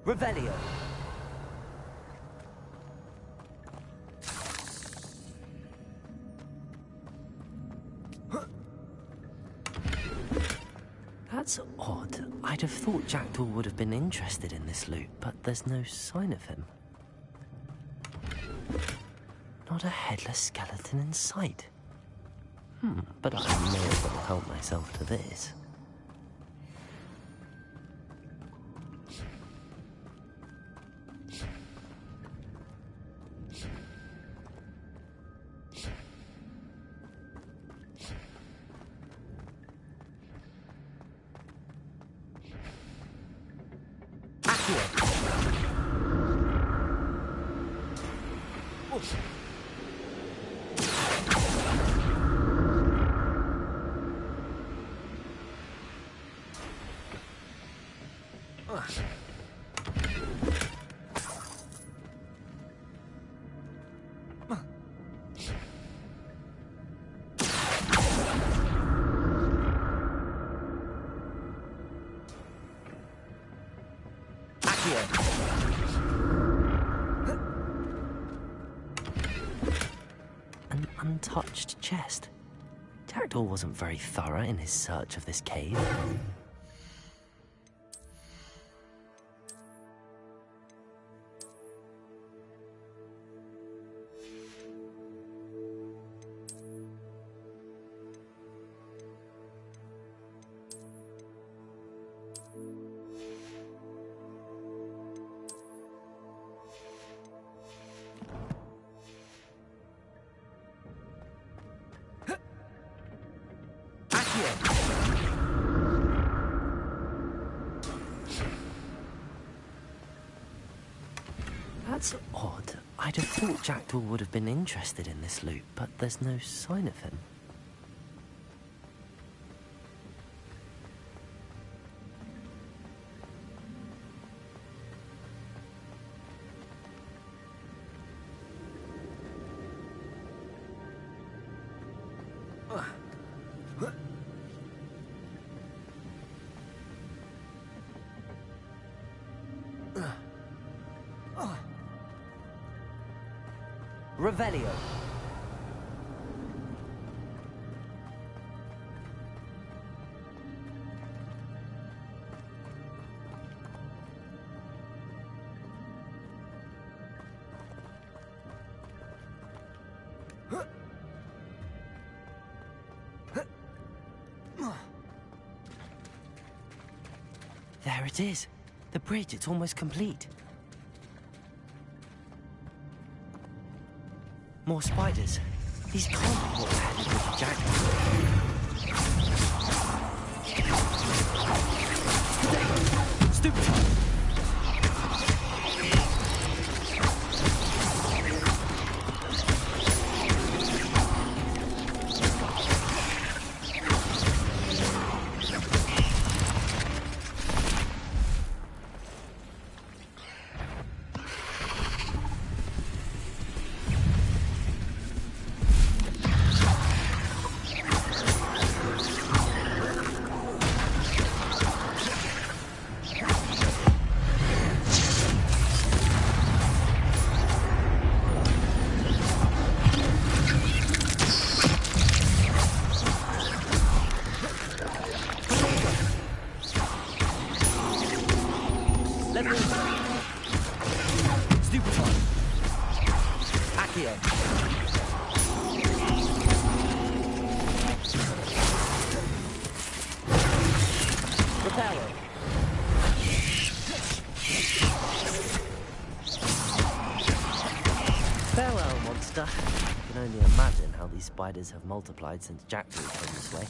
Revelio. That's odd. I'd have thought Jackdaw would have been interested in this loot, but there's no sign of him. Not a headless skeleton in sight. But I may as well help myself to this. An untouched chest. Jackdaw wasn't very thorough in his search of this cave. That's odd. I'd have thought Jackdaw would have been interested in this loot, but there's no sign of him. Revelio. There it is. The bridge, it's almost complete. More spiders. These can't be what happened to Jack. Stupid! Farewell, monster. I can only imagine how these spiders have multiplied since Jack came this way.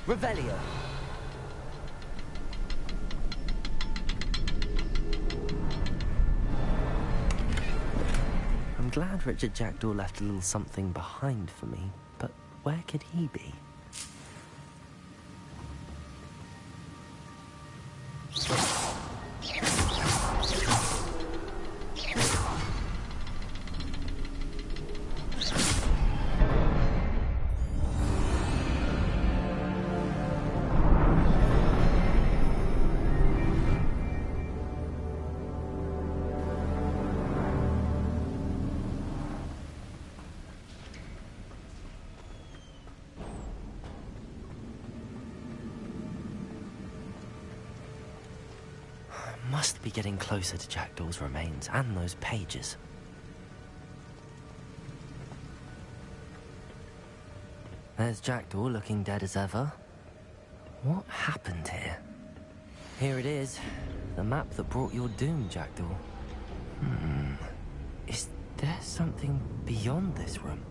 Revelio. I'm glad Richard Jackdaw left a little something behind for me, but where could he be? Must be getting closer to Jackdaw's remains and those pages. There's Jackdaw looking dead as ever. What happened here? Here it is. The map that brought your doom, Jackdaw. Is there something beyond this room?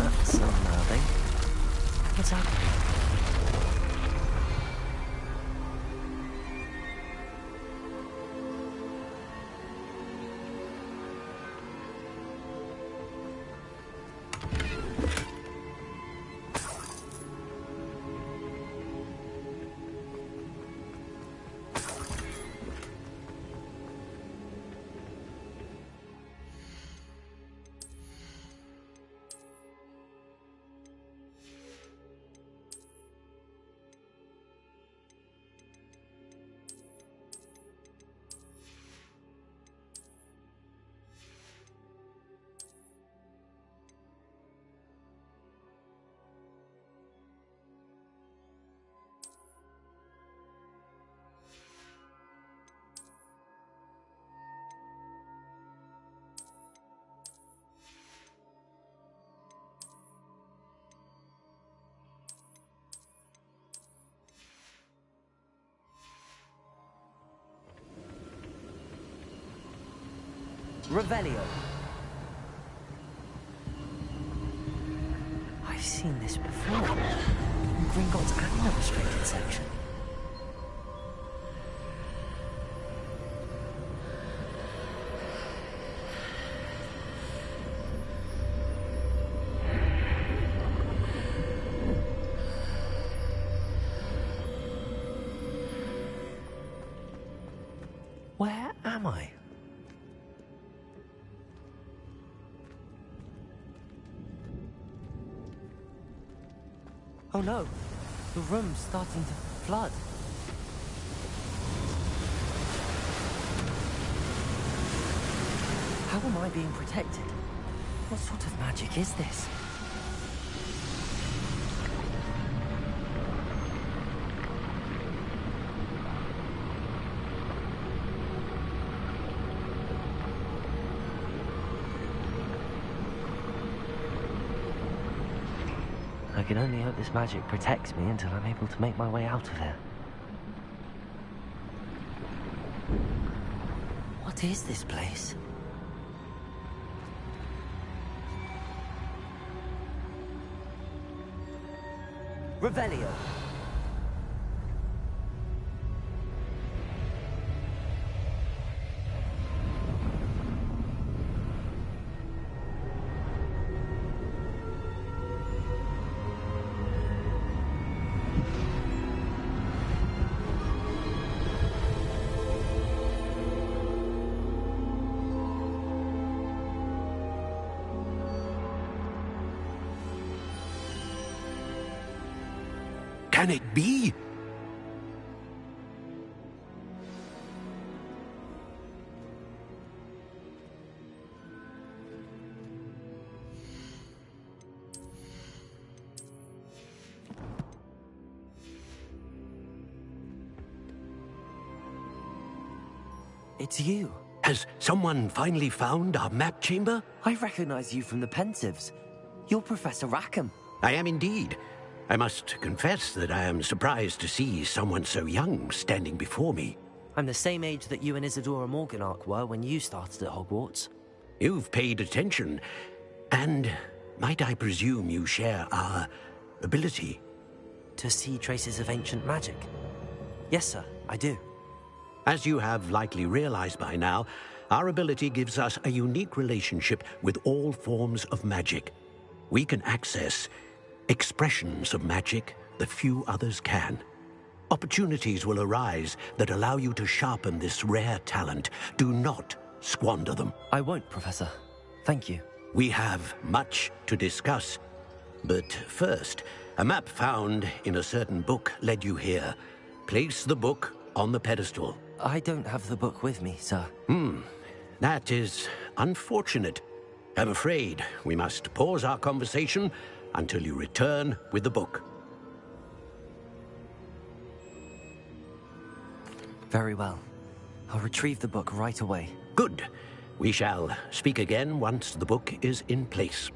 That's unnerving. What's happening? Revelio. I've seen this before. In Gringotts and the restricted section. Where am I? Oh no, the room's starting to flood. How am I being protected? What sort of magic is this? I can only hope this magic protects me until I'm able to make my way out of here. What is this place? Revelio. Can it be? It's you. Has someone finally found our map chamber? I recognize you from the Pensives. You're Professor Rackham. I am indeed. I must confess that I am surprised to see someone so young standing before me. I'm the same age that you and Isadora Morganach were when you started at Hogwarts. You've paid attention, and might I presume you share our ability? To see traces of ancient magic? Yes, sir, I do. As you have likely realized by now, our ability gives us a unique relationship with all forms of magic. We can access expressions of magic that few others can. Opportunities will arise that allow you to sharpen this rare talent. Do not squander them. I won't, Professor. Thank you. We have much to discuss. But first, a map found in a certain book led you here. Place the book on the pedestal. I don't have the book with me, sir. That is unfortunate. I'm afraid we must pause our conversation until you return with the book. Very well. I'll retrieve the book right away. Good. We shall speak again once the book is in place.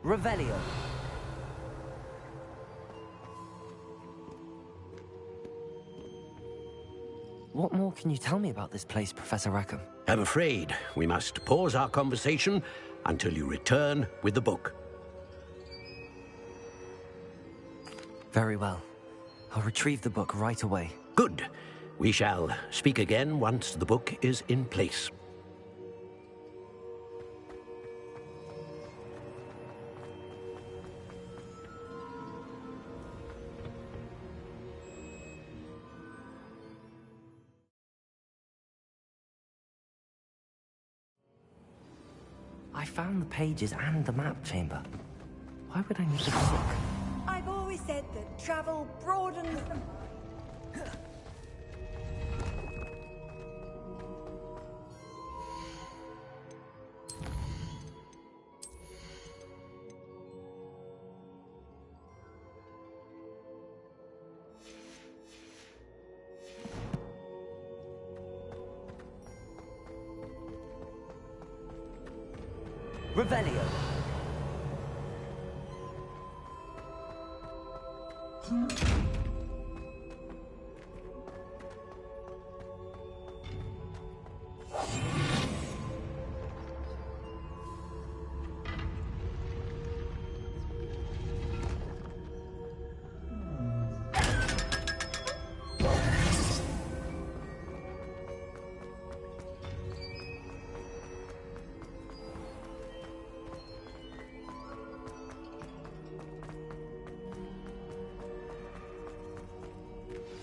Revelio. What more can you tell me about this place, Professor Rackham? I'm afraid we must pause our conversation until you return with the book. Very well. I'll retrieve the book right away. Good. We shall speak again once the book is in place. I found the pages and the map chamber. Why would I need the book? I've always said that travel broadens the... Revelio.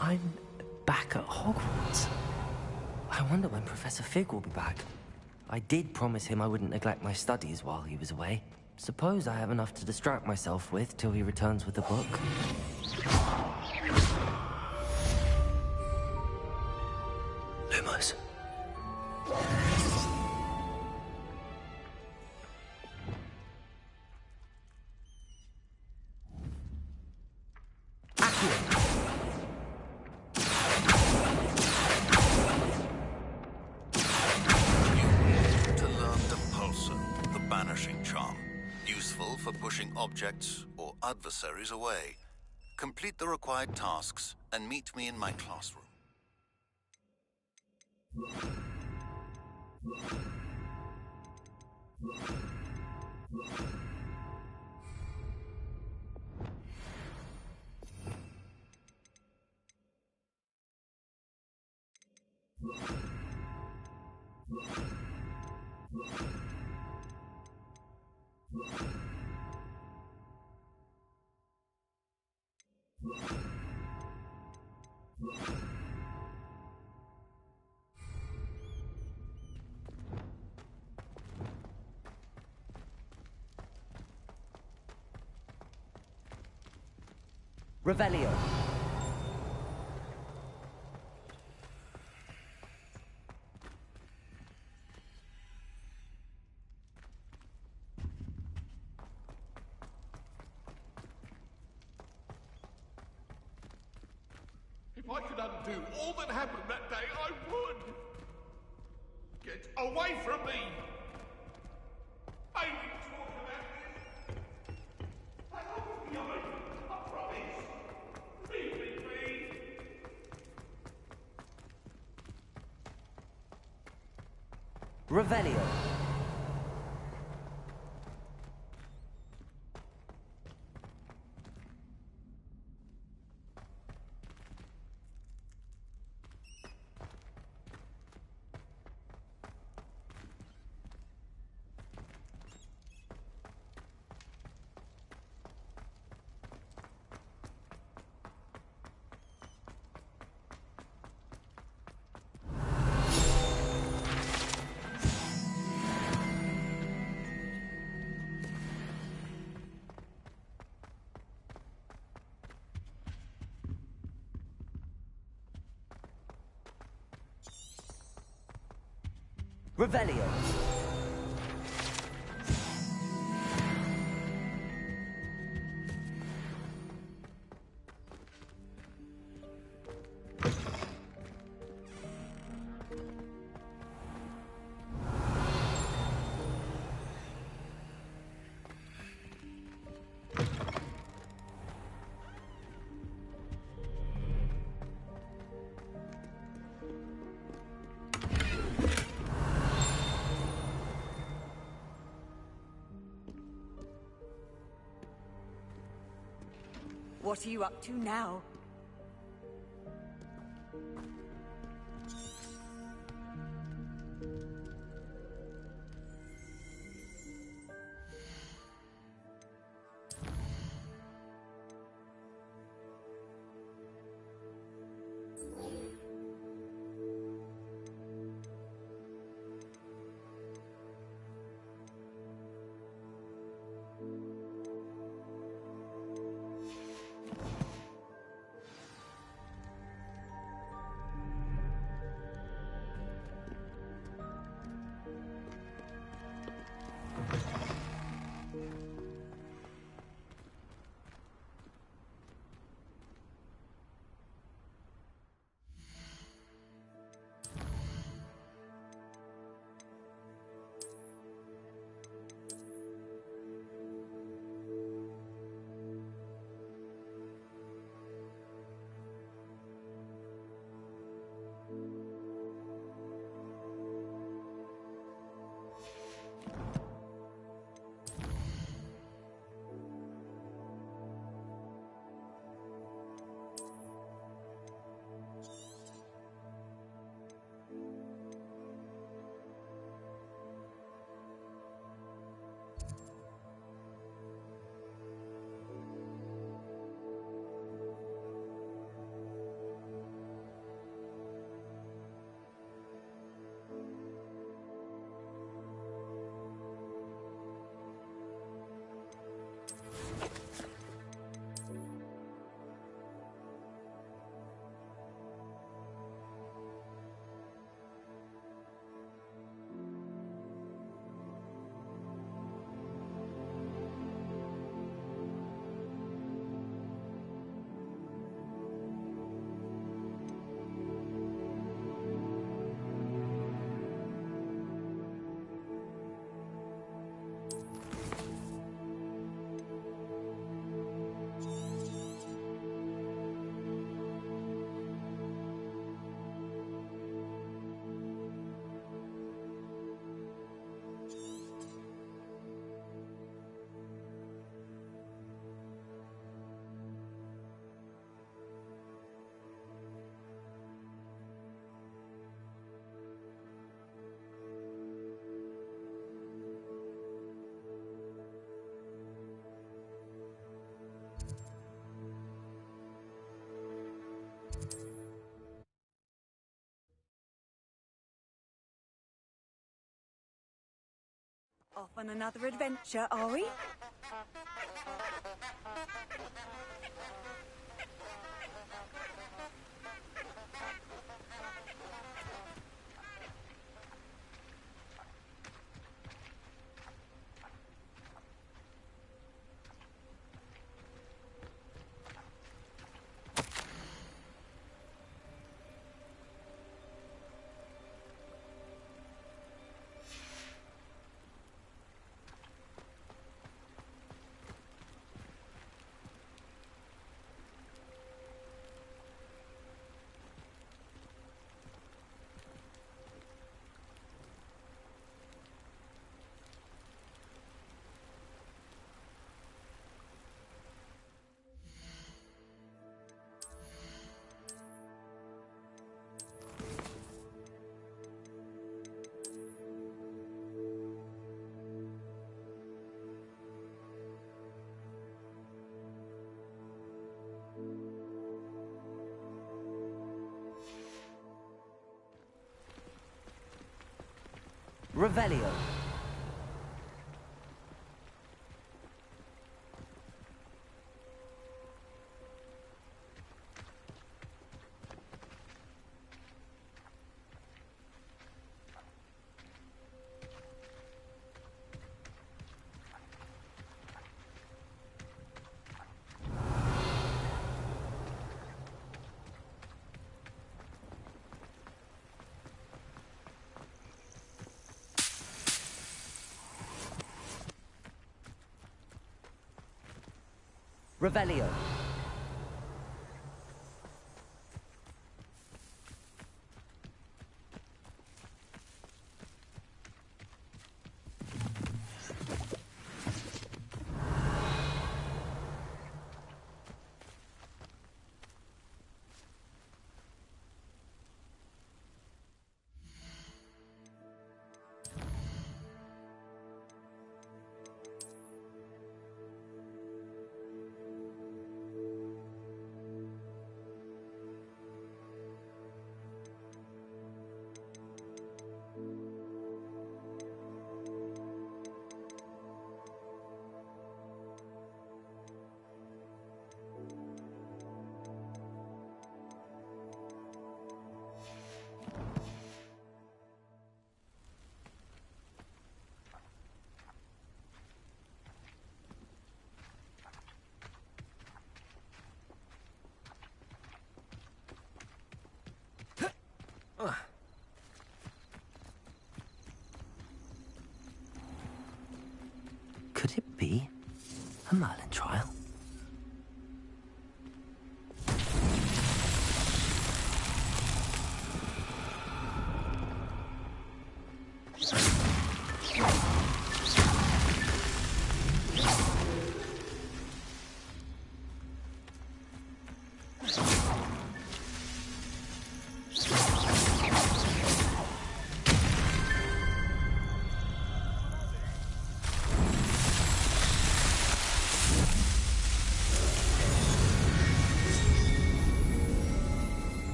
I'm back at Hogwarts. I wonder when Professor Fig will be back. I did promise him I wouldn't neglect my studies while he was away. Suppose I have enough to distract myself with till he returns with the book. Lumos. Objects or adversaries away. Complete the required tasks and meet me in my classroom. Revelio. If I could undo all that happened that day, I would. Get away from me! I will talk about this. Revelio. Revelio. What are you up to now? Off on another adventure, are we? Revelio. Revelio. Could it be a Merlin trial?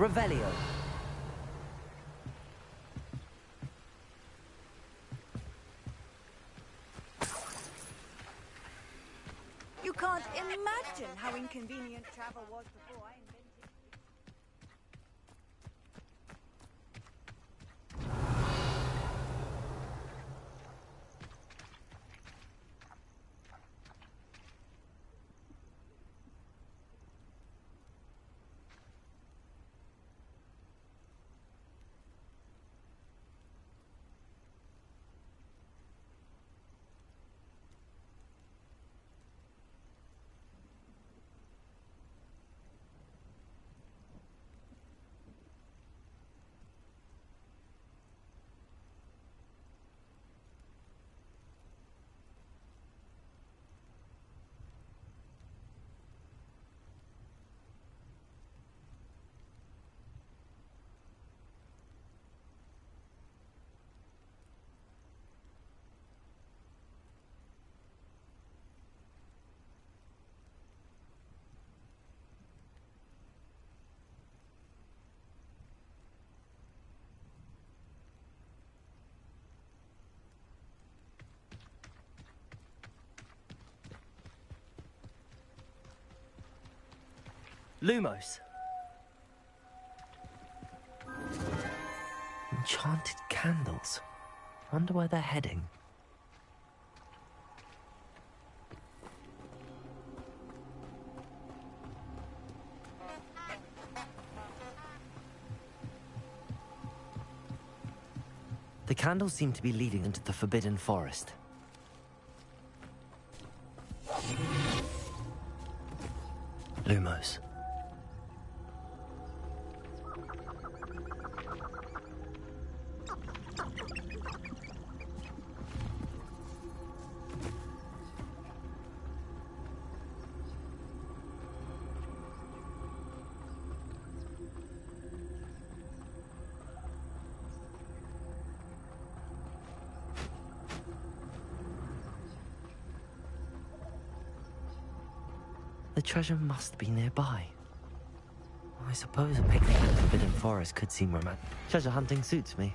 Revelio. You can't imagine how inconvenient travel was before I invented... Lumos. Enchanted candles. Wonder where they're heading. The candles seem to be leading into the Forbidden Forest. Lumos. The treasure must be nearby. I suppose a picnic in the Forbidden Forest could seem romantic. Treasure hunting suits me.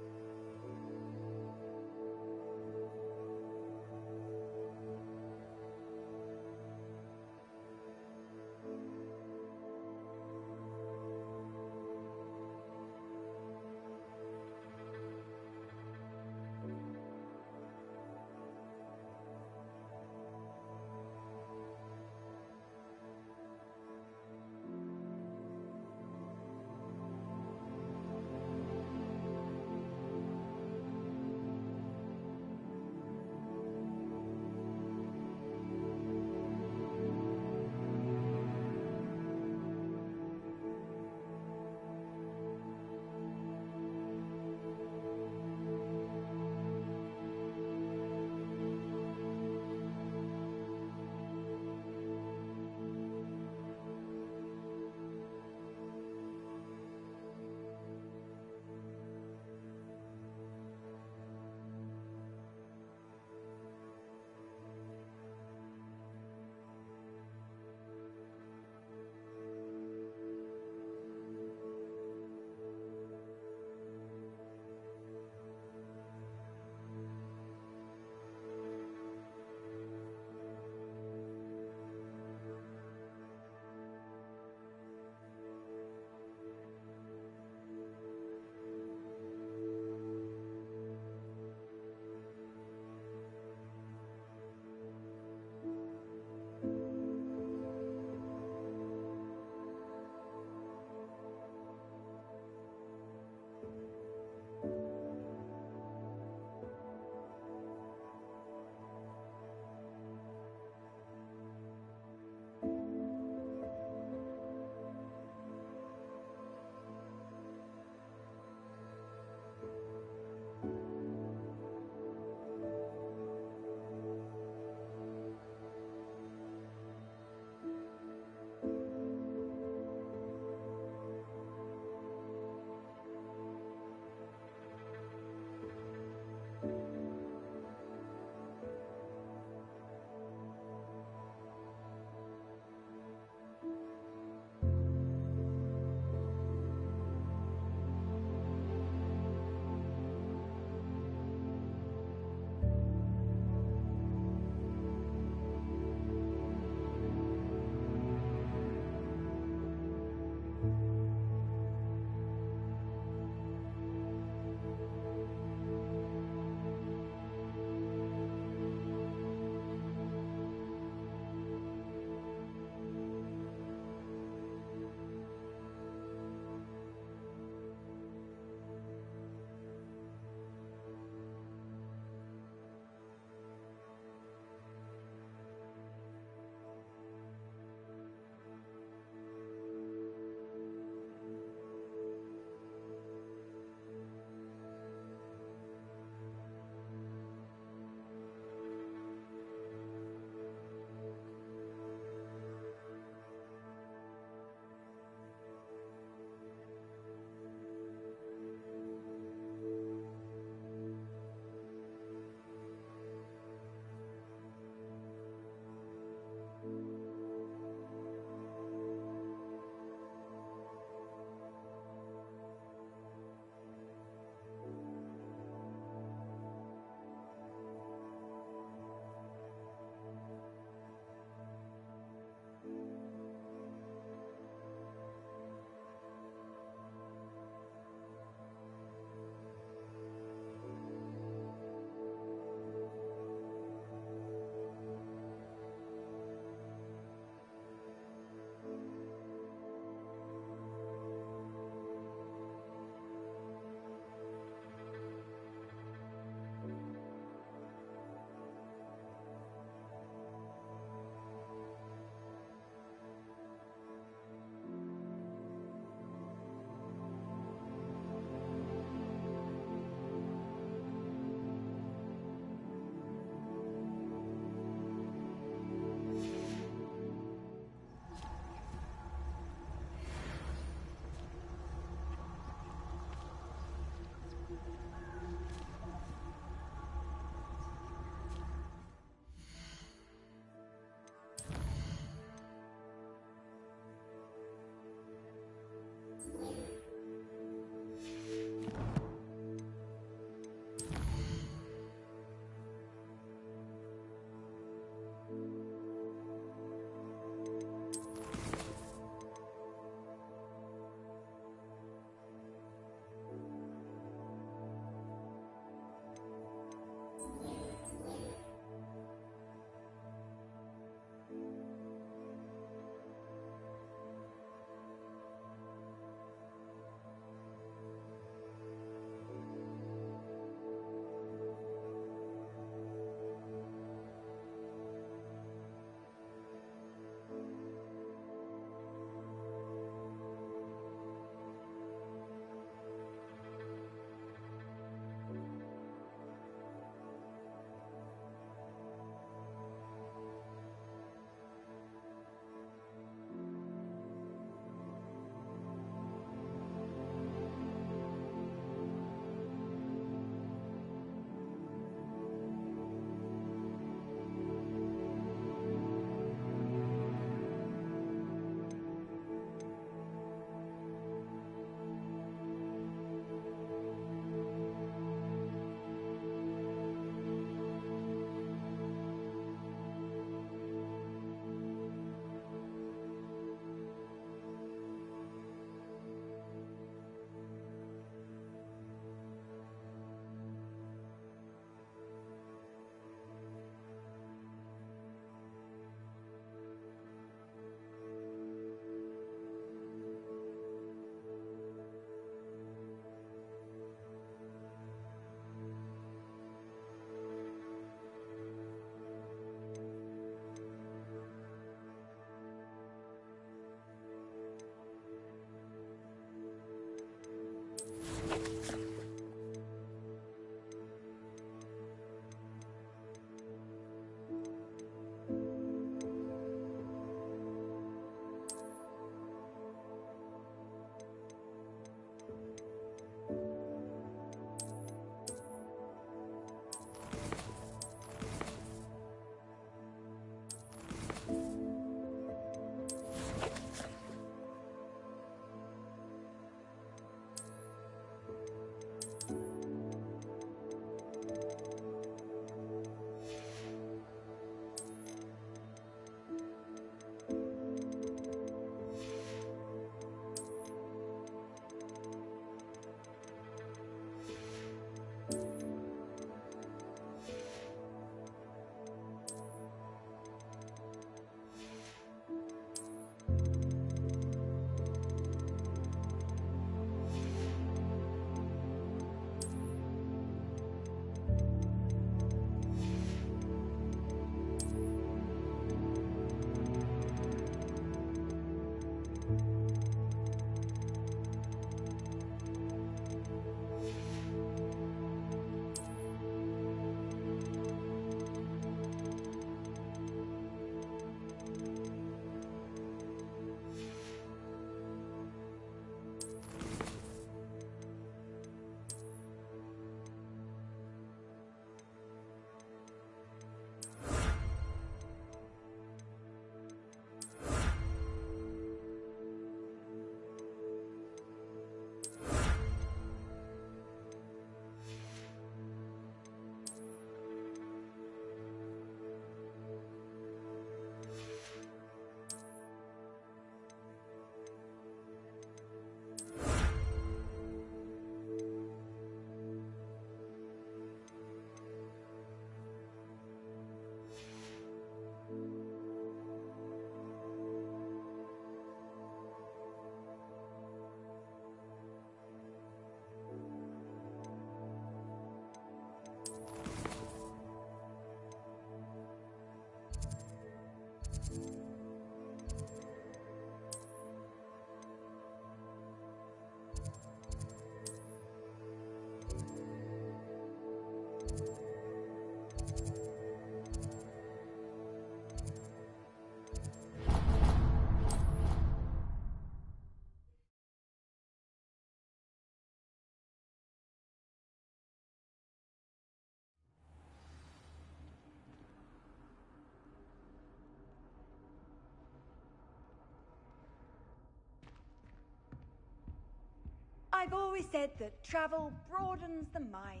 always said that travel broadens the mind.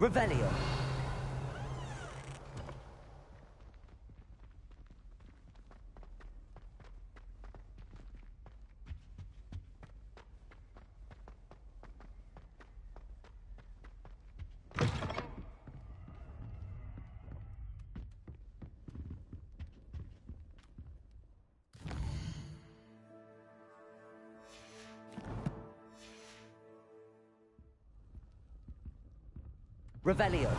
Revelio. Revelio.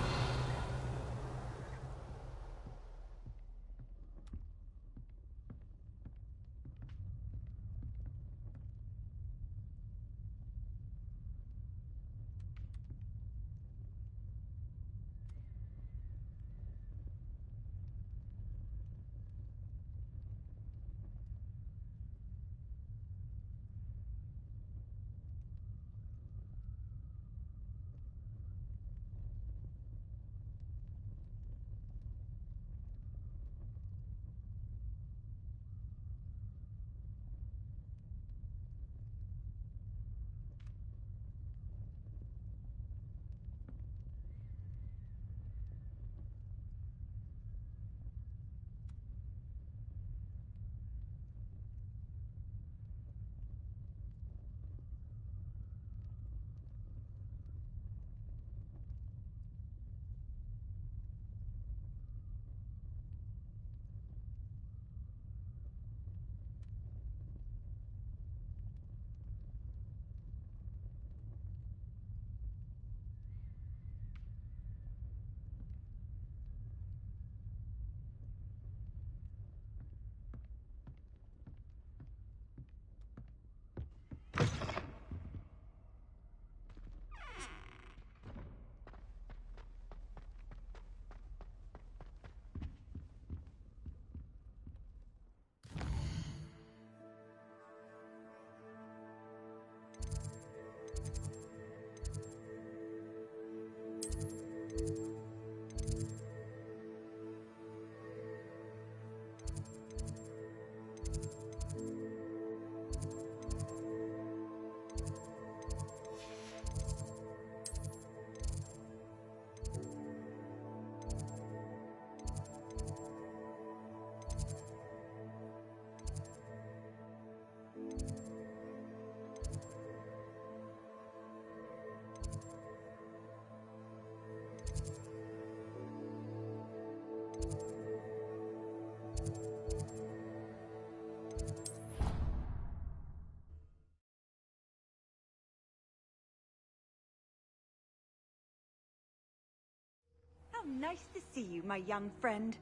How nice to see you, my young friend.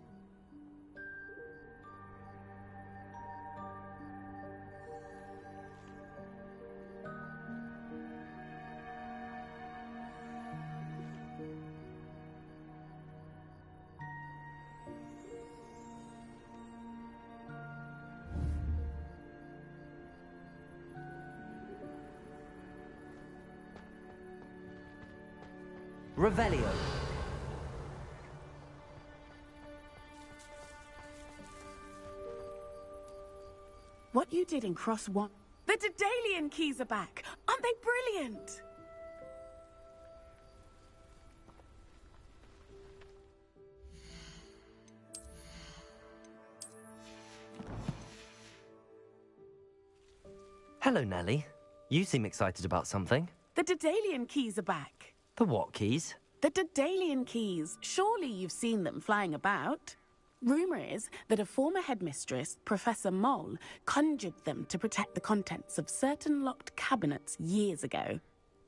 Revelio. What you did in Cross 1... The Daedalian keys are back! Aren't they brilliant? Hello, Nellie. You seem excited about something. The Daedalian keys are back. The what keys? The Daedalian keys. Surely you've seen them flying about. Rumour is that a former headmistress, Professor Moll, conjured them to protect the contents of certain locked cabinets years ago.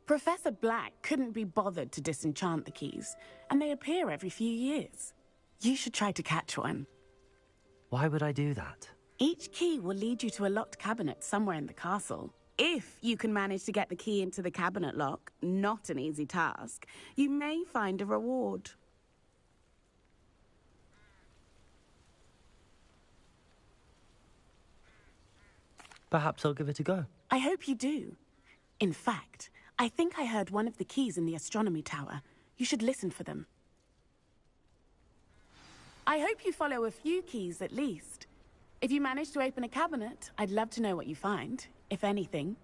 Professor Black couldn't be bothered to disenchant the keys, and they appear every few years. You should try to catch one. Why would I do that? Each key will lead you to a locked cabinet somewhere in the castle. If you can manage to get the key into the cabinet lock, not an easy task, you may find a reward. Perhaps I'll give it a go. I hope you do. In fact, I think I heard one of the keys in the astronomy tower. You should listen for them. I hope you follow a few keys at least. If you manage to open a cabinet, I'd love to know what you find, if anything.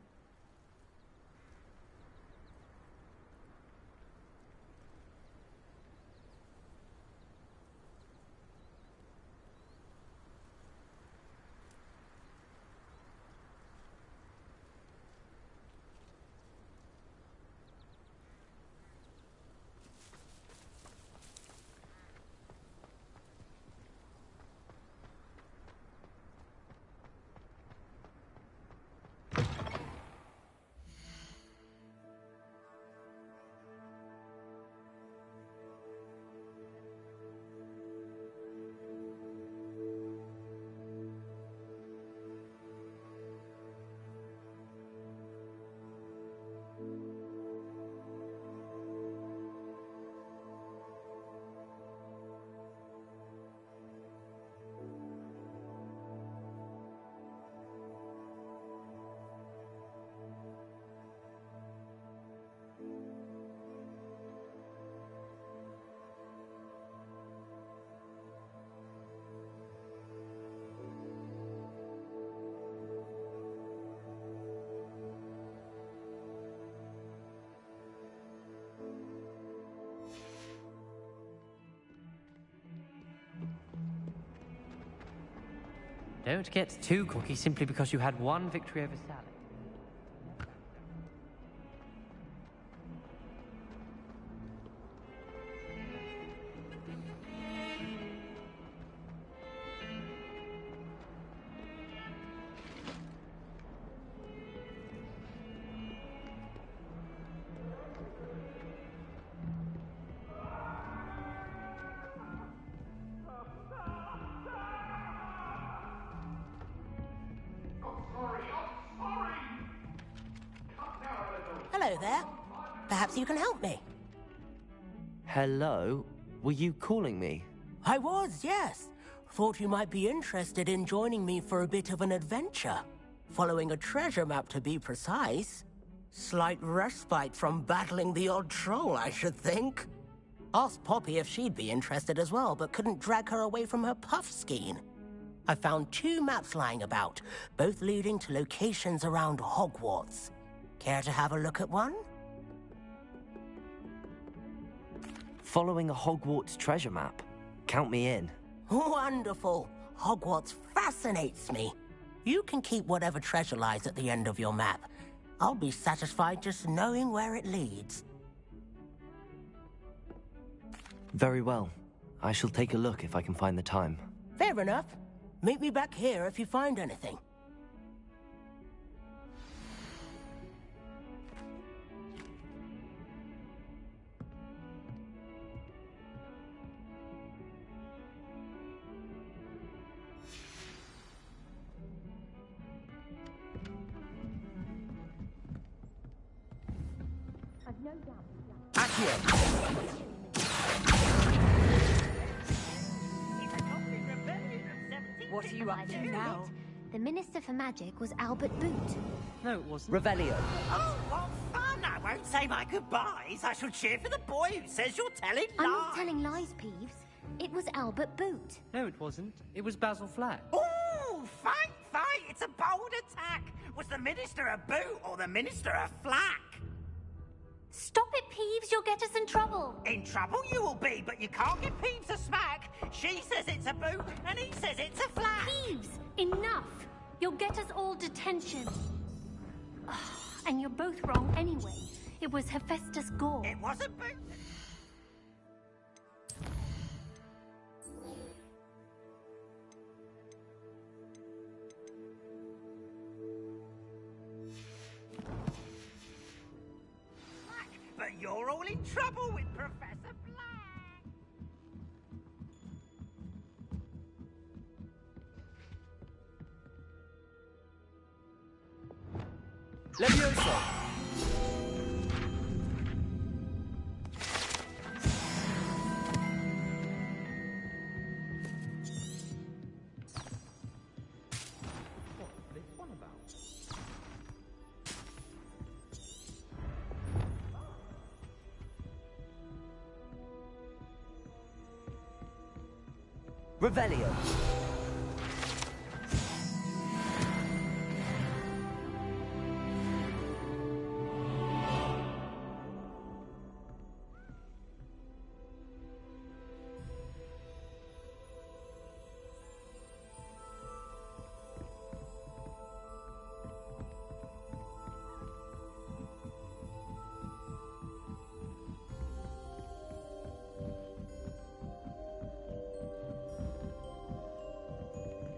Don't get too cocky simply because you had one victory over Sally. Hello there. Perhaps you can help me. Hello? Were you calling me? I was, yes. Thought you might be interested in joining me for a bit of an adventure. Following a treasure map, to be precise. Slight respite from battling the odd troll, I should think. Asked Poppy if she'd be interested as well, but couldn't drag her away from her puff skein. I found 2 maps lying about, both leading to locations around Hogwarts. Care to have a look at one? Following a Hogwarts treasure map. Count me in. Wonderful. Hogwarts fascinates me. You can keep whatever treasure lies at the end of your map. I'll be satisfied just knowing where it leads. Very well. I shall take a look if I can find the time. Fair enough. Meet me back here if you find anything. What are you up to now? The Minister for Magic was Albert Boot. No, it wasn't. Revelio. Oh, what fun! I won't say my goodbyes. I shall cheer for the boy who says you're telling lies. I'm not telling lies, Peeves. It was Albert Boot. No, it wasn't. It was Basil Flack. Ooh, fight! It's a bold attack. Was the Minister a boot or the Minister a flack? Stop it, Peeves. You'll get us in trouble. In trouble you will be, but you can't give Peeves a smack. She says it's a boot, and he says it's a flack. Peeves, enough. You'll get us all detention. And you're both wrong anyway. It was Hephaestus Gore. It was a boot. But you're all in trouble with Professor Black. Levioso! What's this one about? Revelio.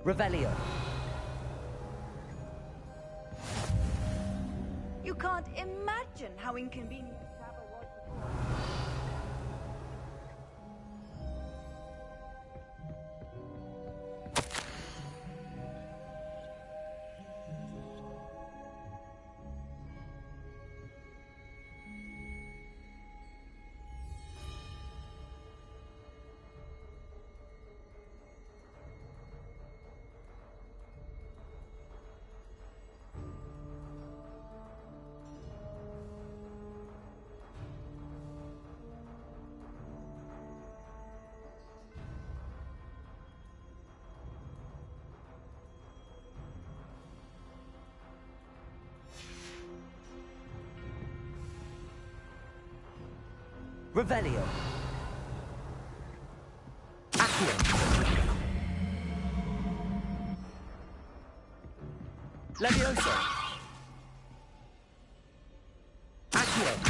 Revelio. You can't imagine how inconvenient travel was before. Revelio. Accio. Levioso. Accio.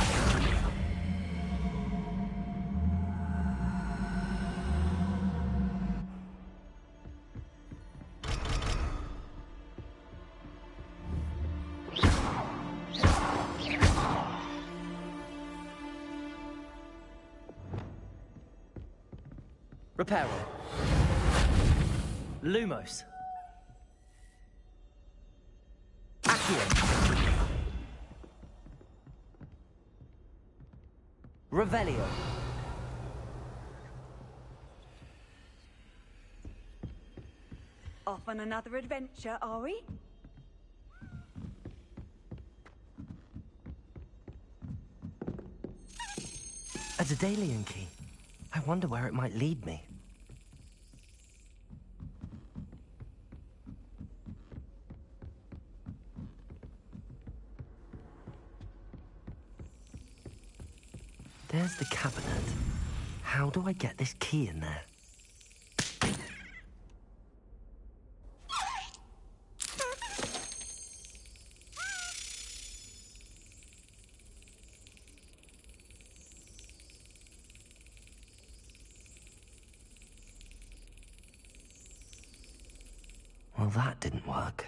Reparo. Lumos. Accio. Revelio. Off on another adventure, are we? A Daedalian key. I wonder where it might lead me. There's the cabinet. How do I get this key in there? Well, that didn't work.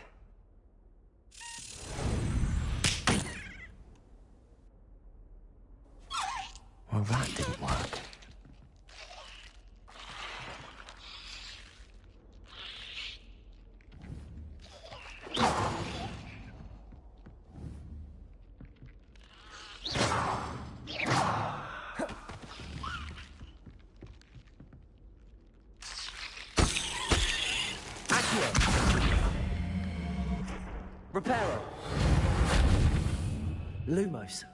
Well, that didn't work. Reparo. Lumos.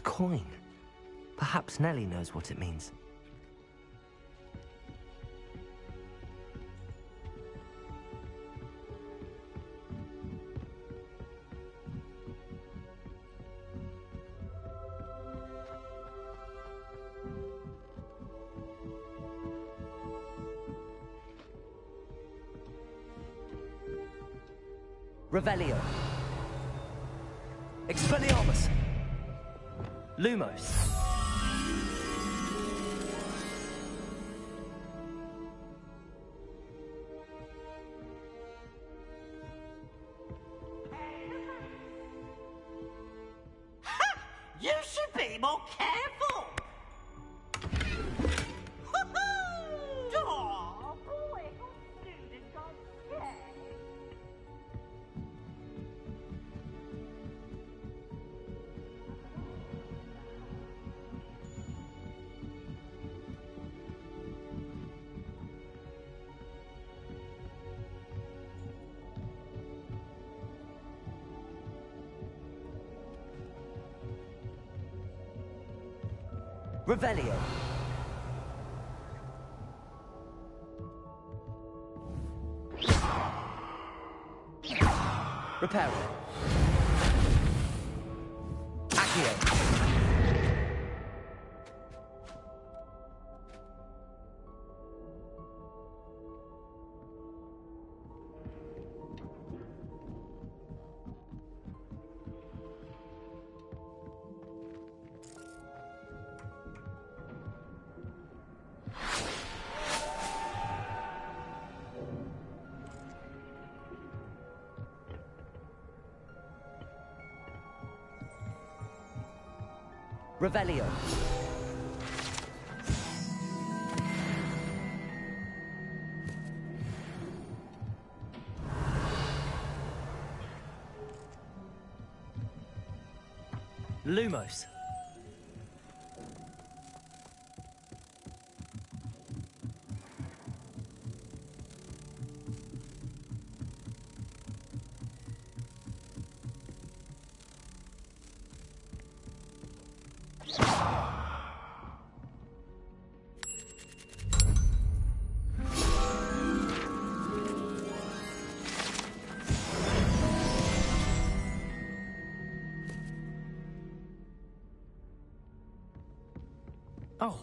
Coin. Perhaps Nellie knows what it means. Revelio. Expelliarmus. Lumos. more careful! Aw, boy, student got scared. Revelio. Reparo. Accio. Revelio. Lumos. Oh.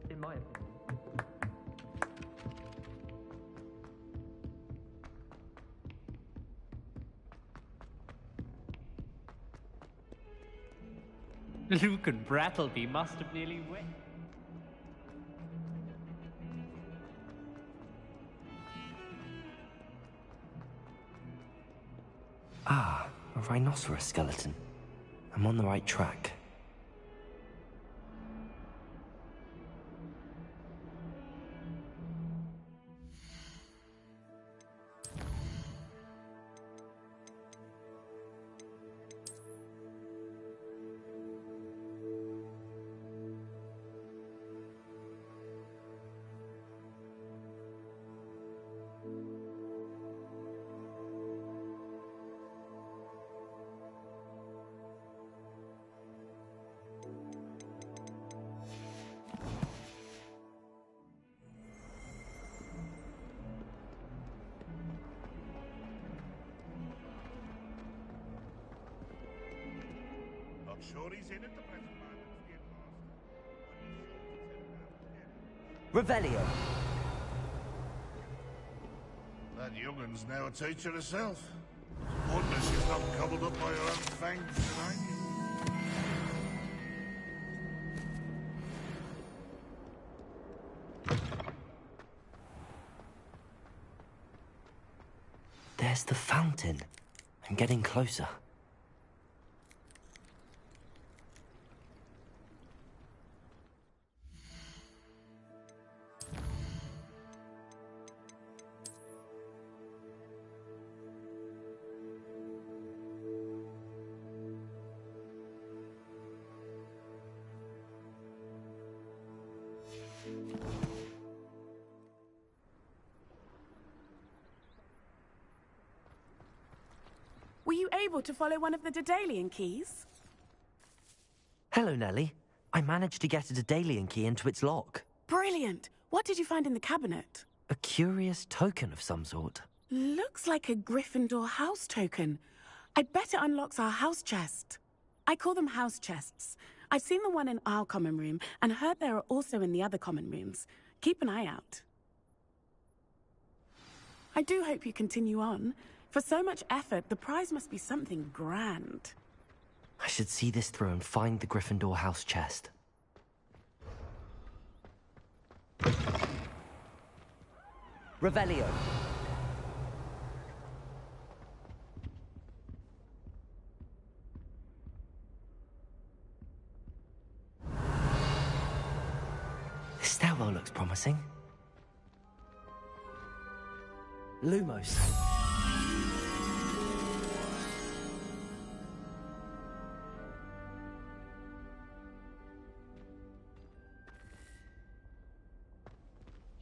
In my opinion. Luke and Brattleby must have nearly wet. Ah, a rhinoceros skeleton. I'm on the right track. Sure he's in at the present moment, Skid Revelio. That young'un's now a teacher herself. Wonder she's not cobbled up by her own fangs behind you. There's the fountain. I'm getting closer. Were you able to follow one of the Daedalian keys? Hello, Nellie. I managed to get a Daedalian key into its lock. Brilliant! What did you find in the cabinet? A curious token of some sort. Looks like a Gryffindor house token. I bet it unlocks our house chest. I call them house chests. I've seen the one in our common room and heard there are also in the other common rooms. Keep an eye out. I do hope you continue on. For so much effort, the prize must be something grand. I should see this through and find the Gryffindor house chest. Revelio. This stairwell looks promising. Lumos.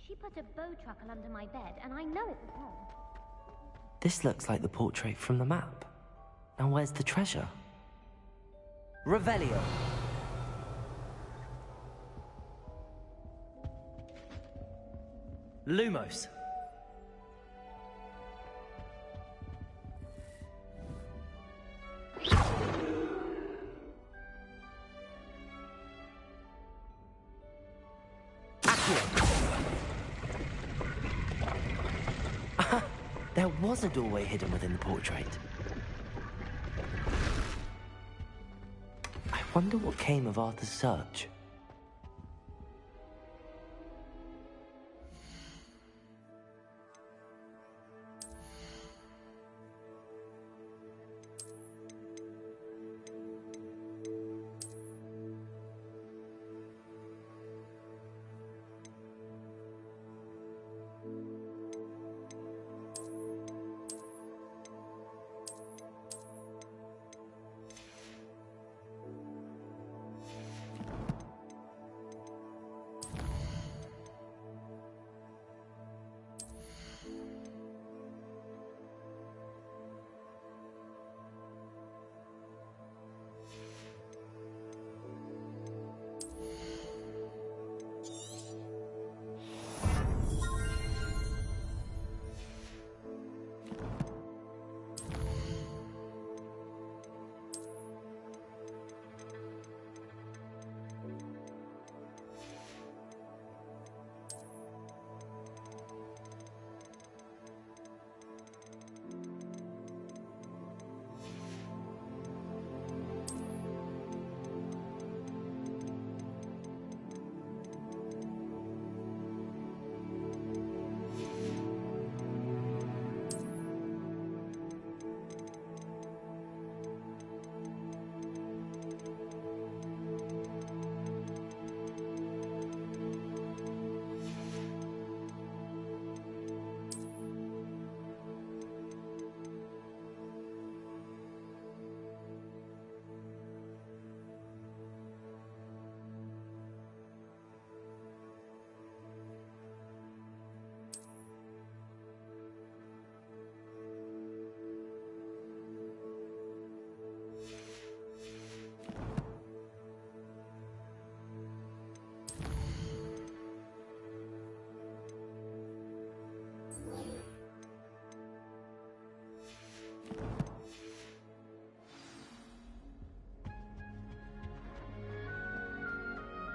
She put a bow truckle under my bed, and I know it was wrong. This looks like the portrait from the map. Now where's the treasure? Revelio. Lumos. There was a doorway hidden within the portrait. I wonder what came of Arthur's search.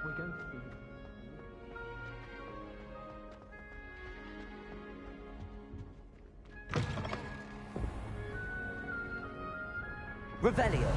We're going to see. Revelio.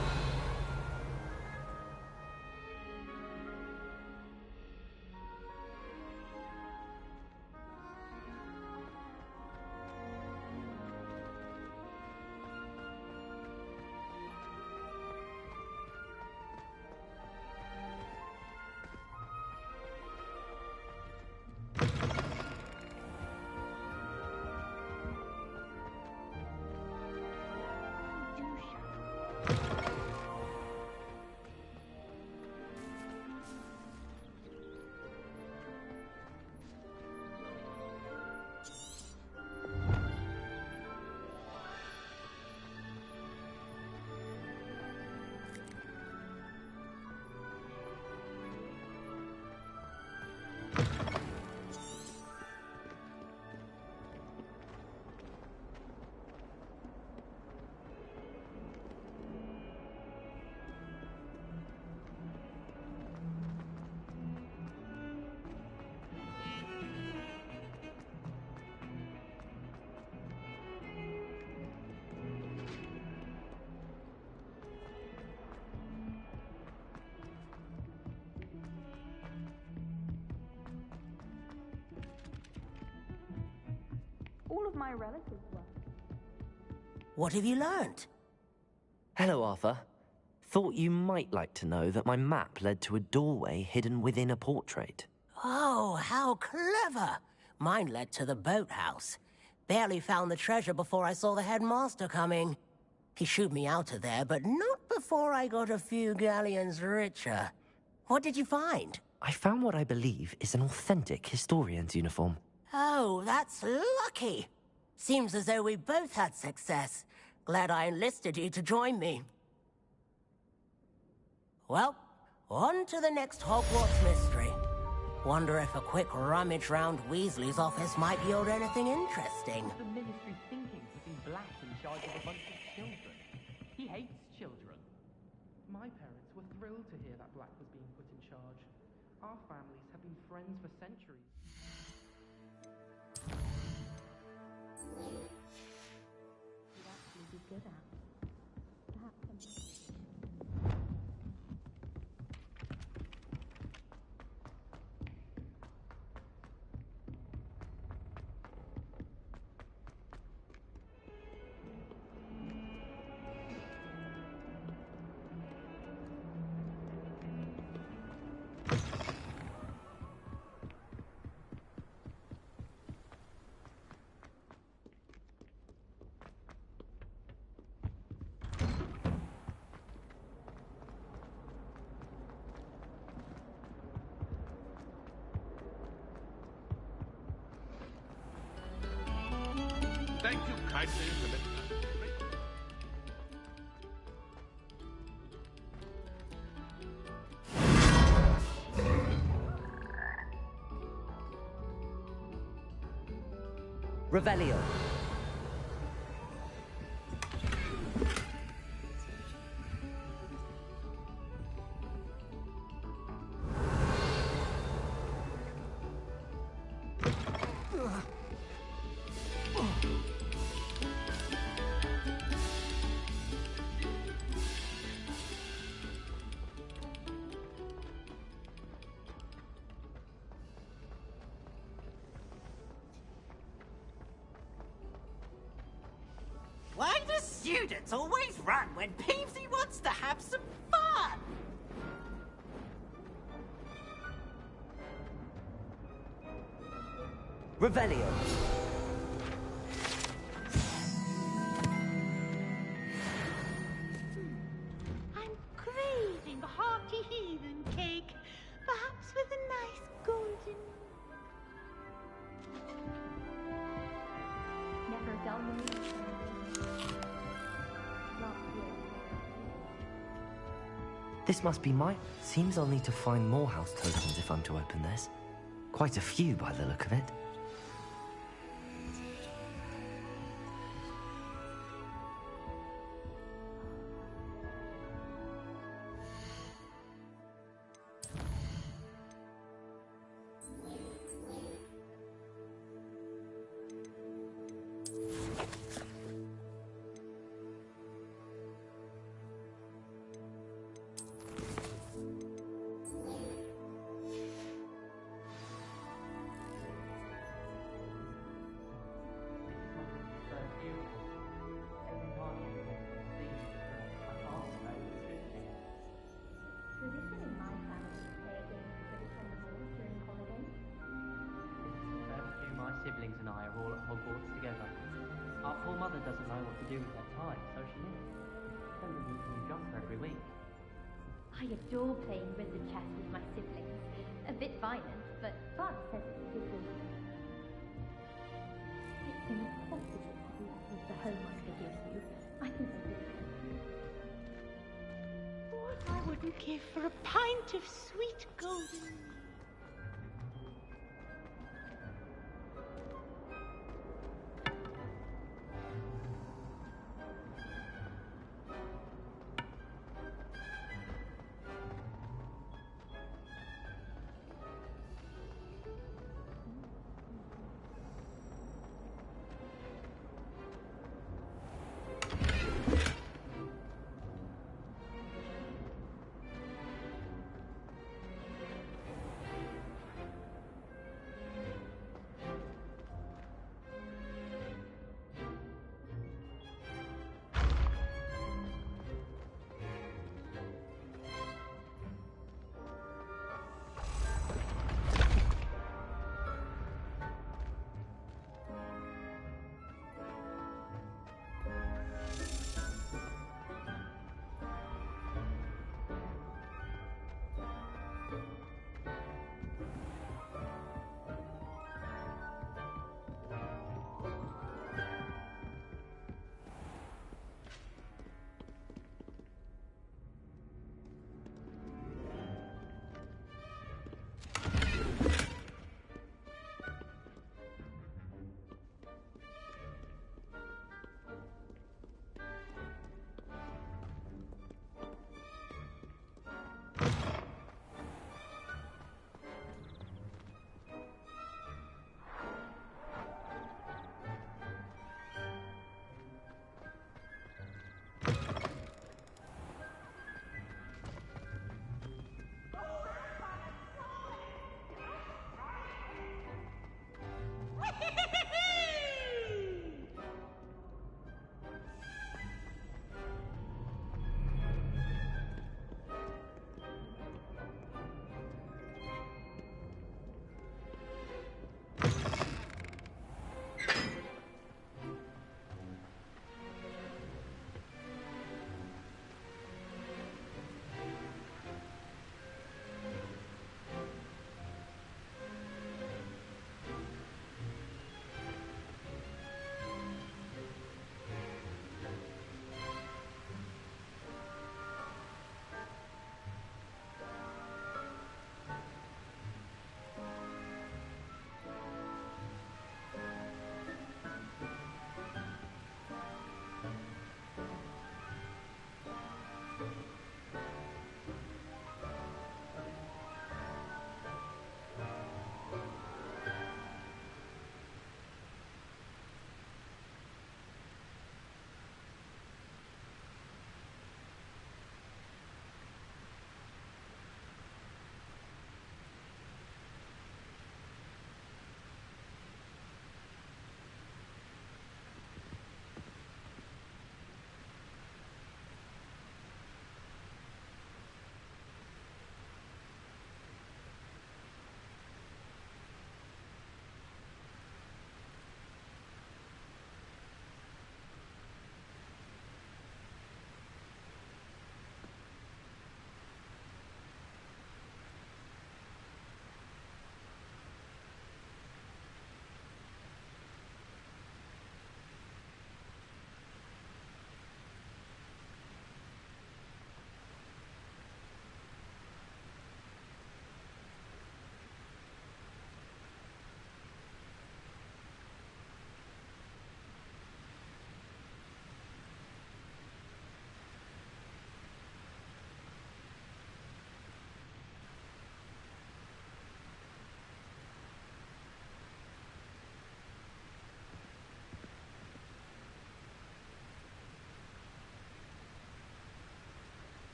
All of my relatives were. What have you learned? Hello, Arthur. Thought you might like to know that my map led to a doorway hidden within a portrait. Oh, how clever! Mine led to the boathouse. Barely found the treasure before I saw the headmaster coming. He shooed me out of there, but not before I got a few galleons richer. What did you find? I found what I believe is an authentic historian's uniform. Oh, that's lucky. Seems as though we both had success. Glad I enlisted you to join me. Well, on to the next Hogwarts mystery. Wonder if a quick rummage round Weasley's office might yield anything interesting. The ministry thinking putting Black in charge of a bunch of children. He hates children. My parents were thrilled to hear that Black was being put in charge. Our families have been friends for centuries. You'd actually be good at. Perhaps something. Thank you kindly, Commissioner. Revelio. Why do students always run when Peevesy wants to have some fun? Revelio. I'm craving a hearty heathen cake, perhaps with a nice golden... Never a dull moment. This must be mine. Seems I'll need to find more house tokens if I'm to open this. Quite a few by the look of it. Tradition in my family to play a game of British on the Ball during holidays. First few, my siblings and I are all at Hogwarts together. Our poor mother doesn't know what to do with her time, so she knits. Sends us a new job for every week. I adore playing wizard chess with my siblings. A bit violent, but Bud says it's good wisdom. It's impossible to do that with the homework they give you. I think I did. What I wouldn't give for a pint of sweet golden...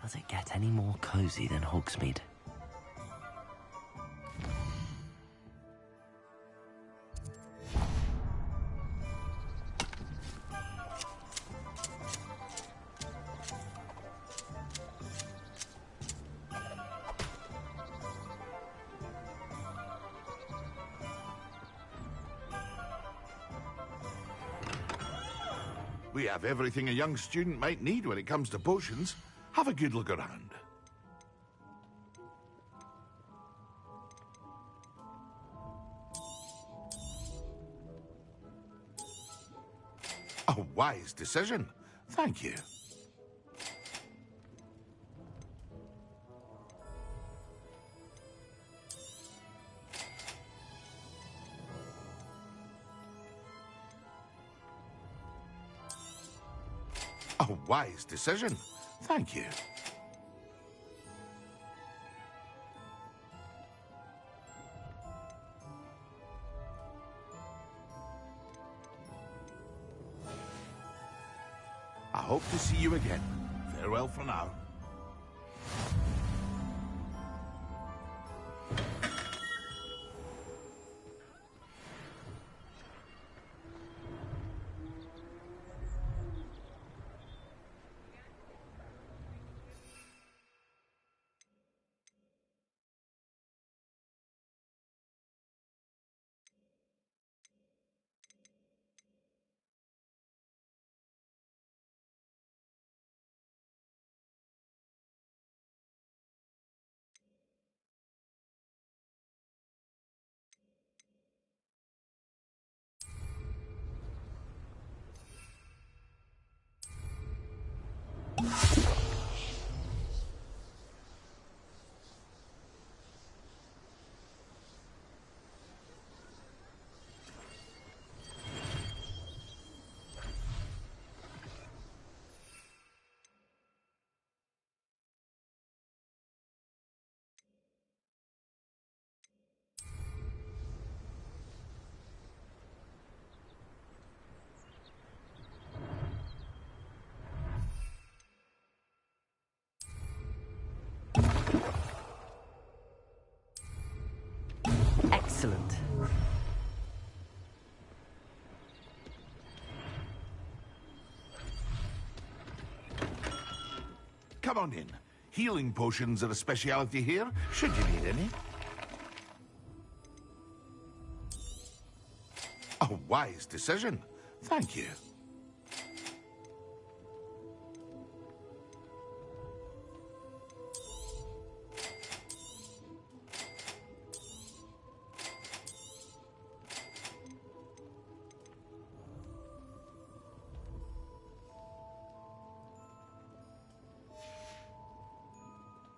Does it get any more cozy than Hogsmeade? We have everything a young student might need when it comes to potions. Have a good look around. A wise decision. Thank you. A wise decision. Thank you. I hope to see you again. Farewell for now. Excellent. Come on in. Healing potions are a speciality here, should you need any. A wise decision. Thank you.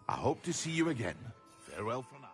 I hope to see you again. Farewell for now.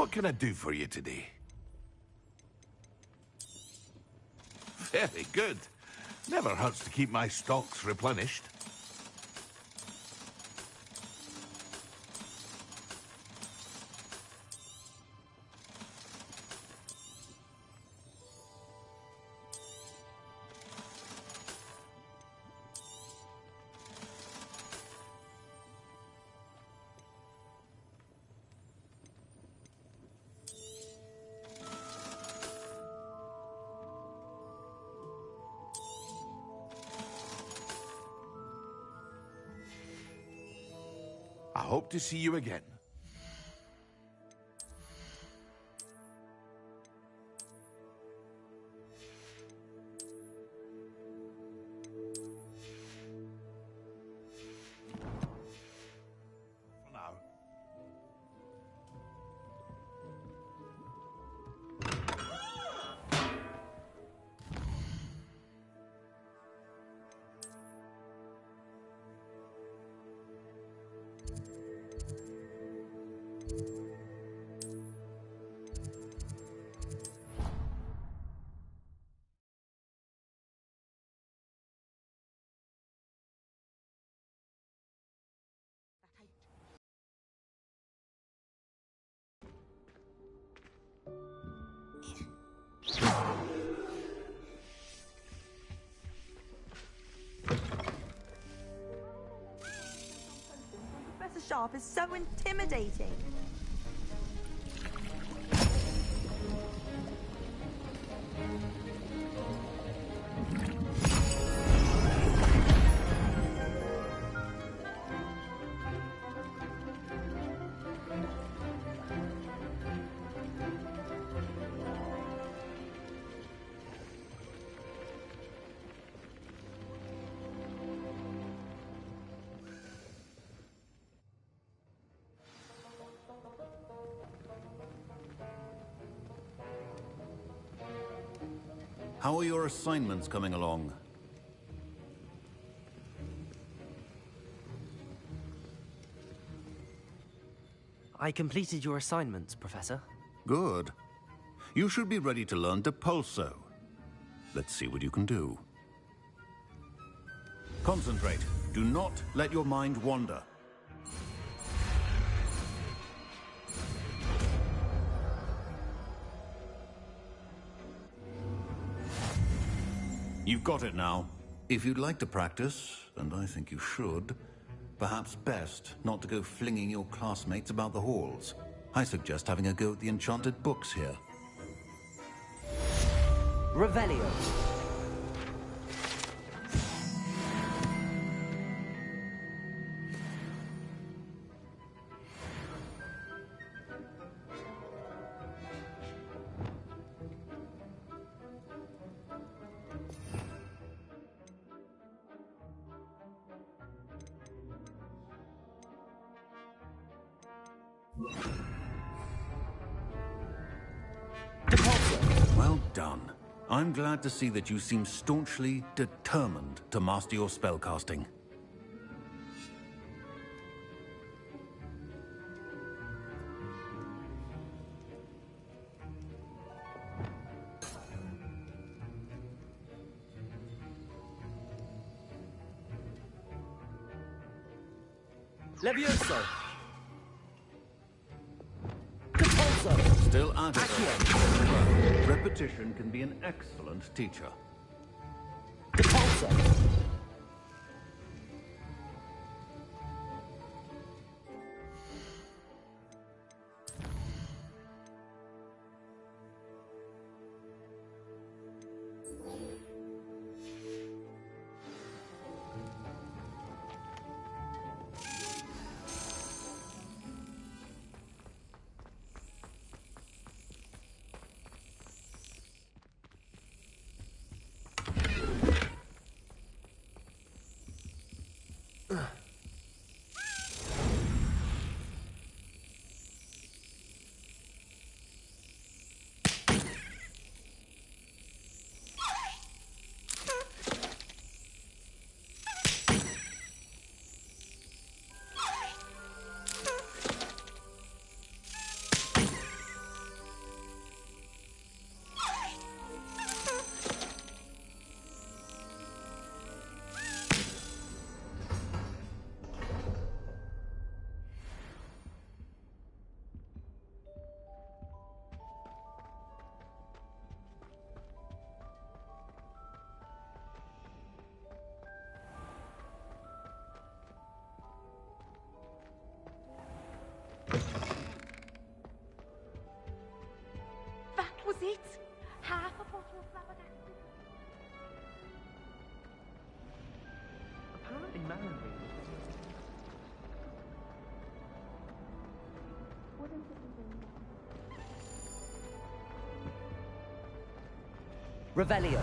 What can I do for you today? Very good. Never hurts to keep my stocks replenished. I hope to see you again. For now. Professor Sharp is so intimidating. How are your assignments coming along? I completed your assignments, Professor. Good. You should be ready to learn Depulso. Let's see what you can do. Concentrate. Do not let your mind wander. You've got it now. If you'd like to practice, and I think you should, perhaps best not to go flinging your classmates about the halls. I suggest having a go at the enchanted books here. Revelio. Well done. I'm glad to see that you seem staunchly determined to master your spellcasting. Levioso. Still at it. Well, repetition can be an excellent teacher. was it? Half a bottle of flabbergasted. Apparently Mallory Wouldn't it be very Revelio.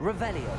Revelio.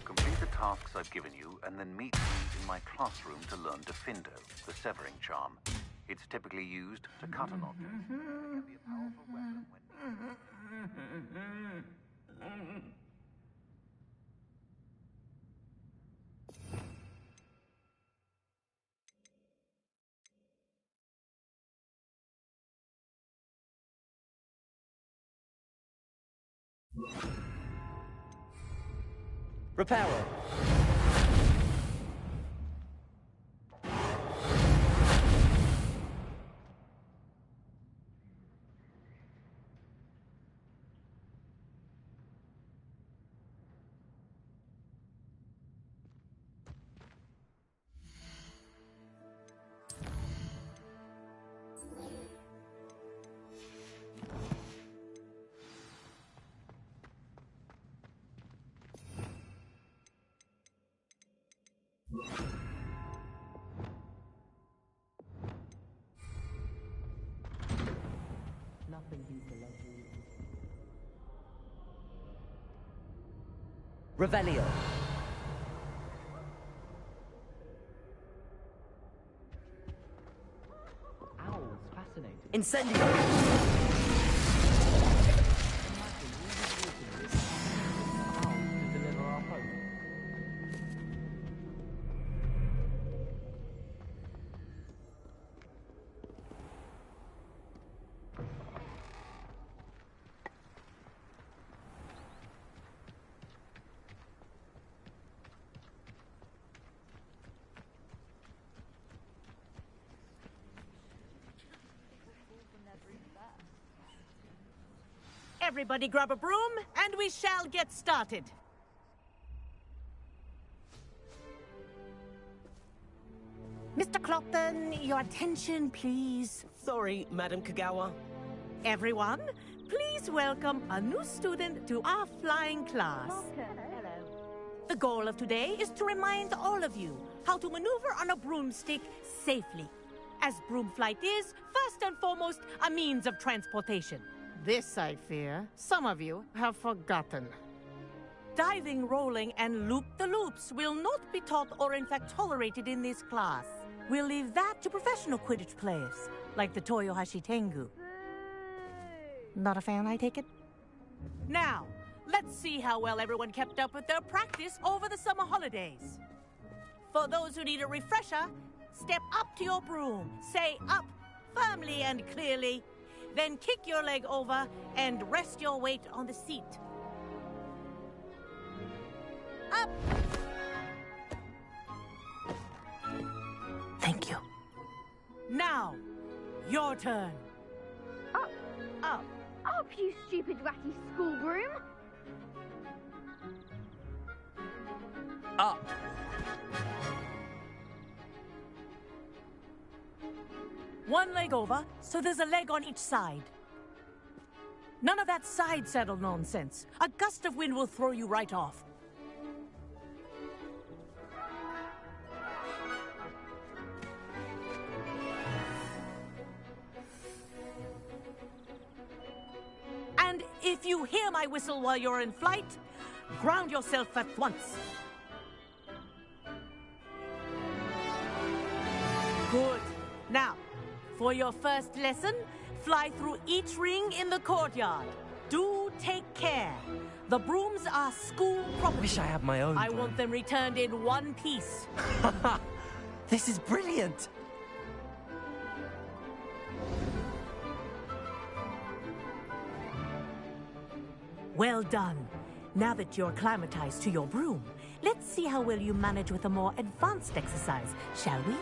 Complete the tasks I've given you, and then meet me in my classroom to learn Defindo, the severing charm. It's typically used to cut an object. It can be a powerful weapon when... Reparo. nothing beats a lovely Revelio. Owls, fascinating. Incendio. To deliver our hope. Everybody grab a broom, and we shall get started. Mr. Clopton, your attention, please. Sorry, Madam Kagawa. Everyone, please welcome a new student to our flying class. Hello. The goal of today is to remind all of you how to maneuver on a broomstick safely, as broom flight is, first and foremost, a means of transportation. This, I fear, some of you have forgotten. Diving, rolling, and loop-the-loops will not be taught or in fact tolerated in this class. We'll leave that to professional Quidditch players, like the Toyohashi Tengu. Not a fan, I take it? Now, let's see how well everyone kept up with their practice over the summer holidays. For those who need a refresher, step up to your broom, say up firmly and clearly, then kick your leg over and rest your weight on the seat. Up! Thank you. Now, your turn. Up, you stupid ratty school broom. Up. One leg over, so there's a leg on each side. None of that side saddle nonsense. A gust of wind will throw you right off. And if you hear my whistle while you're in flight, ground yourself at once. Good. Now, for your first lesson, fly through each ring in the courtyard. Do take care. The brooms are school property. Wish I had my own I broom. want them returned in one piece. This is brilliant. Well done. Now that you're acclimatized to your broom, let's see how well you manage with a more advanced exercise, shall we?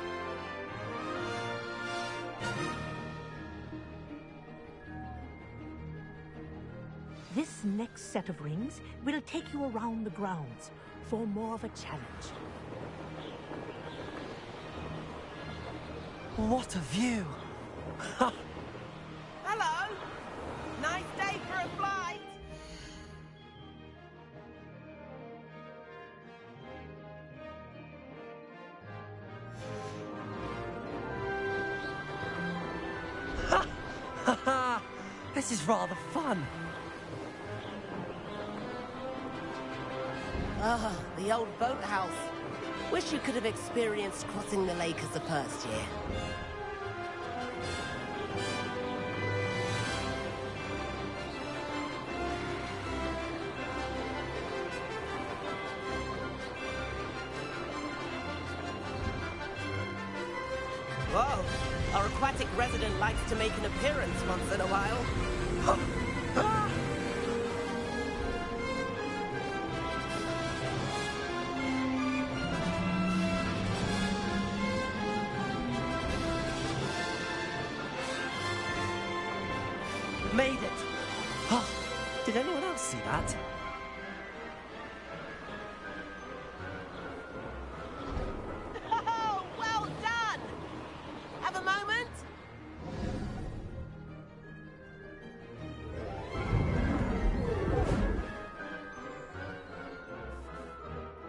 This next set of rings will take you around the grounds for more of a challenge. What a view. Hello. Nice day for a flight. This is rather fun. Ah, the old boathouse. Wish you could have experienced crossing the lake as a first year. Whoa, our aquatic resident likes to make an appearance once in a while. Made it. Oh, did anyone else see that? Oh, well done! Have a moment?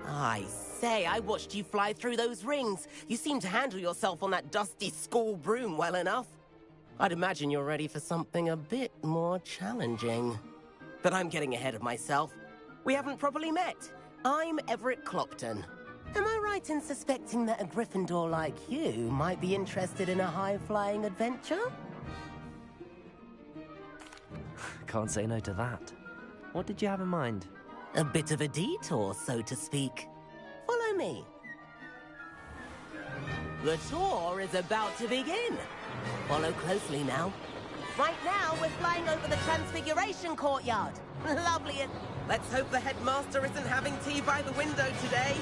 I say, I watched you fly through those rings. You seem to handle yourself on that dusty school broom well enough. I'd imagine you're ready for something a bit more challenging. But I'm getting ahead of myself. We haven't properly met. I'm Everett Clopton. Am I right in suspecting that a Gryffindor like you might be interested in a high-flying adventure? Can't say no to that. What did you have in mind? A bit of a detour, so to speak. Follow me. The tour is about to begin. Follow closely now. Right now, we're flying over the Transfiguration Courtyard. Lovely. Let's hope the headmaster isn't having tea by the window today.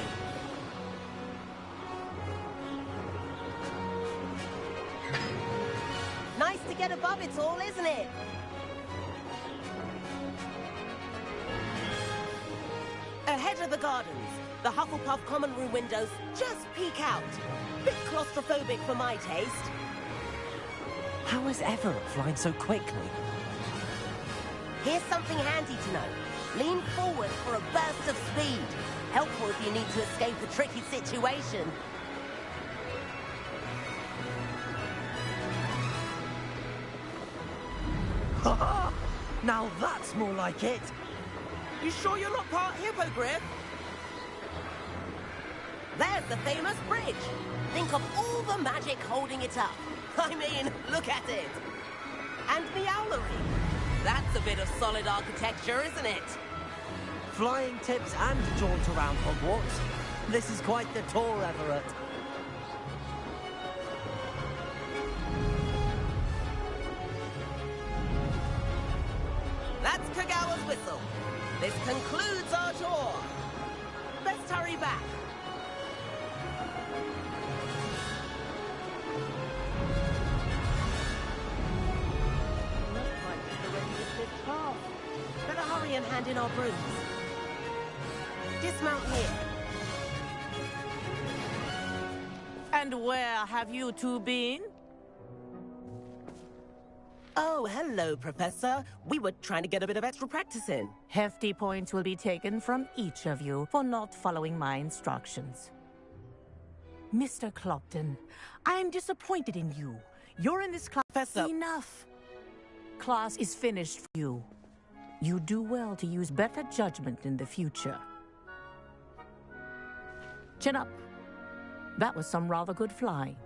Nice to get above it all, isn't it? Ahead of the gardens, The Hufflepuff common room windows just peek out. Bit claustrophobic for my taste. How is Everett flying so quickly? Here's something handy to know. Lean forward for a burst of speed. Helpful if you need to escape a tricky situation. Ha! Now that's more like it. You sure you're not part Hippogriff? There's the famous bridge. Think of all the magic holding it up. I mean, look at it. And the owlery. That's a bit of solid architecture, isn't it? Flying tips and a jaunt around Hogwarts. This is quite the tour, Everett. That's Kagawa's whistle. This concludes our tour. Let's hurry back. Looks like the ready to task. Better hurry and hand in our brooms. Dismount here. And where have you two been? Oh, hello, Professor. We were trying to get a bit of extra practice in. Hefty points will be taken from each of you for not following my instructions. Mr. Clopton, I am disappointed in you. You're in this class. Professor. Enough. Class is finished for you. You do well to use better judgment in the future. Chin up. That was some rather good flying.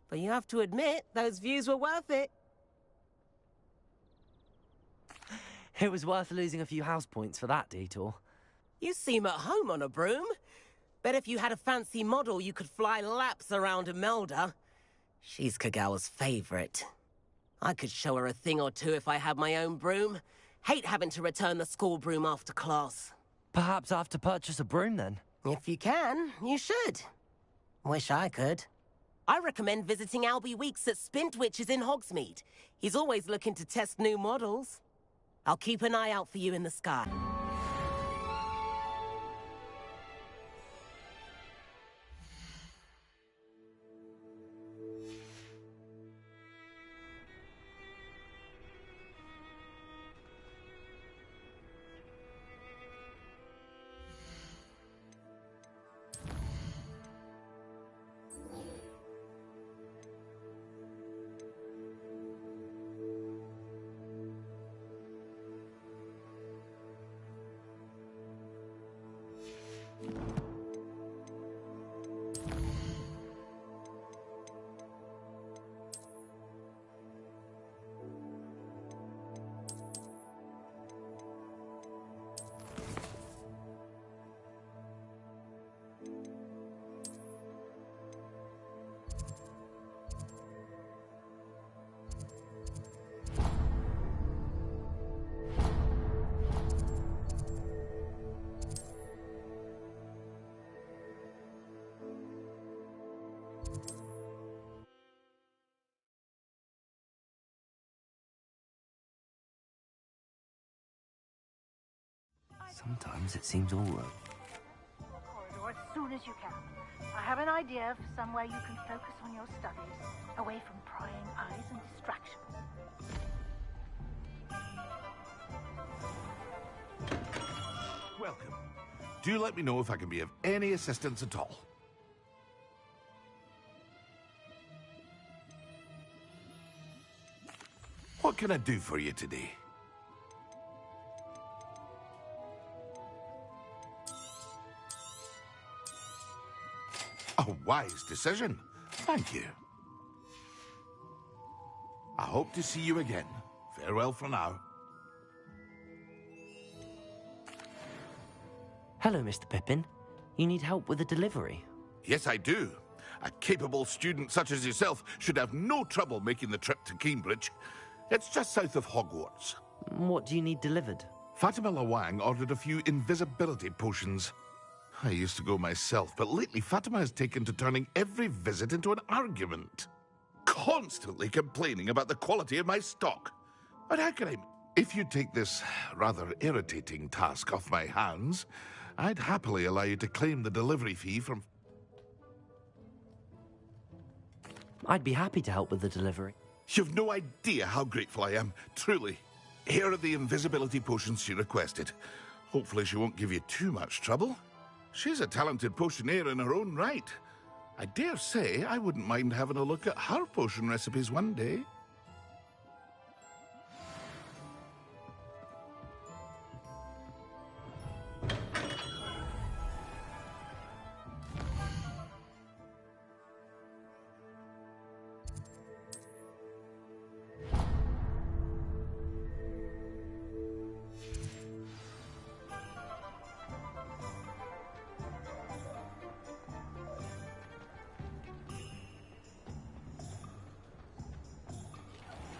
But you have to admit, those views were worth it. It was worth losing a few house points for that detour. You seem at home on a broom. Bet if you had a fancy model, you could fly laps around Imelda. She's Kagawa's favorite. I could show her a thing or two if I had my own broom. Hate having to return the school broom after class. Perhaps I have to purchase a broom then? If you can, you should. Wish I could. I recommend visiting Albie Weeks at Spintwitches in Hogsmeade. He's always looking to test new models. I'll keep an eye out for you in the sky. Sometimes it seems all right. Corridor as soon as you can. I have an idea of somewhere you can focus on your studies, away from prying eyes and distraction. Welcome. Do let me know if I can be of any assistance at all. What can I do for you today? A wise decision. Thank you. I hope to see you again. Farewell for now. Hello, Mr. Pippin. You need help with a delivery? Yes, I do. A capable student such as yourself should have no trouble making the trip to Cambridge. It's just south of Hogwarts. What do you need delivered? Fatima Lawang ordered a few invisibility potions. I used to go myself, but lately Fatima has taken to turning every visit into an argument. constantly complaining about the quality of my stock. But how can I... If you take this rather irritating task off my hands, I'd happily allow you to claim the delivery fee from... I'd be happy to help with the delivery. You've no idea how grateful I am, truly. Here are the invisibility potions she requested. Hopefully she won't give you too much trouble. She's a talented potioneer in her own right. I dare say I wouldn't mind having a look at her potion recipes one day.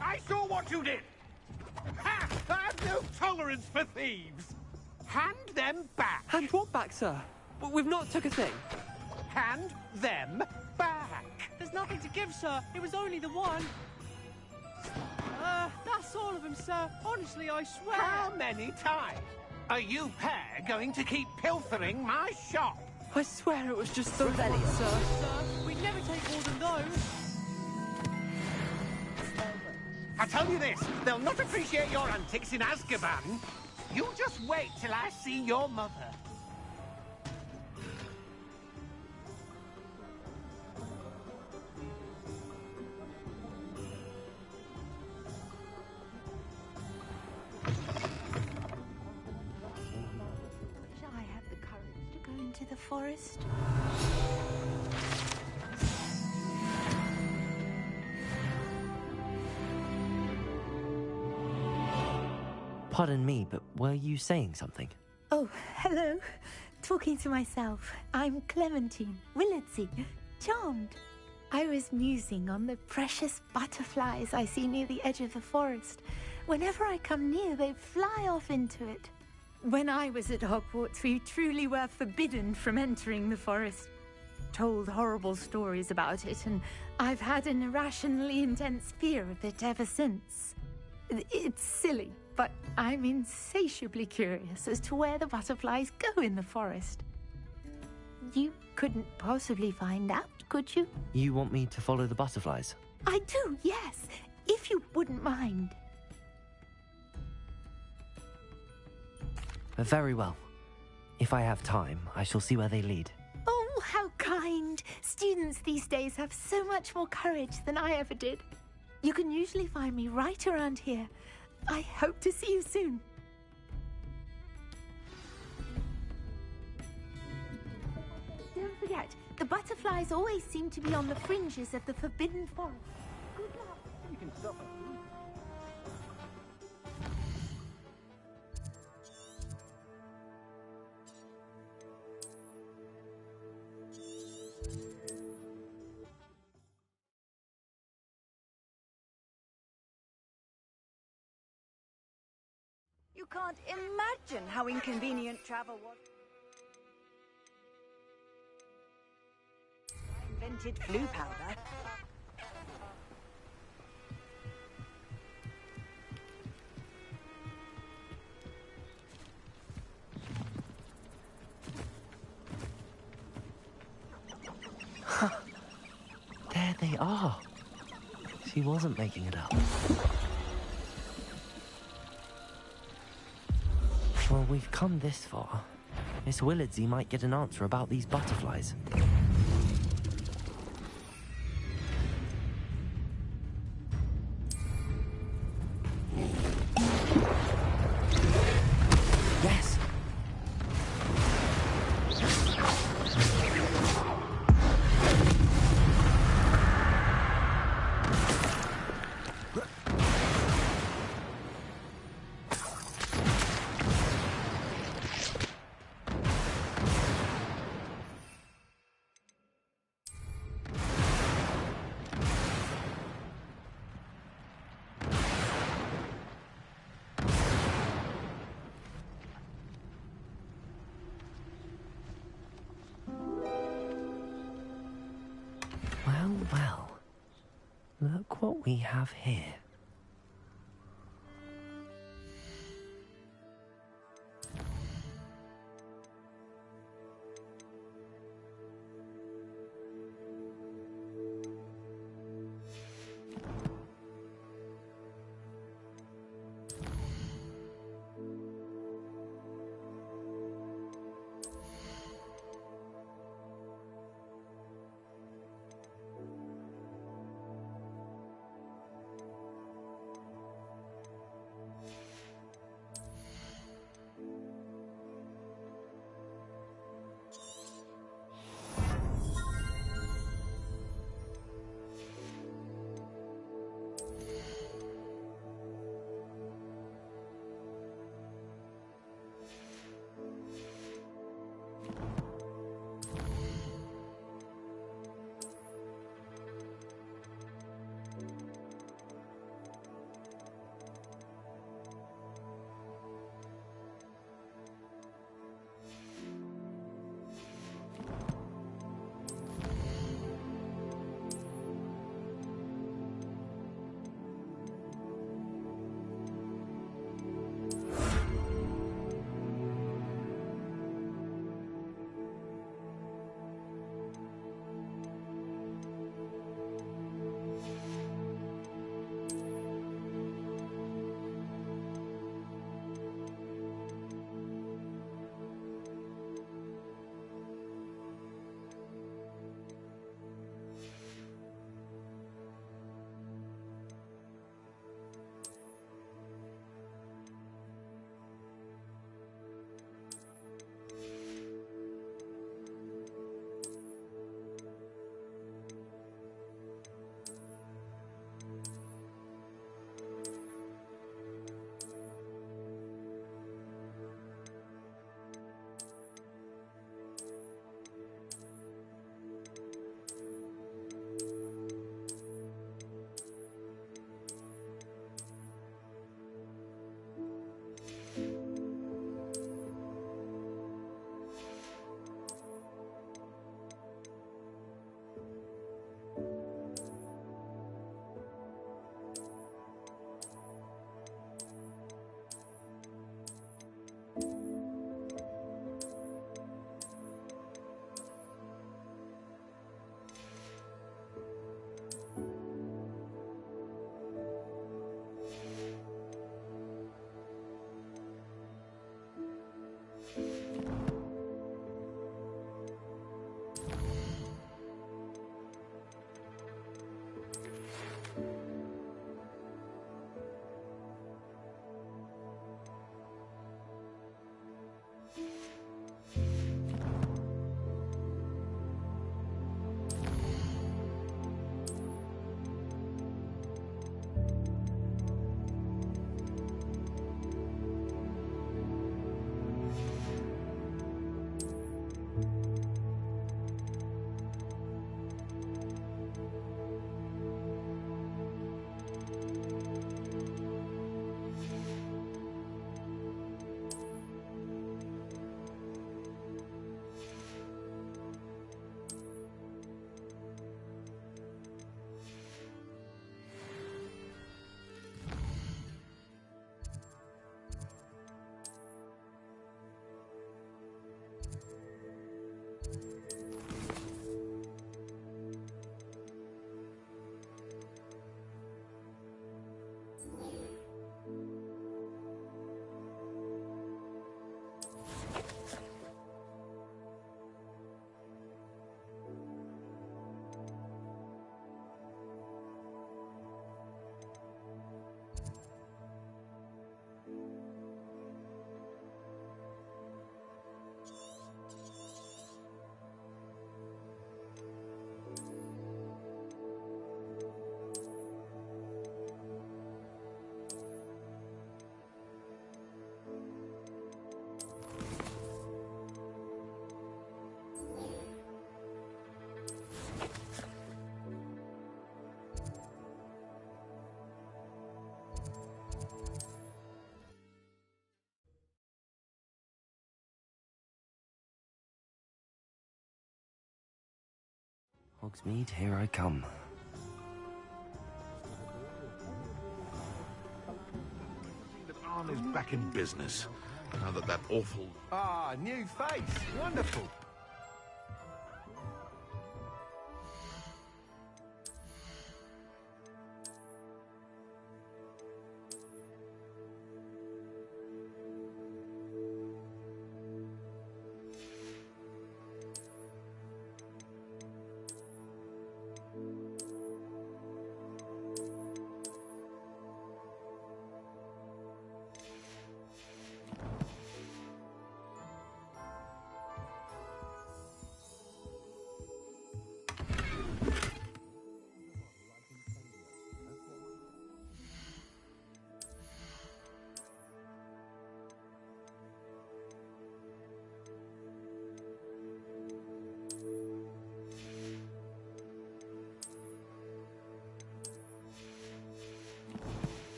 I saw what you did! Ha! I have no tolerance for thieves! Hand them back! Hand what back, sir? We've not took a thing. Hand them back! There's nothing to give, sir. It was only the one. That's all of them, sir. Honestly, I swear. How many times are you pair going to keep pilfering my shop? I swear it was just those ones, sir. Sir, we'd never take more than those. I tell you this, they'll not appreciate your antics in Azkaban. You just wait till I see your mother. Wish I had the courage to go into the forest. Pardon me, but were you saying something? Oh, hello. Talking to myself. I'm Clementine Willardsey. Charmed. I was musing on the precious butterflies I see near the edge of the forest. Whenever I come near, they fly off into it. When I was at Hogwarts, we truly were forbidden from entering the forest. Told horrible stories about it, and I've had an irrationally intense fear of it ever since. It's silly, but I'm insatiably curious as to where the butterflies go in the forest. You couldn't possibly find out, could you? You want me to follow the butterflies? I do, yes, if you wouldn't mind. Very well. If I have time, I shall see where they lead. Oh, how kind. Students these days have so much more courage than I ever did. You can usually find me right around here. I hope to see you soon. Don't forget, the butterflies always seem to be on the fringes of the Forbidden Forest. Good luck. You can stop it. You can't imagine how inconvenient travel was. I invented flu powder. There they are. She wasn't making it up. Well, we've come this far. Miss Willardsey might get an answer about these butterflies. Yes! what we have here? Hogsmeade, here I come. town is back in business. Now that that awful... Ah, new face. Wonderful.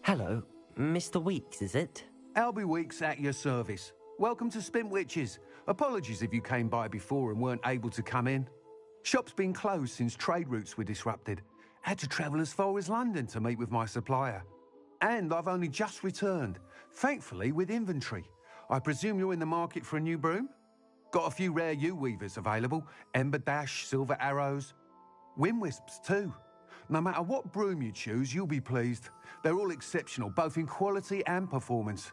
Hello, Mr. Weeks, is it? Albie Weeks at your service. Welcome to Spintwitches. Apologies if you came by before and weren't able to come in. Shop's been closed since trade routes were disrupted. Had to travel as far as London to meet with my supplier. And I've only just returned, thankfully with inventory. I presume you're in the market for a new broom? Got a few rare U-weavers available. Ember Dash, Silver Arrows. Wind Wisps too. No matter what broom you choose, you'll be pleased. They're all exceptional, both in quality and performance.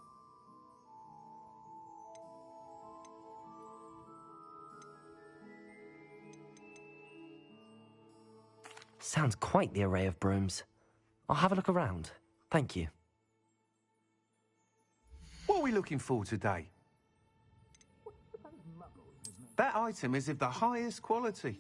Sounds quite the array of brooms. I'll have a look around. Thank you. What are we looking for today? That item is of the highest quality.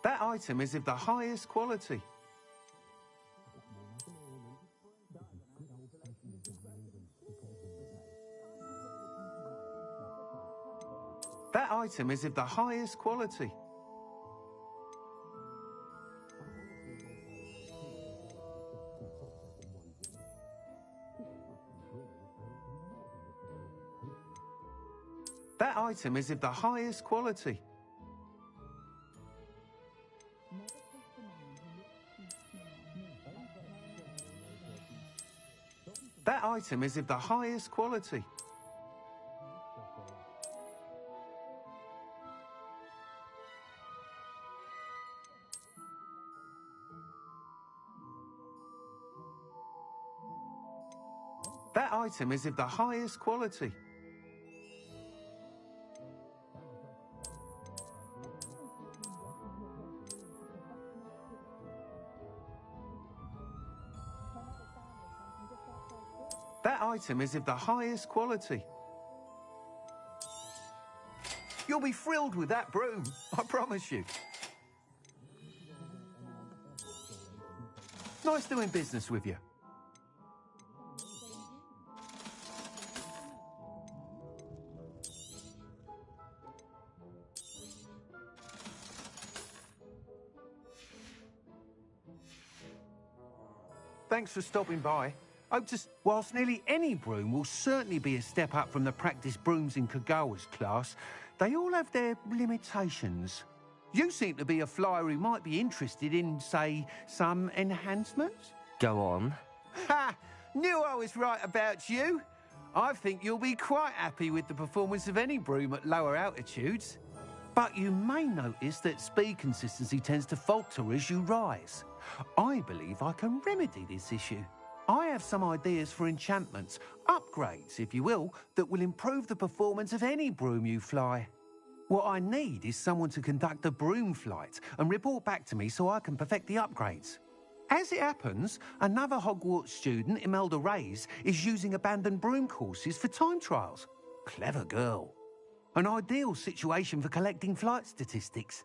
That item is of the highest quality. That item is of the highest quality. That item is of the highest quality. That item is of the highest quality. That item is of the highest quality. That item is of the highest quality. You'll be thrilled with that broom, I promise you. Nice doing business with you. Thanks for stopping by. Whilst nearly any broom will certainly be a step up from the practice brooms in Kagawa's class, they all have their limitations. You seem to be a flyer who might be interested in, say, some enhancements? Go on. Ha! Knew I was right about you. I think you'll be quite happy with the performance of any broom at lower altitudes. But you may notice that speed consistency tends to falter as you rise. I believe I can remedy this issue. I have some ideas for enchantments, upgrades, if you will, that will improve the performance of any broom you fly. What I need is someone to conduct a broom flight and report back to me so I can perfect the upgrades. As it happens, another Hogwarts student, Imelda Reyes, is using abandoned broom courses for time trials. Clever girl. An ideal situation for collecting flight statistics.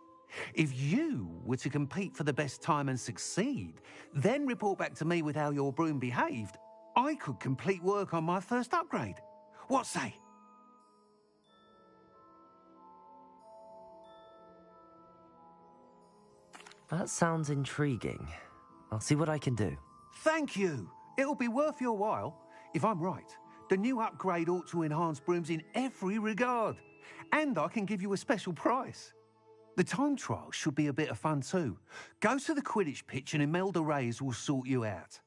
If you were to compete for the best time and succeed, then report back to me with how your broom behaved, I could complete work on my first upgrade. What say? That sounds intriguing. I'll see what I can do. Thank you. It'll be worth your while. If I'm right, The new upgrade ought to enhance brooms in every regard. And I can give you a special price. The time trial should be a bit of fun too. Go to the Quidditch pitch and Imelda Reyes will sort you out.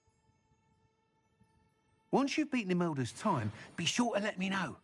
Once you've beaten Imelda's time, be sure to let me know.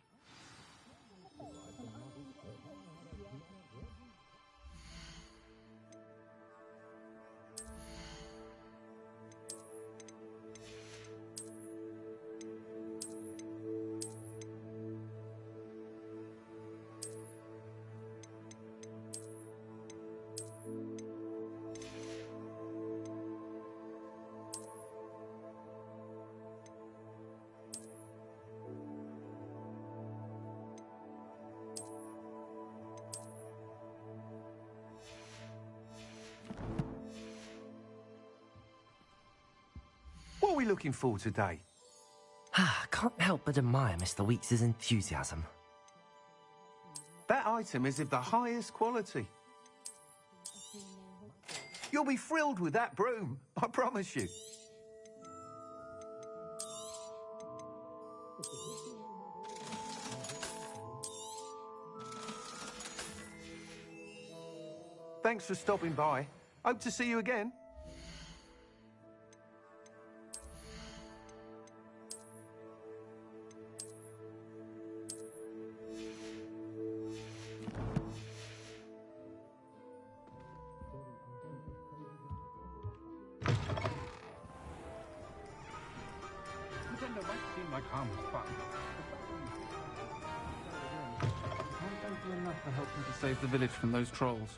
What are we looking for today? Can't help but admire Mr. Weeks' enthusiasm. That item is of the highest quality. You'll be thrilled with that broom, I promise you. Thanks for stopping by. Hope to see you again. Enough to help you to save the village from those trolls.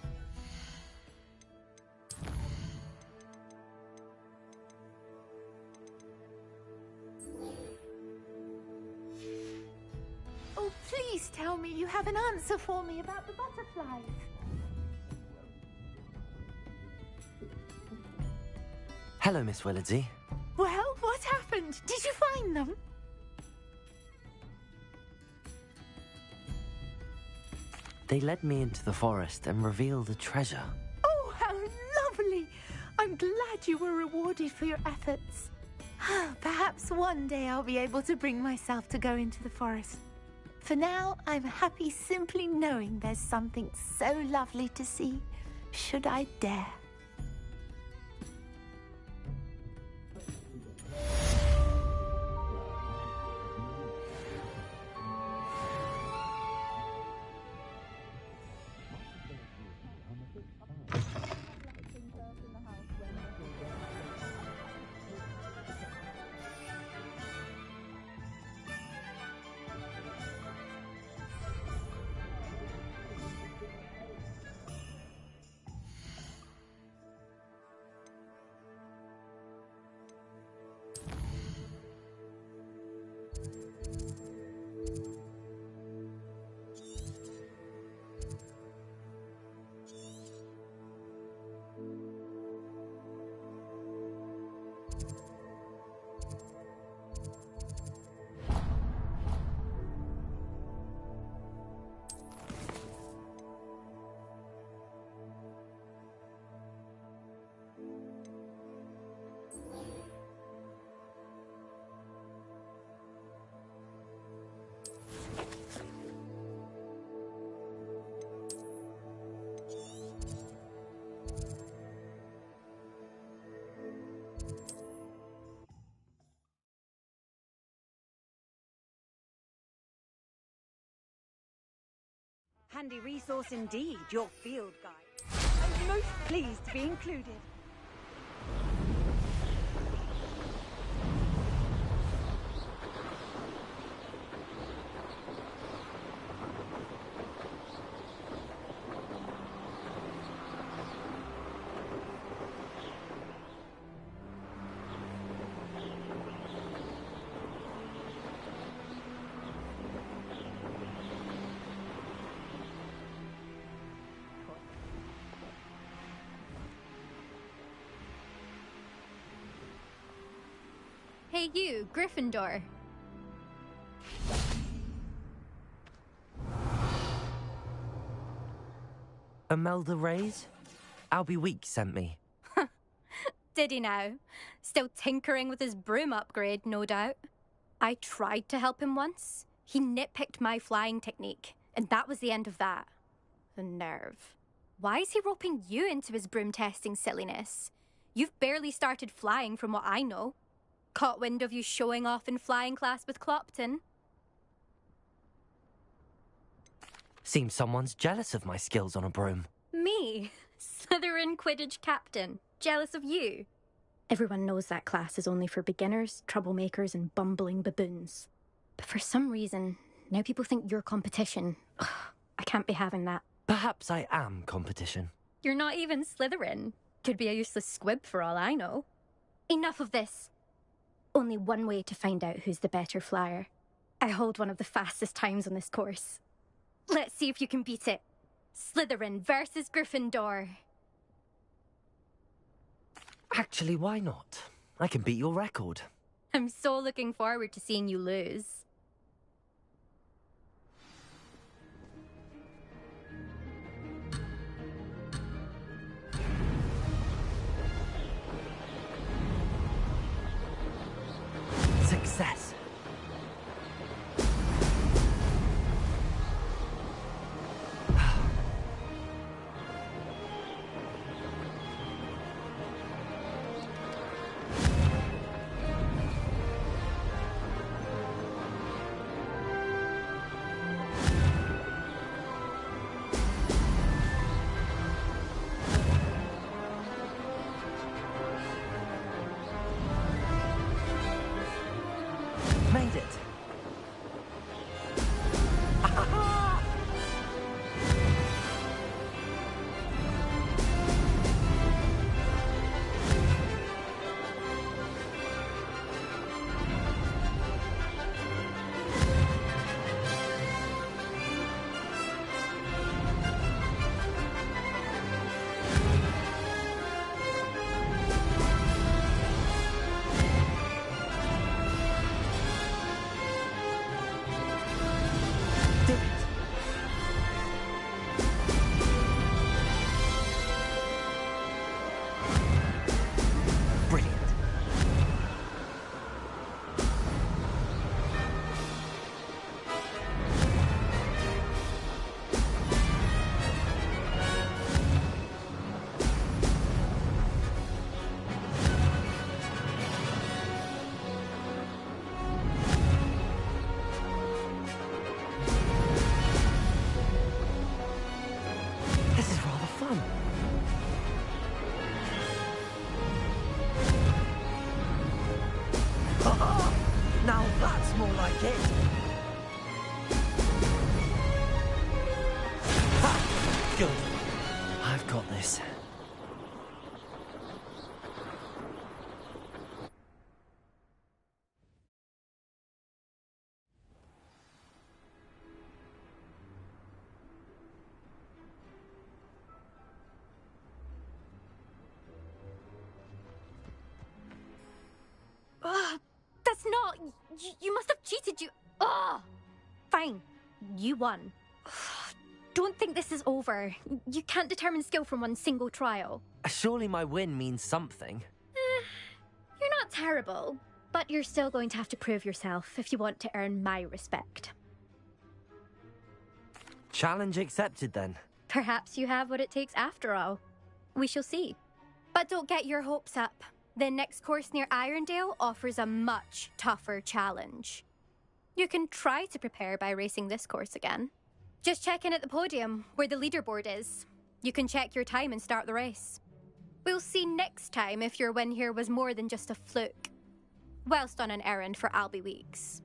Oh, please tell me you have an answer for me about the butterflies. Hello, Miss Willardsey. Well, what happened? Did you find them? They led me into the forest and revealed a treasure. Oh, how lovely! I'm glad you were rewarded for your efforts. Perhaps one day I'll be able to bring myself to go into the forest. For now, I'm happy simply knowing there's something so lovely to see, should I dare. Handy resource indeed, your field guide. I'm most pleased to be included. Hey you, Gryffindor. Imelda Reyes? Albie Weeks sent me. Did he now? Still tinkering with his broom upgrade, no doubt. I tried to help him once. He nitpicked my flying technique, and that was the end of that. The nerve. Why is he roping you into his broom testing silliness? You've barely started flying from what I know. Caught wind of you showing off in flying class with Clopton. Seems someone's jealous of my skills on a broom. Me? Slytherin Quidditch captain. Jealous of you? Everyone knows that class is only for beginners, troublemakers, and bumbling baboons. But for some reason, now people think you're competition. Ugh, I can't be having that. Perhaps I am competition. You're not even Slytherin. Could be a useless squib for all I know. Enough of this. Only one way to find out who's the better flyer. I hold one of the fastest times on this course. Let's see if you can beat it. Slytherin versus Gryffindor. Actually, why not? I can beat your record. I'm so looking forward to seeing you lose. Success. Made it. This is rather fun. Now that's more like it. Ha! Good. I've got this. Ugh, that's not... You must have cheated, you... Ugh! Fine. You won. Don't think this is over. You can't determine skill from one single trial. Surely my win means something. You're not terrible, but you're still going to have to prove yourself if you want to earn my respect. Challenge accepted then. Perhaps you have what it takes after all. We shall see. But don't get your hopes up. The next course near Irondale offers a much tougher challenge. You can try to prepare by racing this course again. Just check in at the podium, where the leaderboard is. You can check your time and start the race. We'll see next time if your win here was more than just a fluke. Whilst on an errand for Albie Weeks.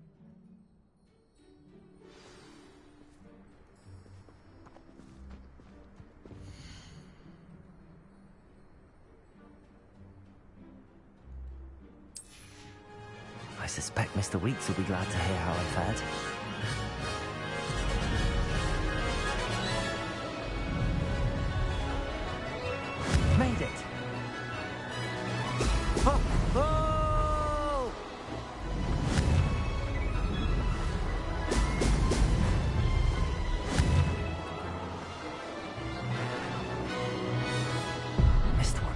I suspect Mr. Weeks will be glad to hear how I fared. Made it! Oh! Oh! Missed one.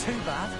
too bad.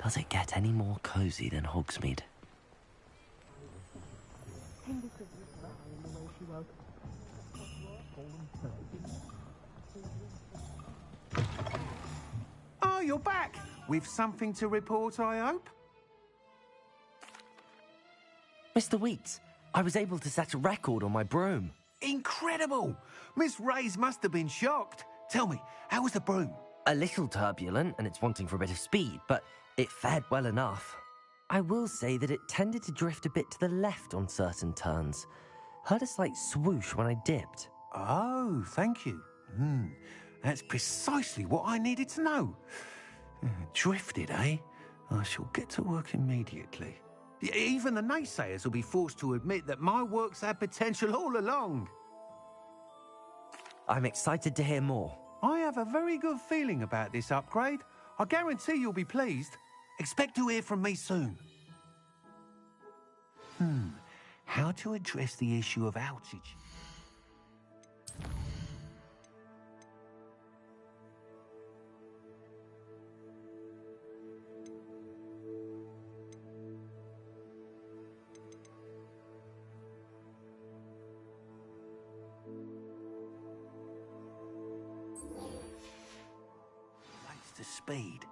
Does it get any more cozy than Hogsmeade? Oh, you're back! With something to report, I hope? Mr. Wheats, I was able to set a record on my broom. Incredible! Miss Reyes must have been shocked. Tell me, how was the broom? A little turbulent, and it's wanting for a bit of speed, but it fared well enough. I will say that it tended to drift a bit to the left on certain turns. Heard a slight swoosh when I dipped. Oh, thank you. That's precisely what I needed to know. Drifted, eh? I shall get to work immediately. Even the naysayers will be forced to admit that my work's had potential all along. I'm excited to hear more. I have a very good feeling about this upgrade. I guarantee you'll be pleased. Expect to hear from me soon. How to address the issue of outage? Race to speed.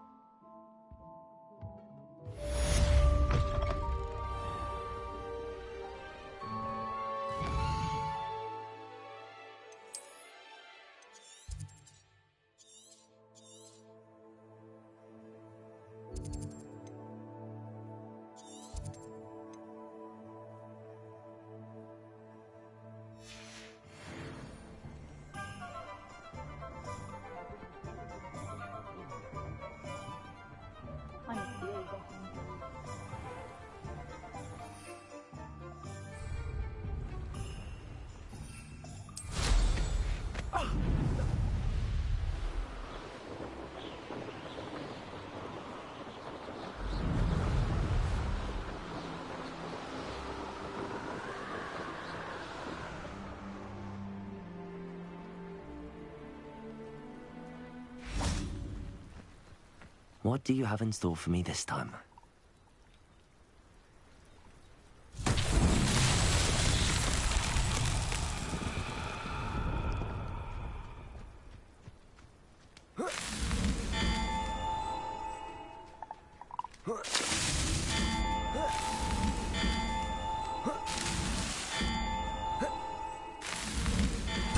What do you have in store for me this time?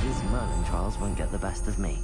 These Merlin trials won't get the best of me.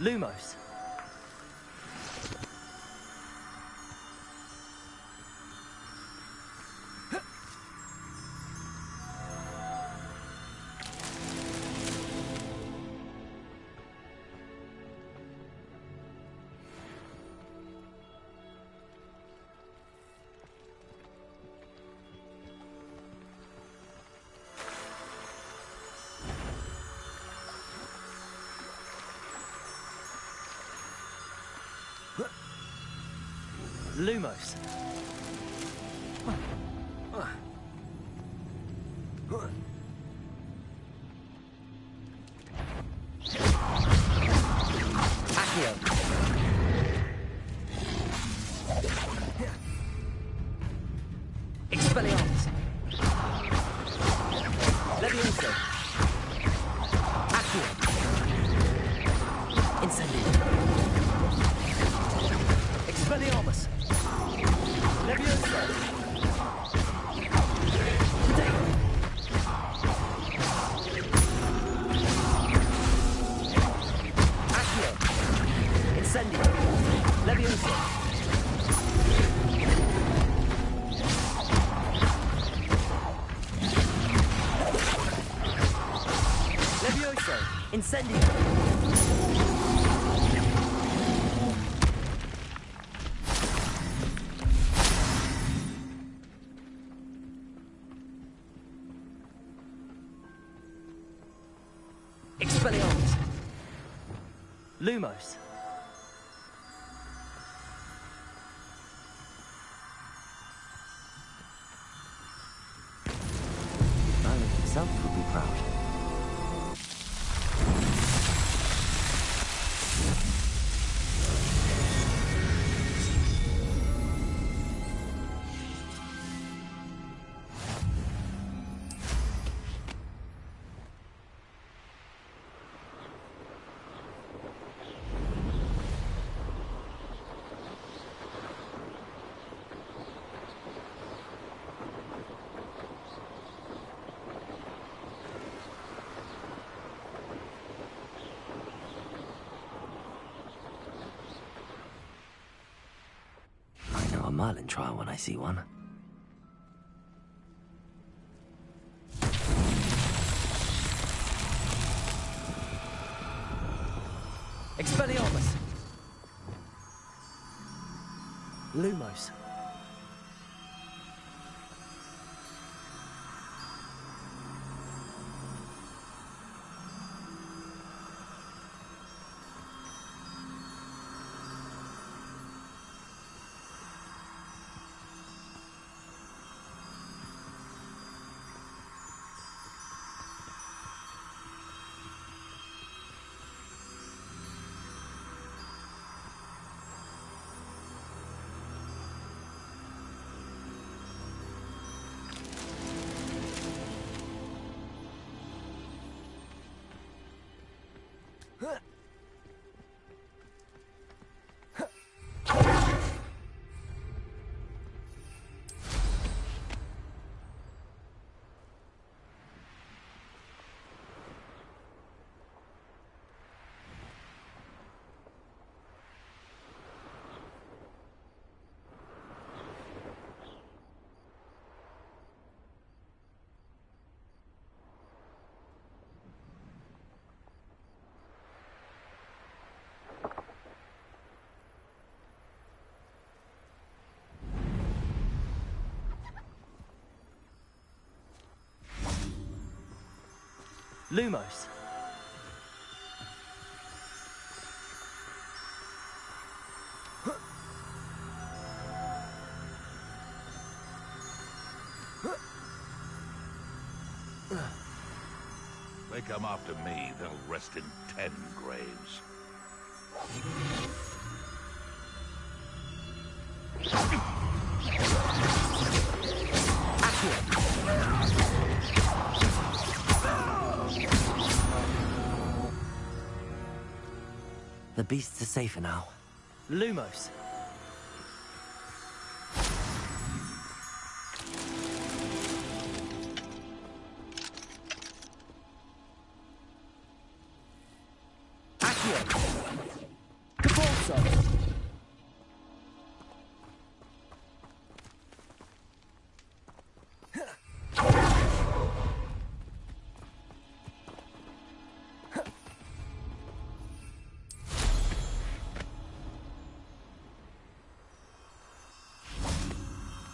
Lumos. Lumos. Accio. Expelliarmus. Levioso. Accio. Incendio. Expelliarmus. Levioso. Accio. Incendio. Levioso. Levioso. Incendio. Expelliarmus. Lumos. Merlin himself would be proud. Merlin trial when I see one. Expelliarmus. Lumos. Lumos. They come after me, they'll rest in 10 graves. The beasts are safer now. Lumos. Accio.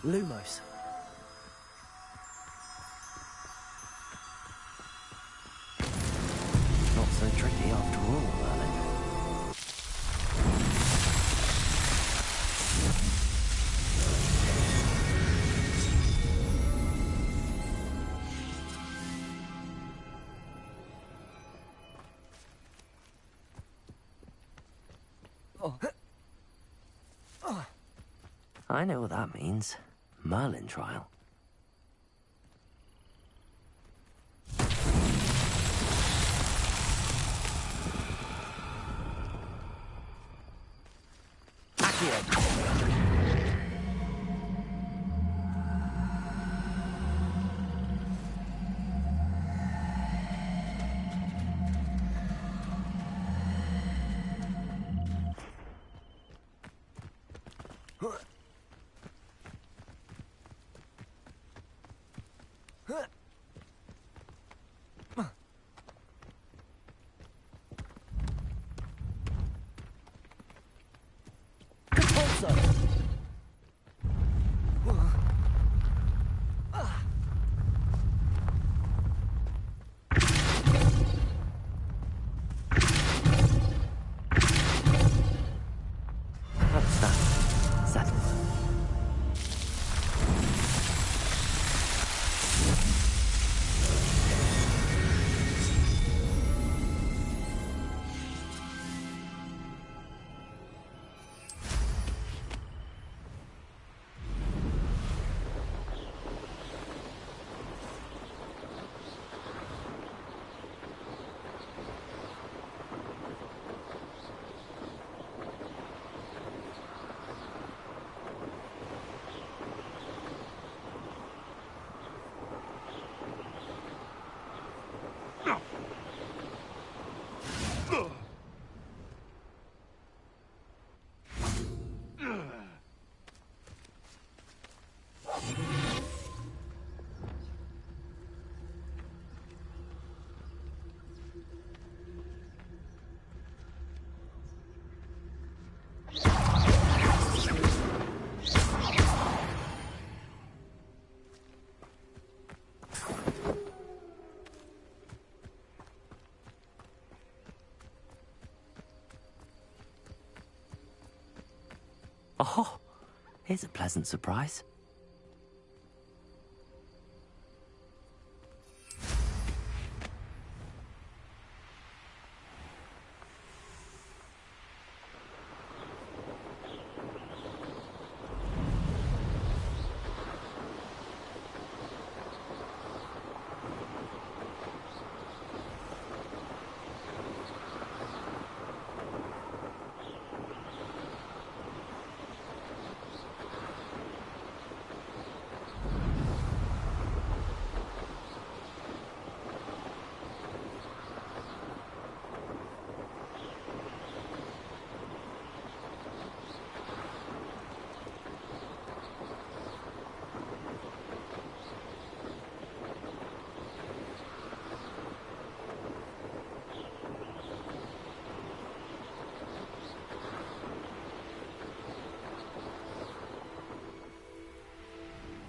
Lumos. Not so tricky after all, Merlin. I know what that means. Merlin trial. Oh, here's a pleasant surprise.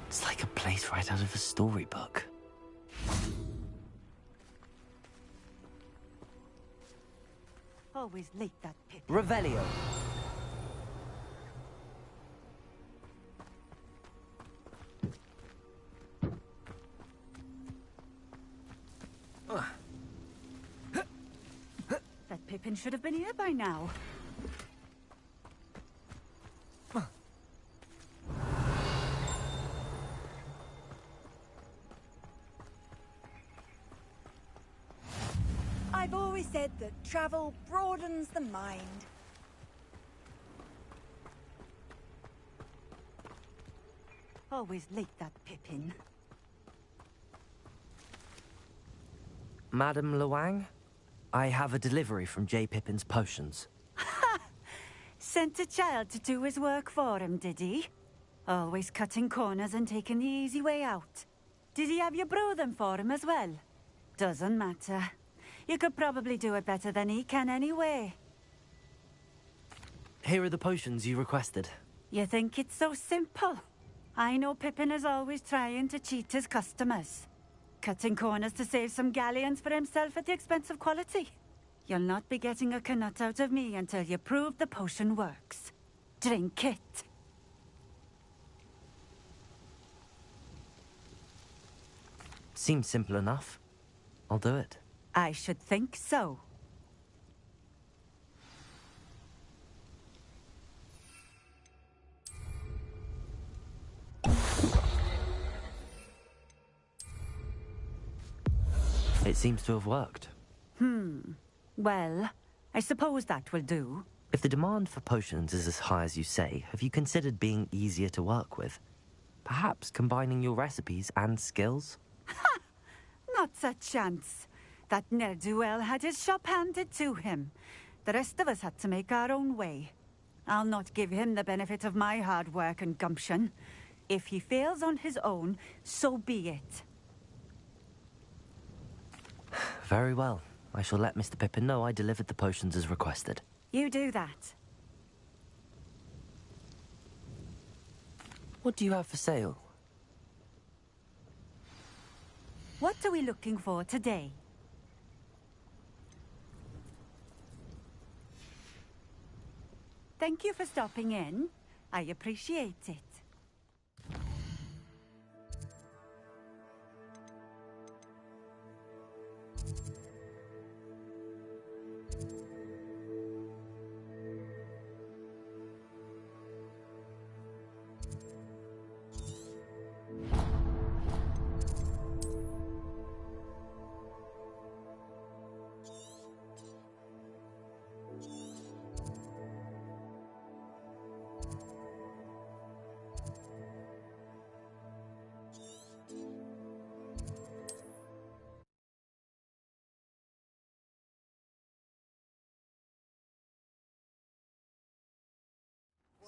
It's like a place right out of a storybook. Always late, that pit. Revelio. That Pippin should have been here by now. I've always said that travel broadens the mind. Always late, that Pippin. Madame Luang, I have a delivery from J. Pippin's potions. Sent a child to do his work for him, did he? Always cutting corners and taking the easy way out. Did he have you brew them for him as well? Doesn't matter. You could probably do it better than he can anyway. Here are the potions you requested. You think it's so simple? I know Pippin is always trying to cheat his customers. Cutting corners to save some galleons for himself at the expense of quality. You'll not be getting a canut out of me until you prove the potion works. Drink it. Seems simple enough. I'll do it. I should think so. It seems to have worked. Well, I suppose that will do. If the demand for potions is as high as you say, have you considered being easier to work with? Perhaps combining your recipes and skills? Not a chance. That ne'er-do-well had his shop handed to him. The rest of us had to make our own way. I'll not give him the benefit of my hard work and gumption. If he fails on his own, so be it. Very well. I shall let Mr. Pippin know I delivered the potions as requested. You do that. What do you have for sale? What are we looking for today? Thank you for stopping in. I appreciate it.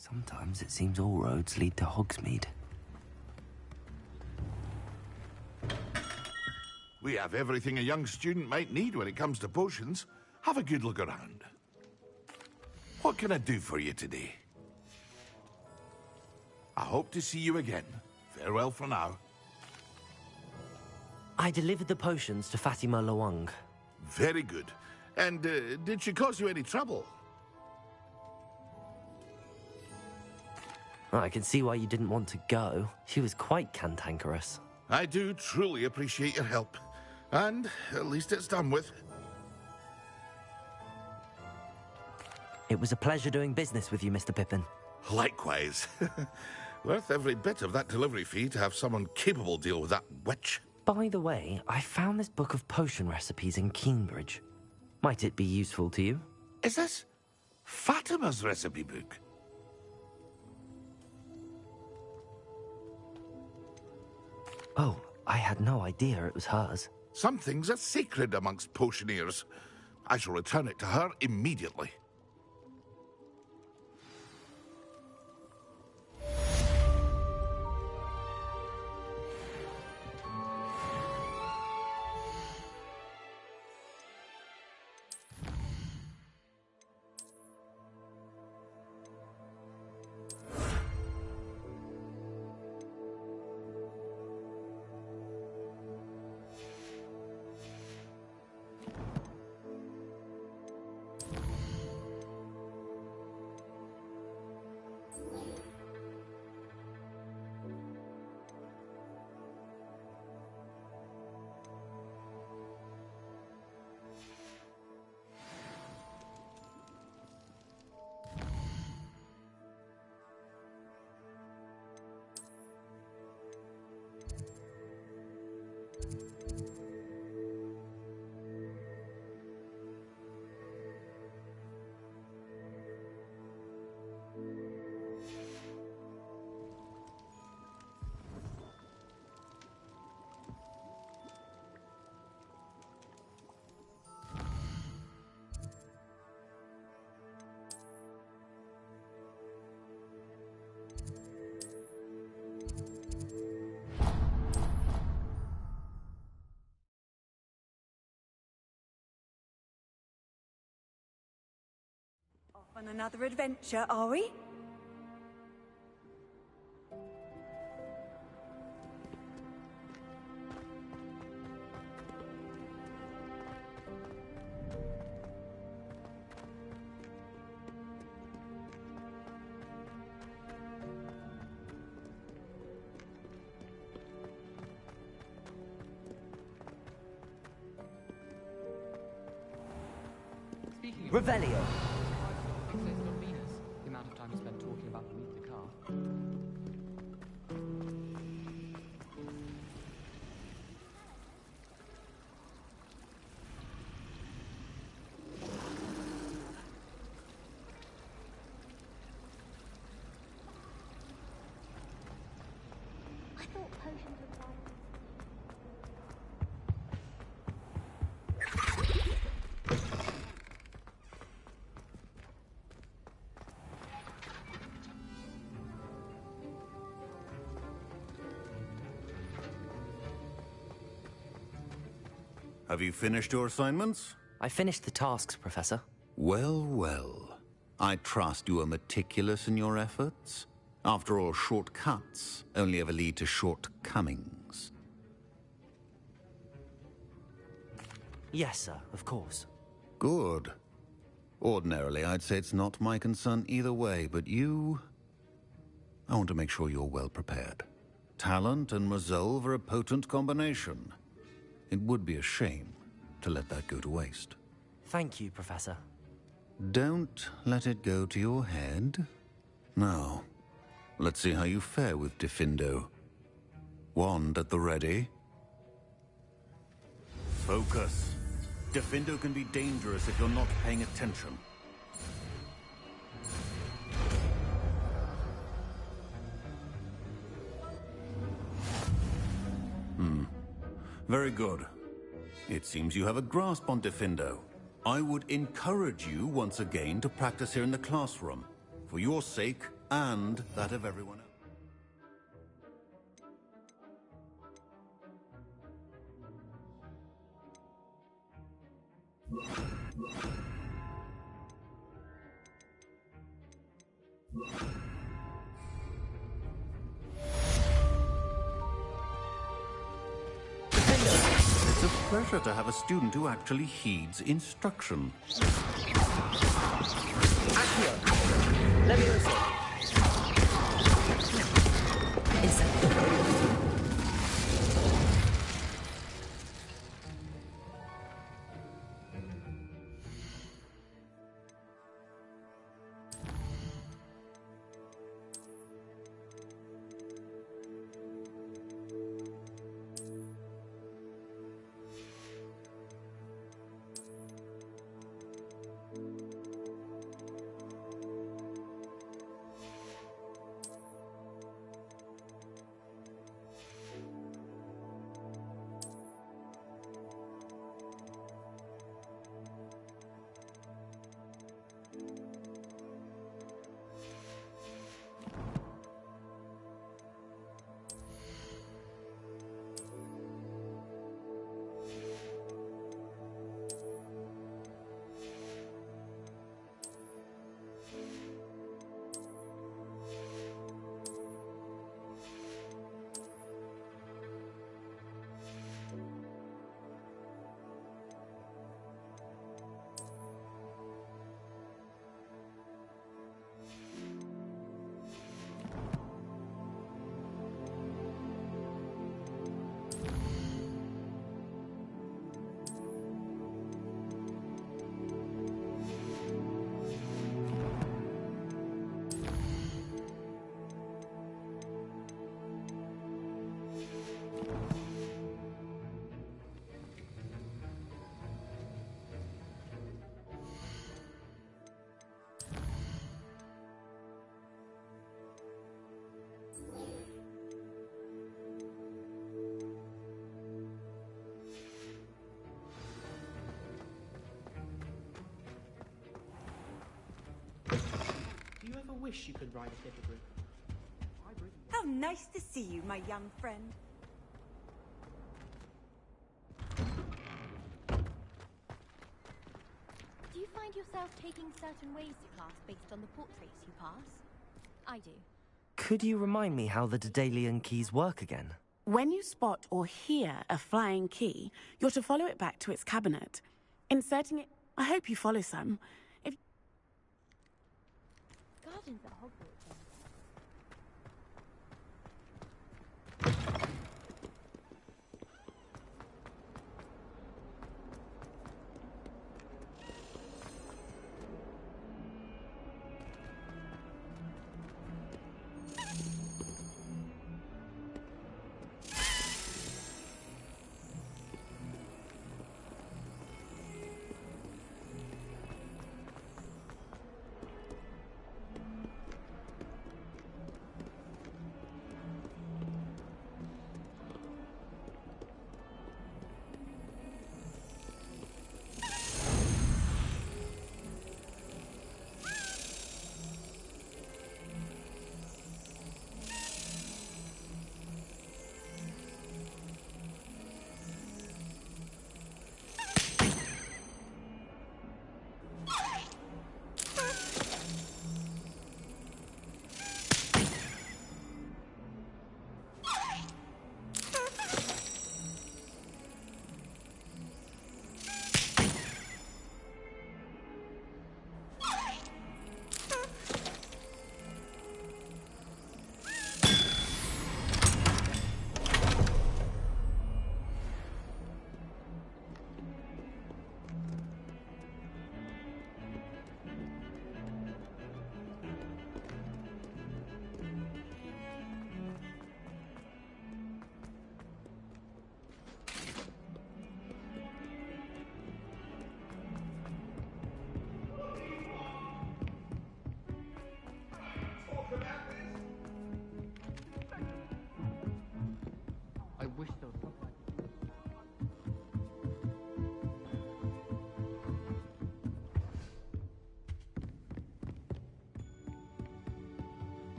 Sometimes it seems all roads lead to Hogsmeade. We have everything a young student might need when it comes to potions. Have a good look around. What can I do for you today? I hope to see you again. Farewell for now. I delivered the potions to Fatima Lawang. Very good. And did she cause you any trouble? I can see why you didn't want to go. She was quite cantankerous. I do truly appreciate your help. And at least it's done with. It was a pleasure doing business with you, Mr. Pippin. Likewise. Worth every bit of that delivery fee to have someone capable deal with that witch. By the way, I found this book of potion recipes in Cambridge. Might it be useful to you? Is this Fatima's recipe book? Oh, I had no idea it was hers. Some things are sacred amongst potioneers. I shall return it to her immediately. On another adventure, are we? Speaking of Revelio. I'd say it's Venus, the amount of time spent talking about beneath the car. I thought potions were part of Have you finished your assignments? I finished the tasks, Professor. Well, well. I trust you are meticulous in your efforts. After all, shortcuts only ever lead to shortcomings. Yes, sir, of course. Good. Ordinarily, I'd say it's not my concern either way, but you... I want to make sure you're well prepared. Talent and resolve are a potent combination. It would be a shame to let that go to waste. Thank you, Professor. Don't let it go to your head. Now, let's see how you fare with Diffindo. Wand at the ready. Focus. Diffindo can be dangerous if you're not paying attention. Very good. It seems you have a grasp on Diffindo. I would encourage you once again to practice here in the classroom, for your sake and that of everyone else. It's a pleasure to have a student who actually heeds instruction. Accio! Levioso! Do you ever wish you could ride a hippogriff? How nice to see you, my young friend. Do you find yourself taking certain ways to class based on the portraits you pass? I do. Could you remind me how the Daedalian keys work again? When you spot or hear a flying key, you're to follow it back to its cabinet. Inserting it... I hope you follow some. If... Gardens at Hogwarts.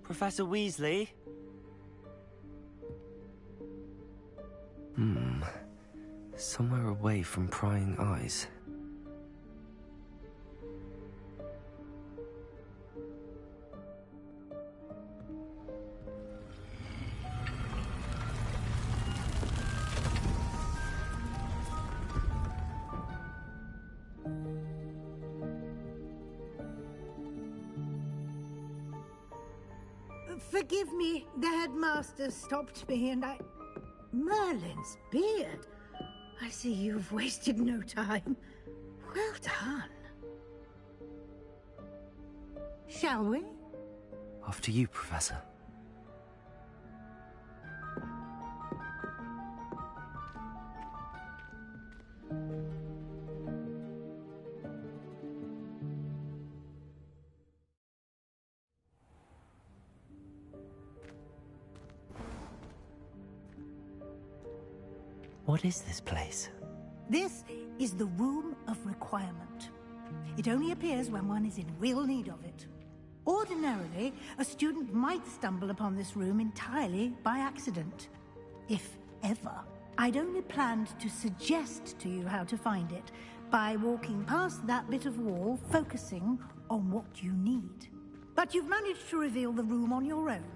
Professor Weasley? Somewhere away from prying eyes. Forgive me, the headmaster stopped me and I... Merlin's beard. I see you've wasted no time. Well done. Shall we? After you, Professor. What is this place? This is the Room of Requirement. It only appears when one is in real need of it. Ordinarily, a student might stumble upon this room entirely by accident. If ever. I'd only planned to suggest to you how to find it by walking past that bit of wall, focusing on what you need. But you've managed to reveal the room on your own.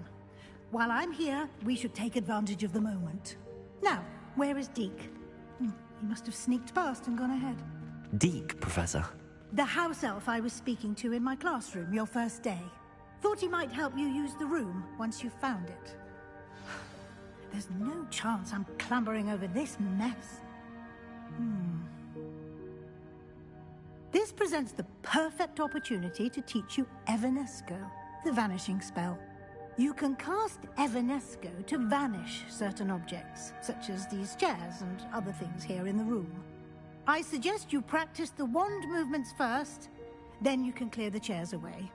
While I'm here, we should take advantage of the moment. Now, where is Deke? He must have sneaked past and gone ahead. Deke, Professor. The house elf I was speaking to in my classroom your first day. Thought he might help you use the room once you found it. There's no chance I'm clambering over this mess. This presents the perfect opportunity to teach you Evanesco, the vanishing spell. You can cast Evanesco to vanish certain objects, such as these chairs and other things here in the room. I suggest you practice the wand movements first, then you can clear the chairs away.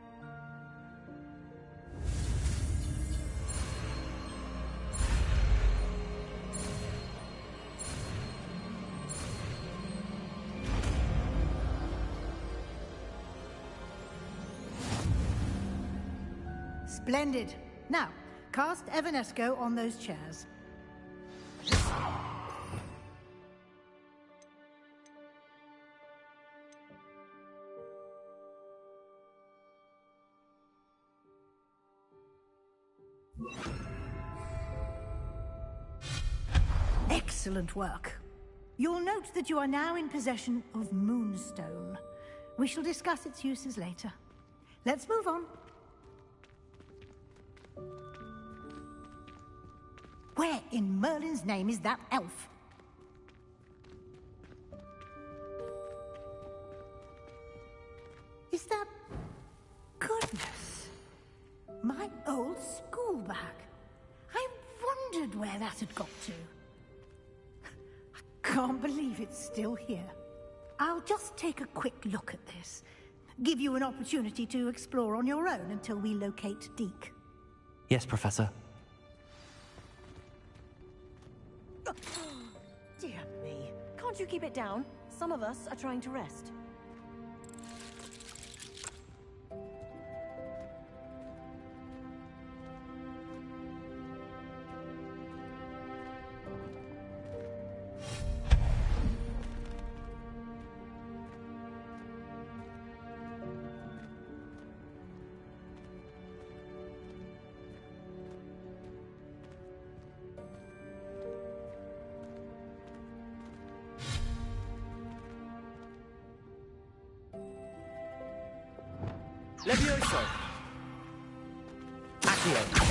Splendid. Now, cast Evanesco on those chairs. Excellent work. You'll note that you are now in possession of Moonstone. We shall discuss its uses later. Let's move on. Where in Merlin's name is that elf? Is that... Goodness. My old school bag. I wondered where that had got to. I can't believe it's still here. I'll just take a quick look at this. Give you an opportunity to explore on your own until we locate Deke. Yes, Professor. Dear me. Can't you keep it down? Some of us are trying to rest. Levioso. Accio.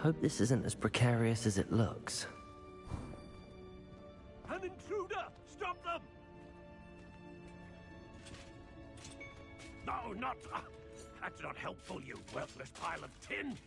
Hope this isn't as precarious as it looks. An intruder! Stop them! No, not... that's not helpful, you worthless pile of tin!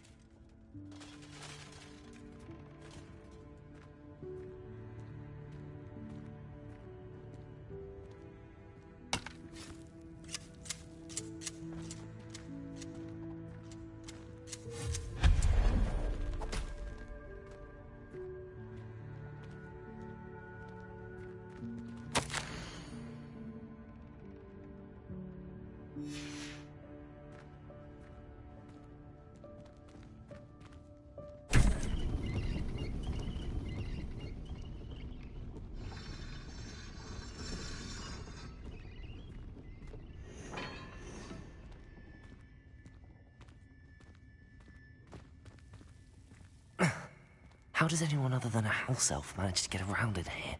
How does anyone other than a house elf manage to get around in here?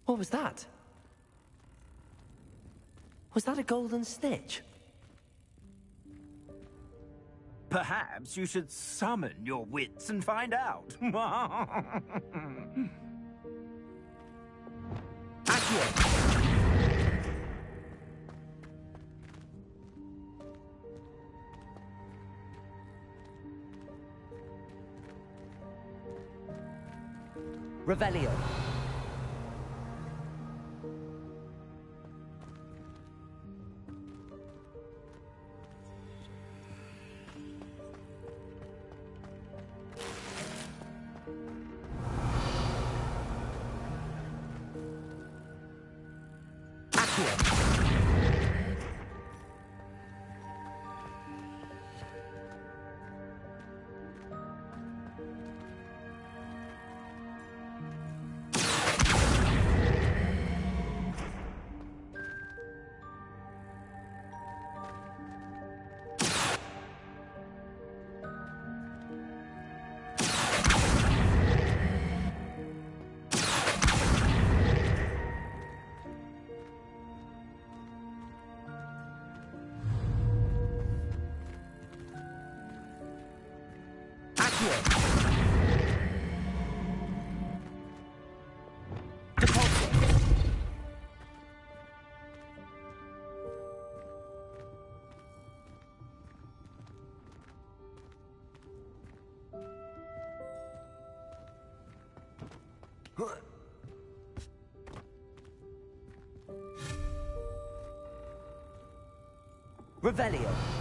What was that? Was that a golden snitch? Perhaps you should summon your wits and find out. Revelio. Revelio.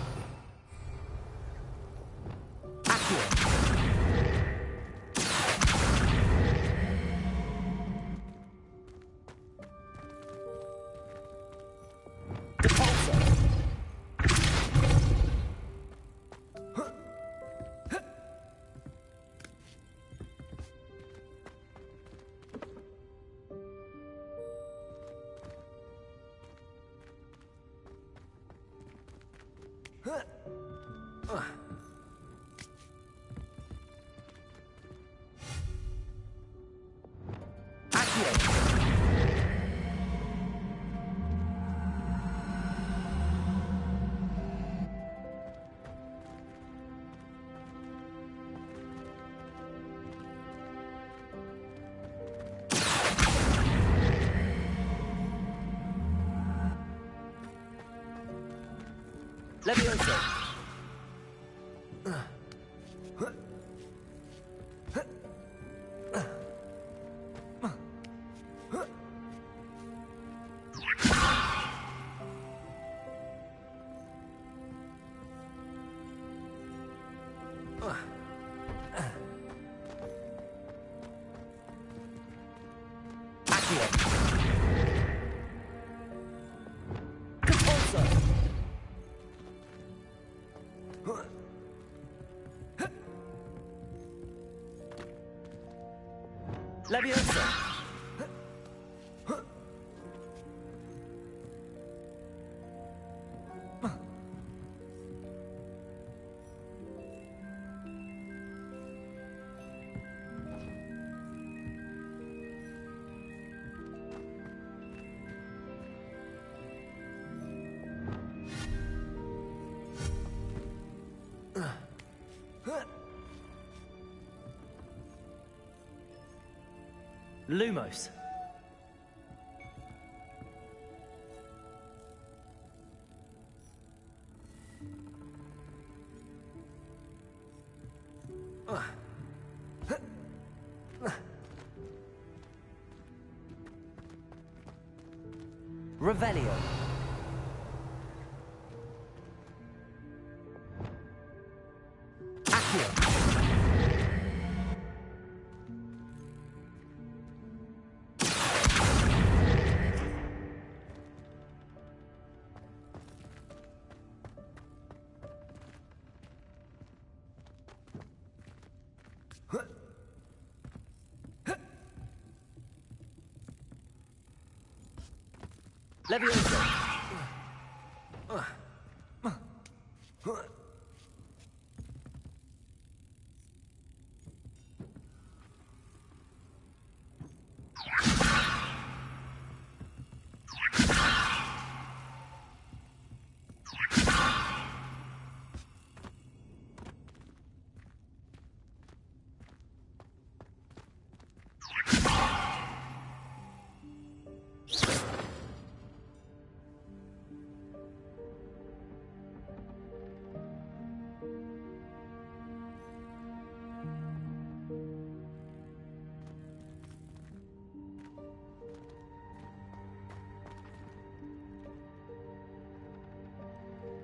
Levioso. Levioso. Lumos. Revelio. Accio. Levioso.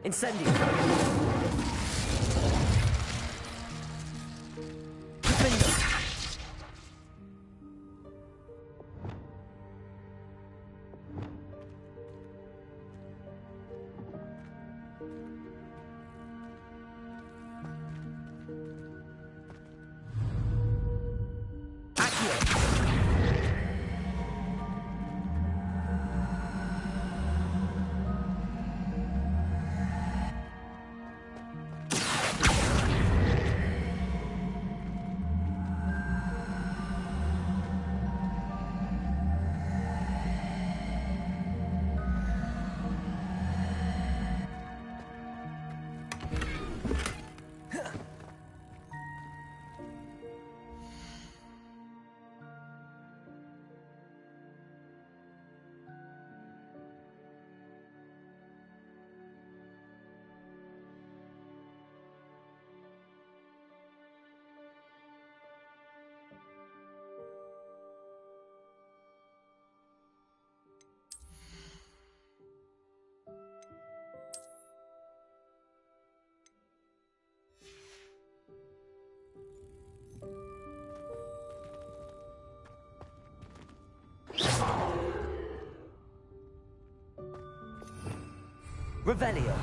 Incendio. Revelio.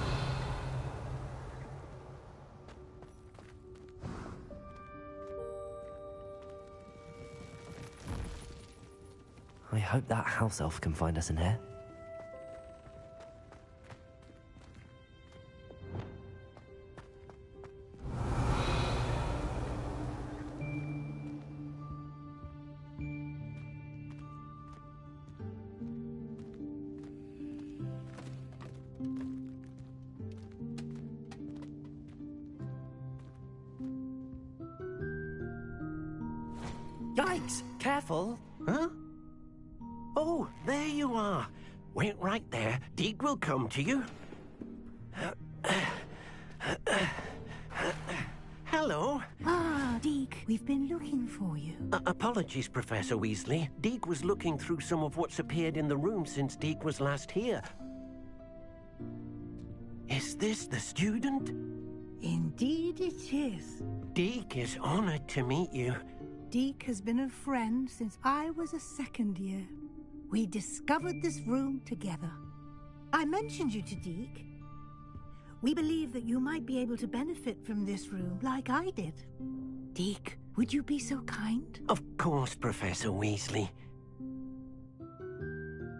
I hope that house elf can find us in here. Yikes! Careful! Huh? Oh, there you are. Wait right there. Deke will come to you. Hello. Ah, Deke, we've been looking for you. Apologies, Professor Weasley. Deke was looking through some of what's appeared in the room since Deke was last here. Is this the student? Indeed it is. Deke is honored to meet you. Deke has been a friend since I was a second year. We discovered this room together. I mentioned you to Deke. We believe that you might be able to benefit from this room like I did. Deke, would you be so kind? Of course, Professor Weasley.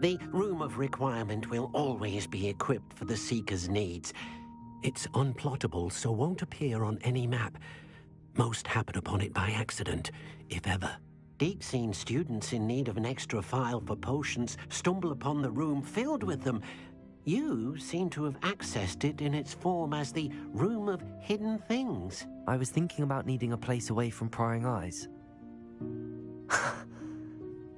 The Room of Requirement will always be equipped for the Seeker's needs. It's unplottable, so won't appear on any map. Most happen upon it by accident, if ever. Deke's seen students in need of an extra file for potions stumble upon the room filled with them. You seem to have accessed it in its form as the Room of Hidden Things. I was thinking about needing a place away from prying eyes.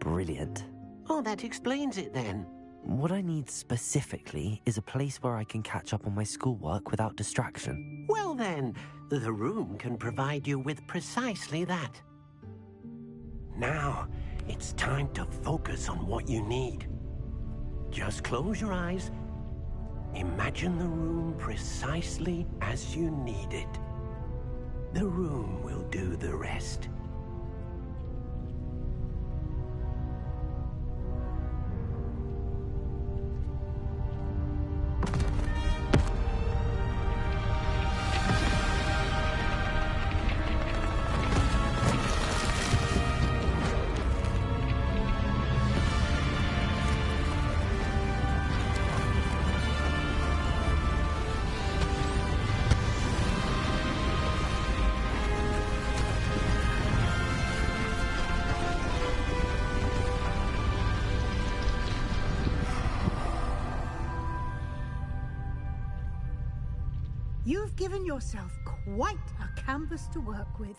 Brilliant. Oh, that explains it then. What I need specifically is a place where I can catch up on my schoolwork without distraction. Well then, the room can provide you with precisely that. Now, it's time to focus on what you need. Just close your eyes. Imagine the room precisely as you need it. The room will do the rest. You've given yourself quite a canvas to work with.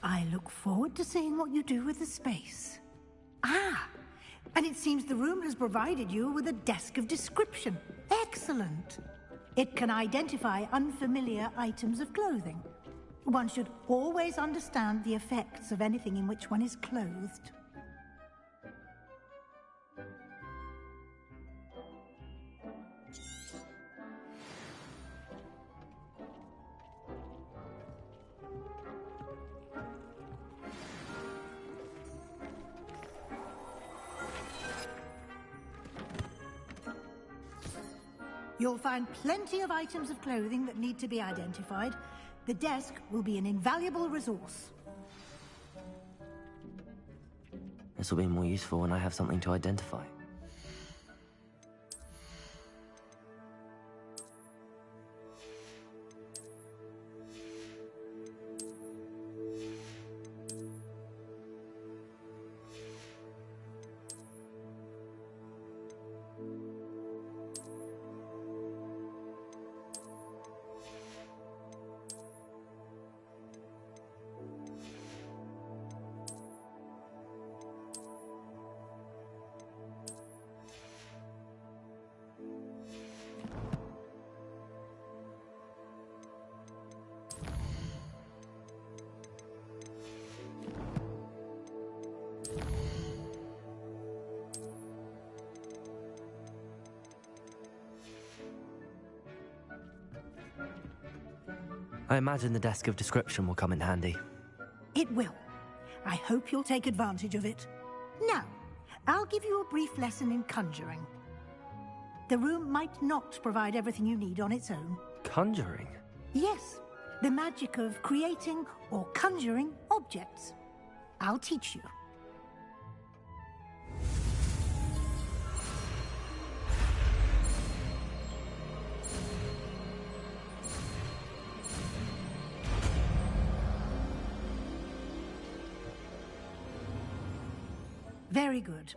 I look forward to seeing what you do with the space. Ah, and it seems the room has provided you with a desk of description. Excellent. It can identify unfamiliar items of clothing. One should always understand the effects of anything in which one is clothed. You'll find plenty of items of clothing that need to be identified. The desk will be an invaluable resource. This will be more useful when I have something to identify. I imagine the desk of description will come in handy. It will. I hope you'll take advantage of it. Now, I'll give you a brief lesson in conjuring. The room might not provide everything you need on its own. Conjuring? Yes, the magic of creating or conjuring objects. I'll teach you. Very good.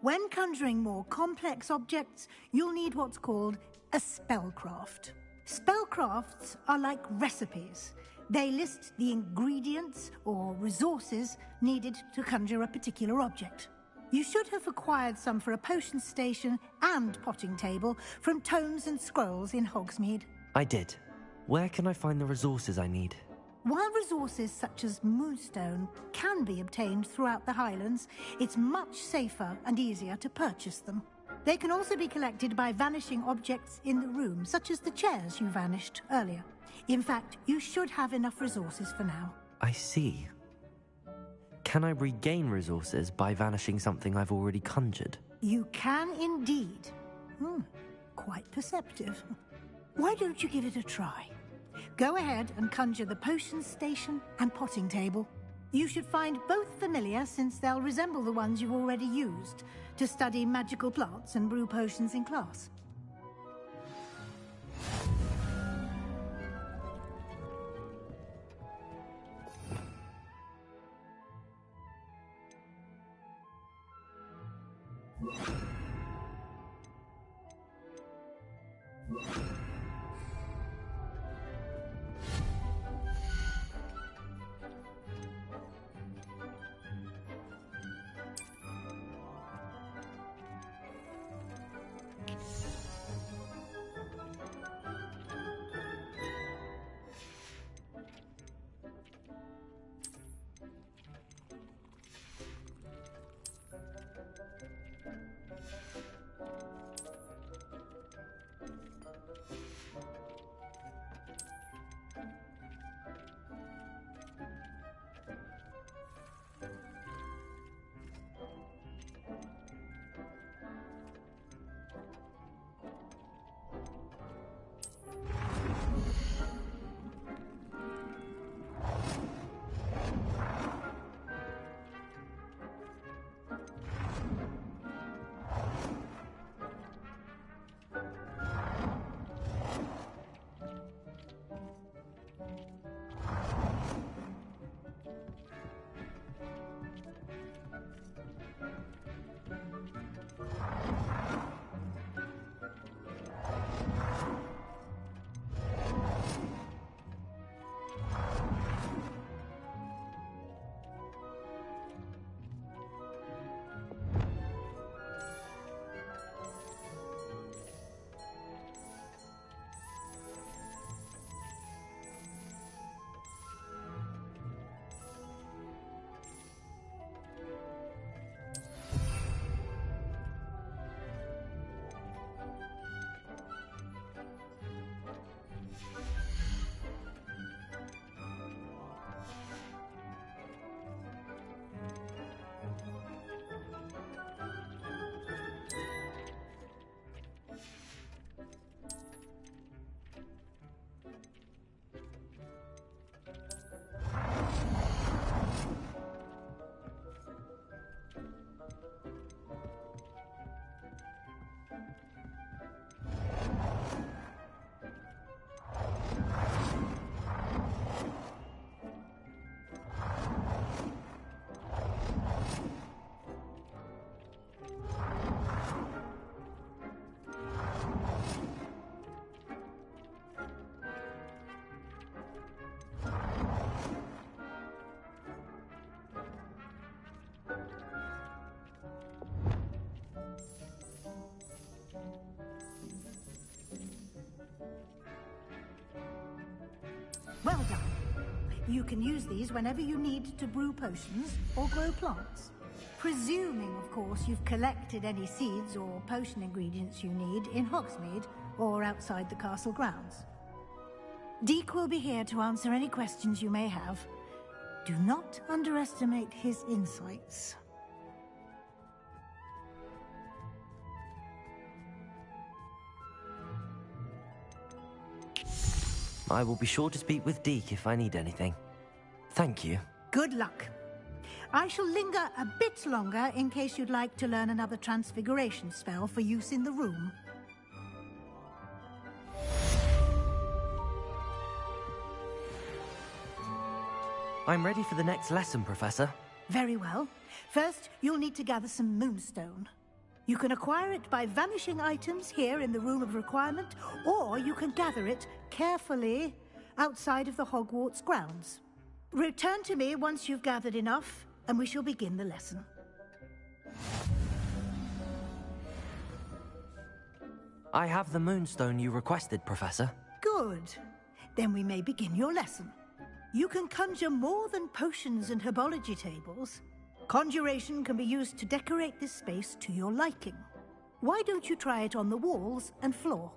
When conjuring more complex objects, you'll need what's called a spellcraft. Spellcrafts are like recipes. They list the ingredients or resources needed to conjure a particular object. You should have acquired some for a potion station and potting table from tomes and scrolls in Hogsmeade. I did. Where can I find the resources I need? While resources such as moonstone can be obtained throughout the Highlands, it's much safer and easier to purchase them. They can also be collected by vanishing objects in the room, such as the chairs you vanished earlier. In fact, you should have enough resources for now. I see. Can I regain resources by vanishing something I've already conjured? You can indeed. Quite perceptive. Why don't you give it a try? Go ahead and conjure the potion station and potting table. You should find both familiar, since they'll resemble the ones you've already used to study magical plants and brew potions in class. done. You can use these whenever you need to brew potions or grow plants. Presuming, of course, you've collected any seeds or potion ingredients you need in Hogsmeade or outside the castle grounds. Deke will be here to answer any questions you may have. Do not underestimate his insights. I will be sure to speak with Deke if I need anything. Thank you. Good luck. I shall linger a bit longer in case you'd like to learn another transfiguration spell for use in the room. I'm ready for the next lesson, Professor. Very well. First, you'll need to gather some moonstone. You can acquire it by vanishing items here in the Room of Requirement, or you can gather it carefully outside of the Hogwarts grounds. Return to me once you've gathered enough, and we shall begin the lesson. I have the moonstone you requested, Professor. Good. Then we may begin your lesson. You can conjure more than potions and herbology tables. Conjuration can be used to decorate this space to your liking. Why don't you try it on the walls and floor?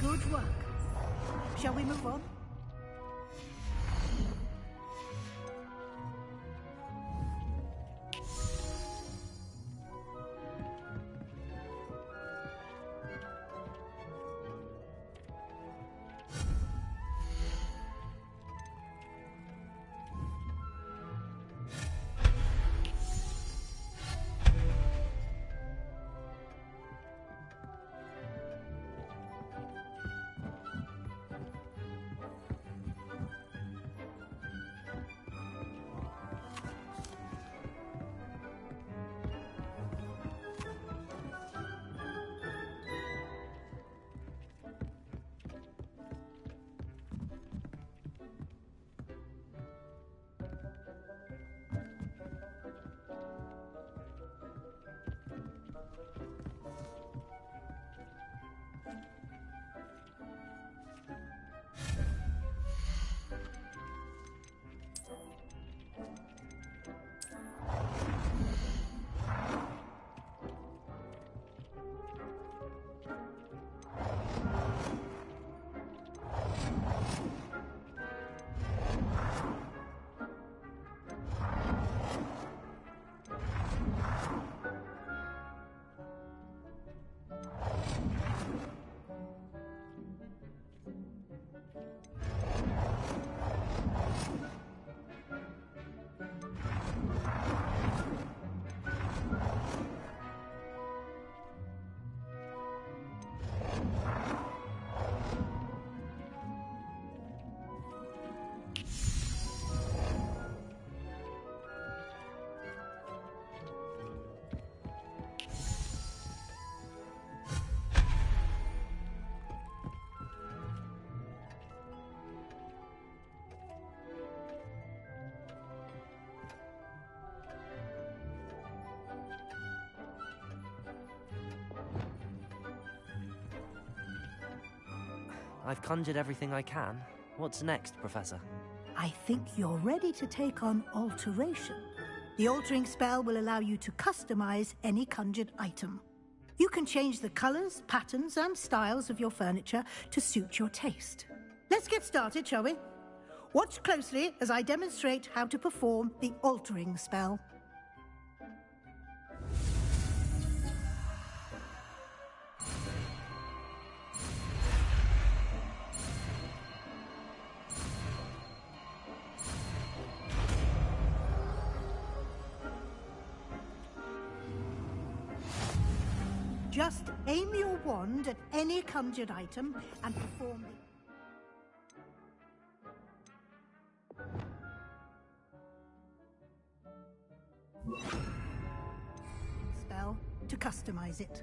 Good work. Shall we move on? I've conjured everything I can. What's next, Professor? I think you're ready to take on alteration. The altering spell will allow you to customize any conjured item. You can change the colors, patterns, and styles of your furniture to suit your taste. Let's get started, shall we? Watch closely as I demonstrate how to perform the altering spell. Just aim your wand at any conjured item and perform the spell to customize it.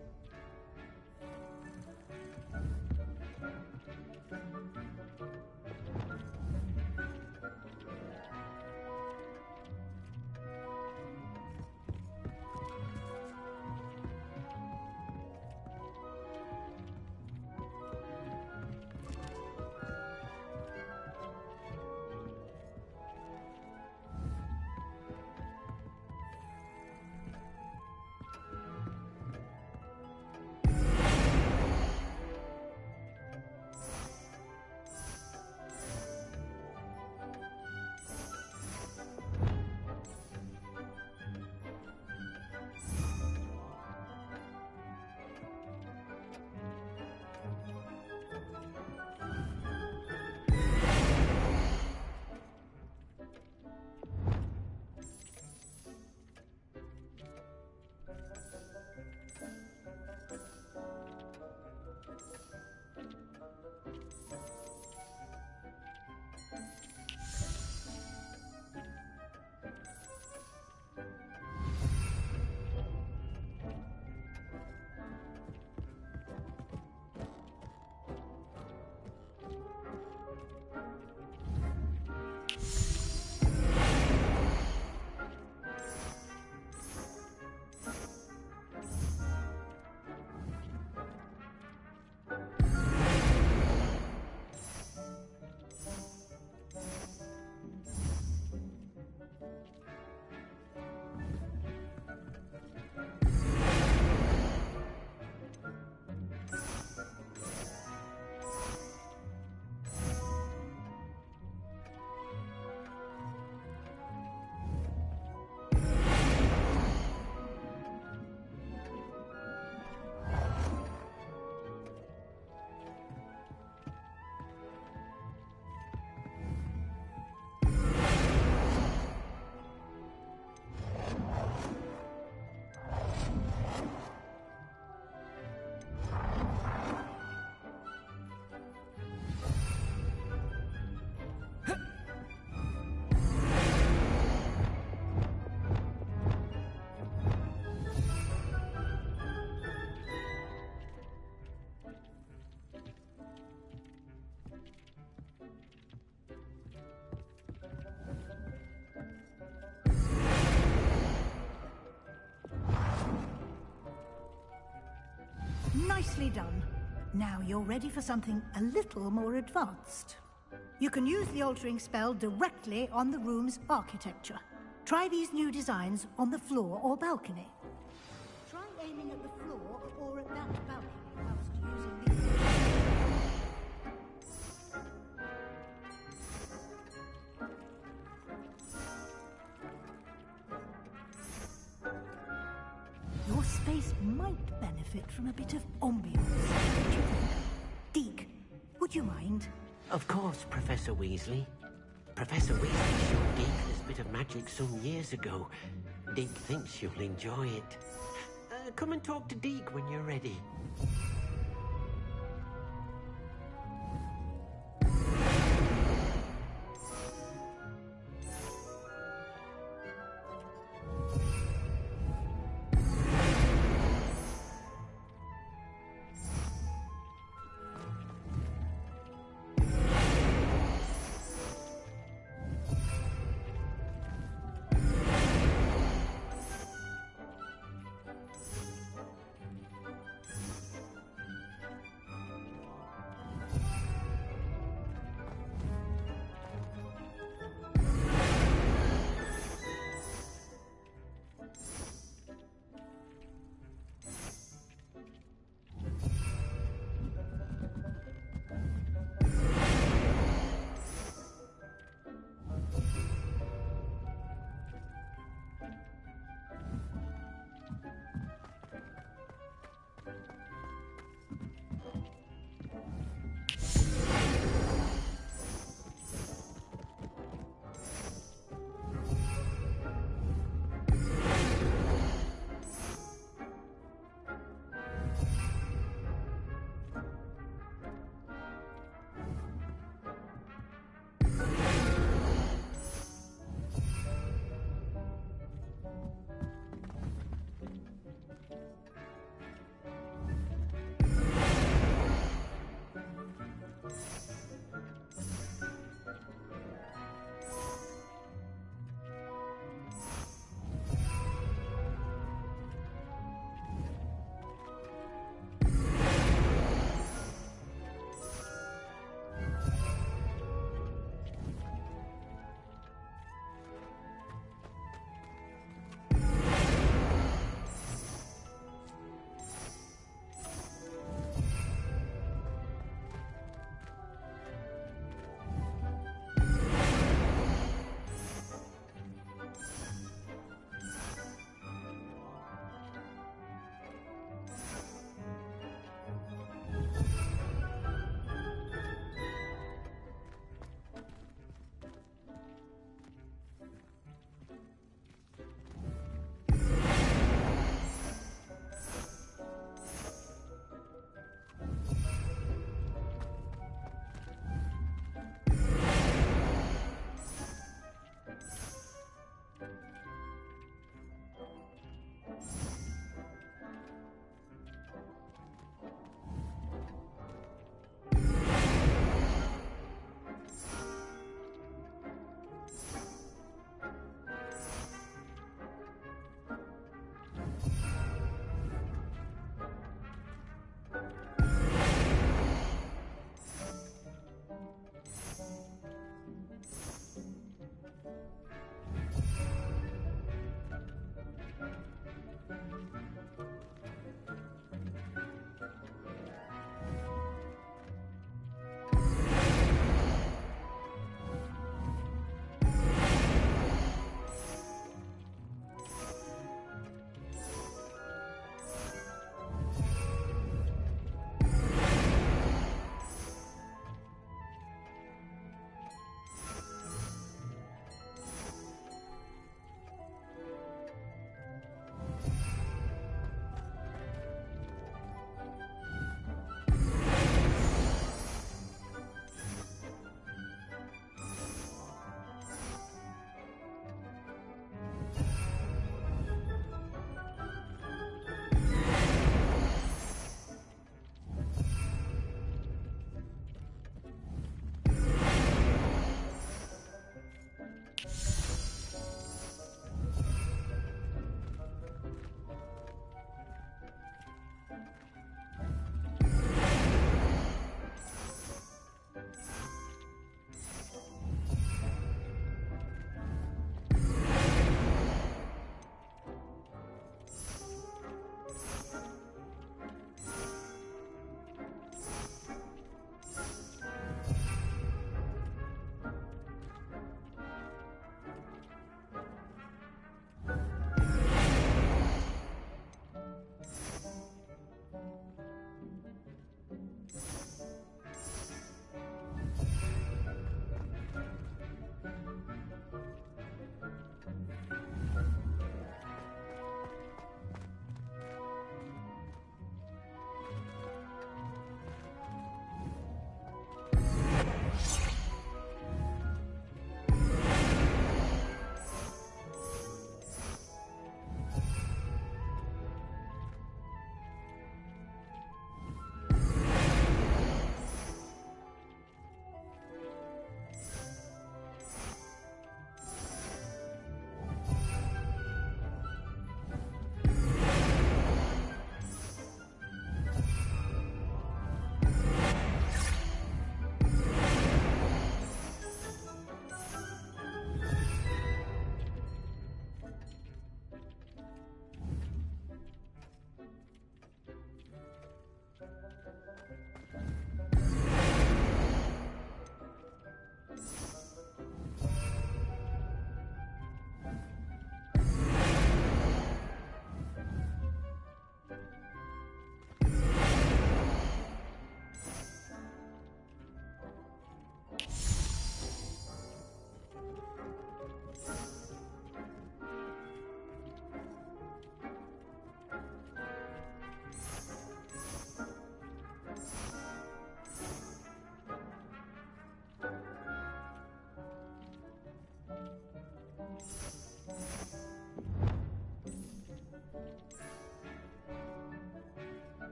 Nicely done. Now you're ready for something a little more advanced. You can use the altering spell directly on the room's architecture. Try these new designs on the floor or balcony. Try aiming at the floor or at that balcony whilst using these. Your space might benefit from a bit of ambience. What do you think? Deke, would you mind? Of course, Professor Weasley. Professor Weasley showed Deke this bit of magic some years ago. Deke thinks you'll enjoy it. Come and talk to Deke when you're ready.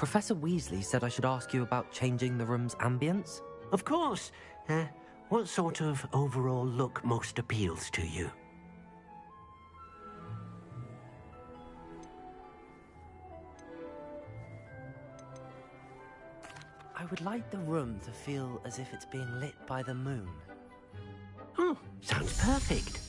Professor Weasley said I should ask you about changing the room's ambience. Of course. What sort of overall look most appeals to you? I would like the room to feel as if it's being lit by the moon. Oh, sounds perfect.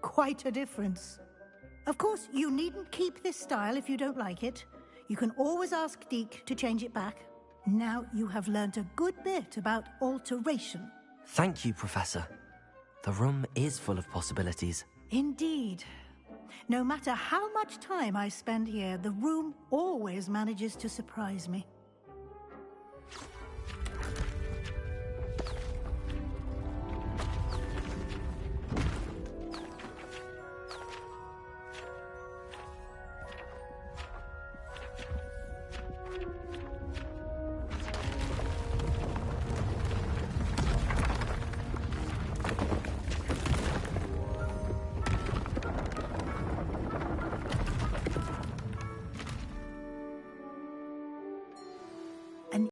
Quite a difference. Of course, you needn't keep this style if you don't like it. You can always ask Deke to change it back. Now you have learnt a good bit about alteration. Thank you, Professor. The room is full of possibilities. Indeed. No matter how much time I spend here, the room always manages to surprise me.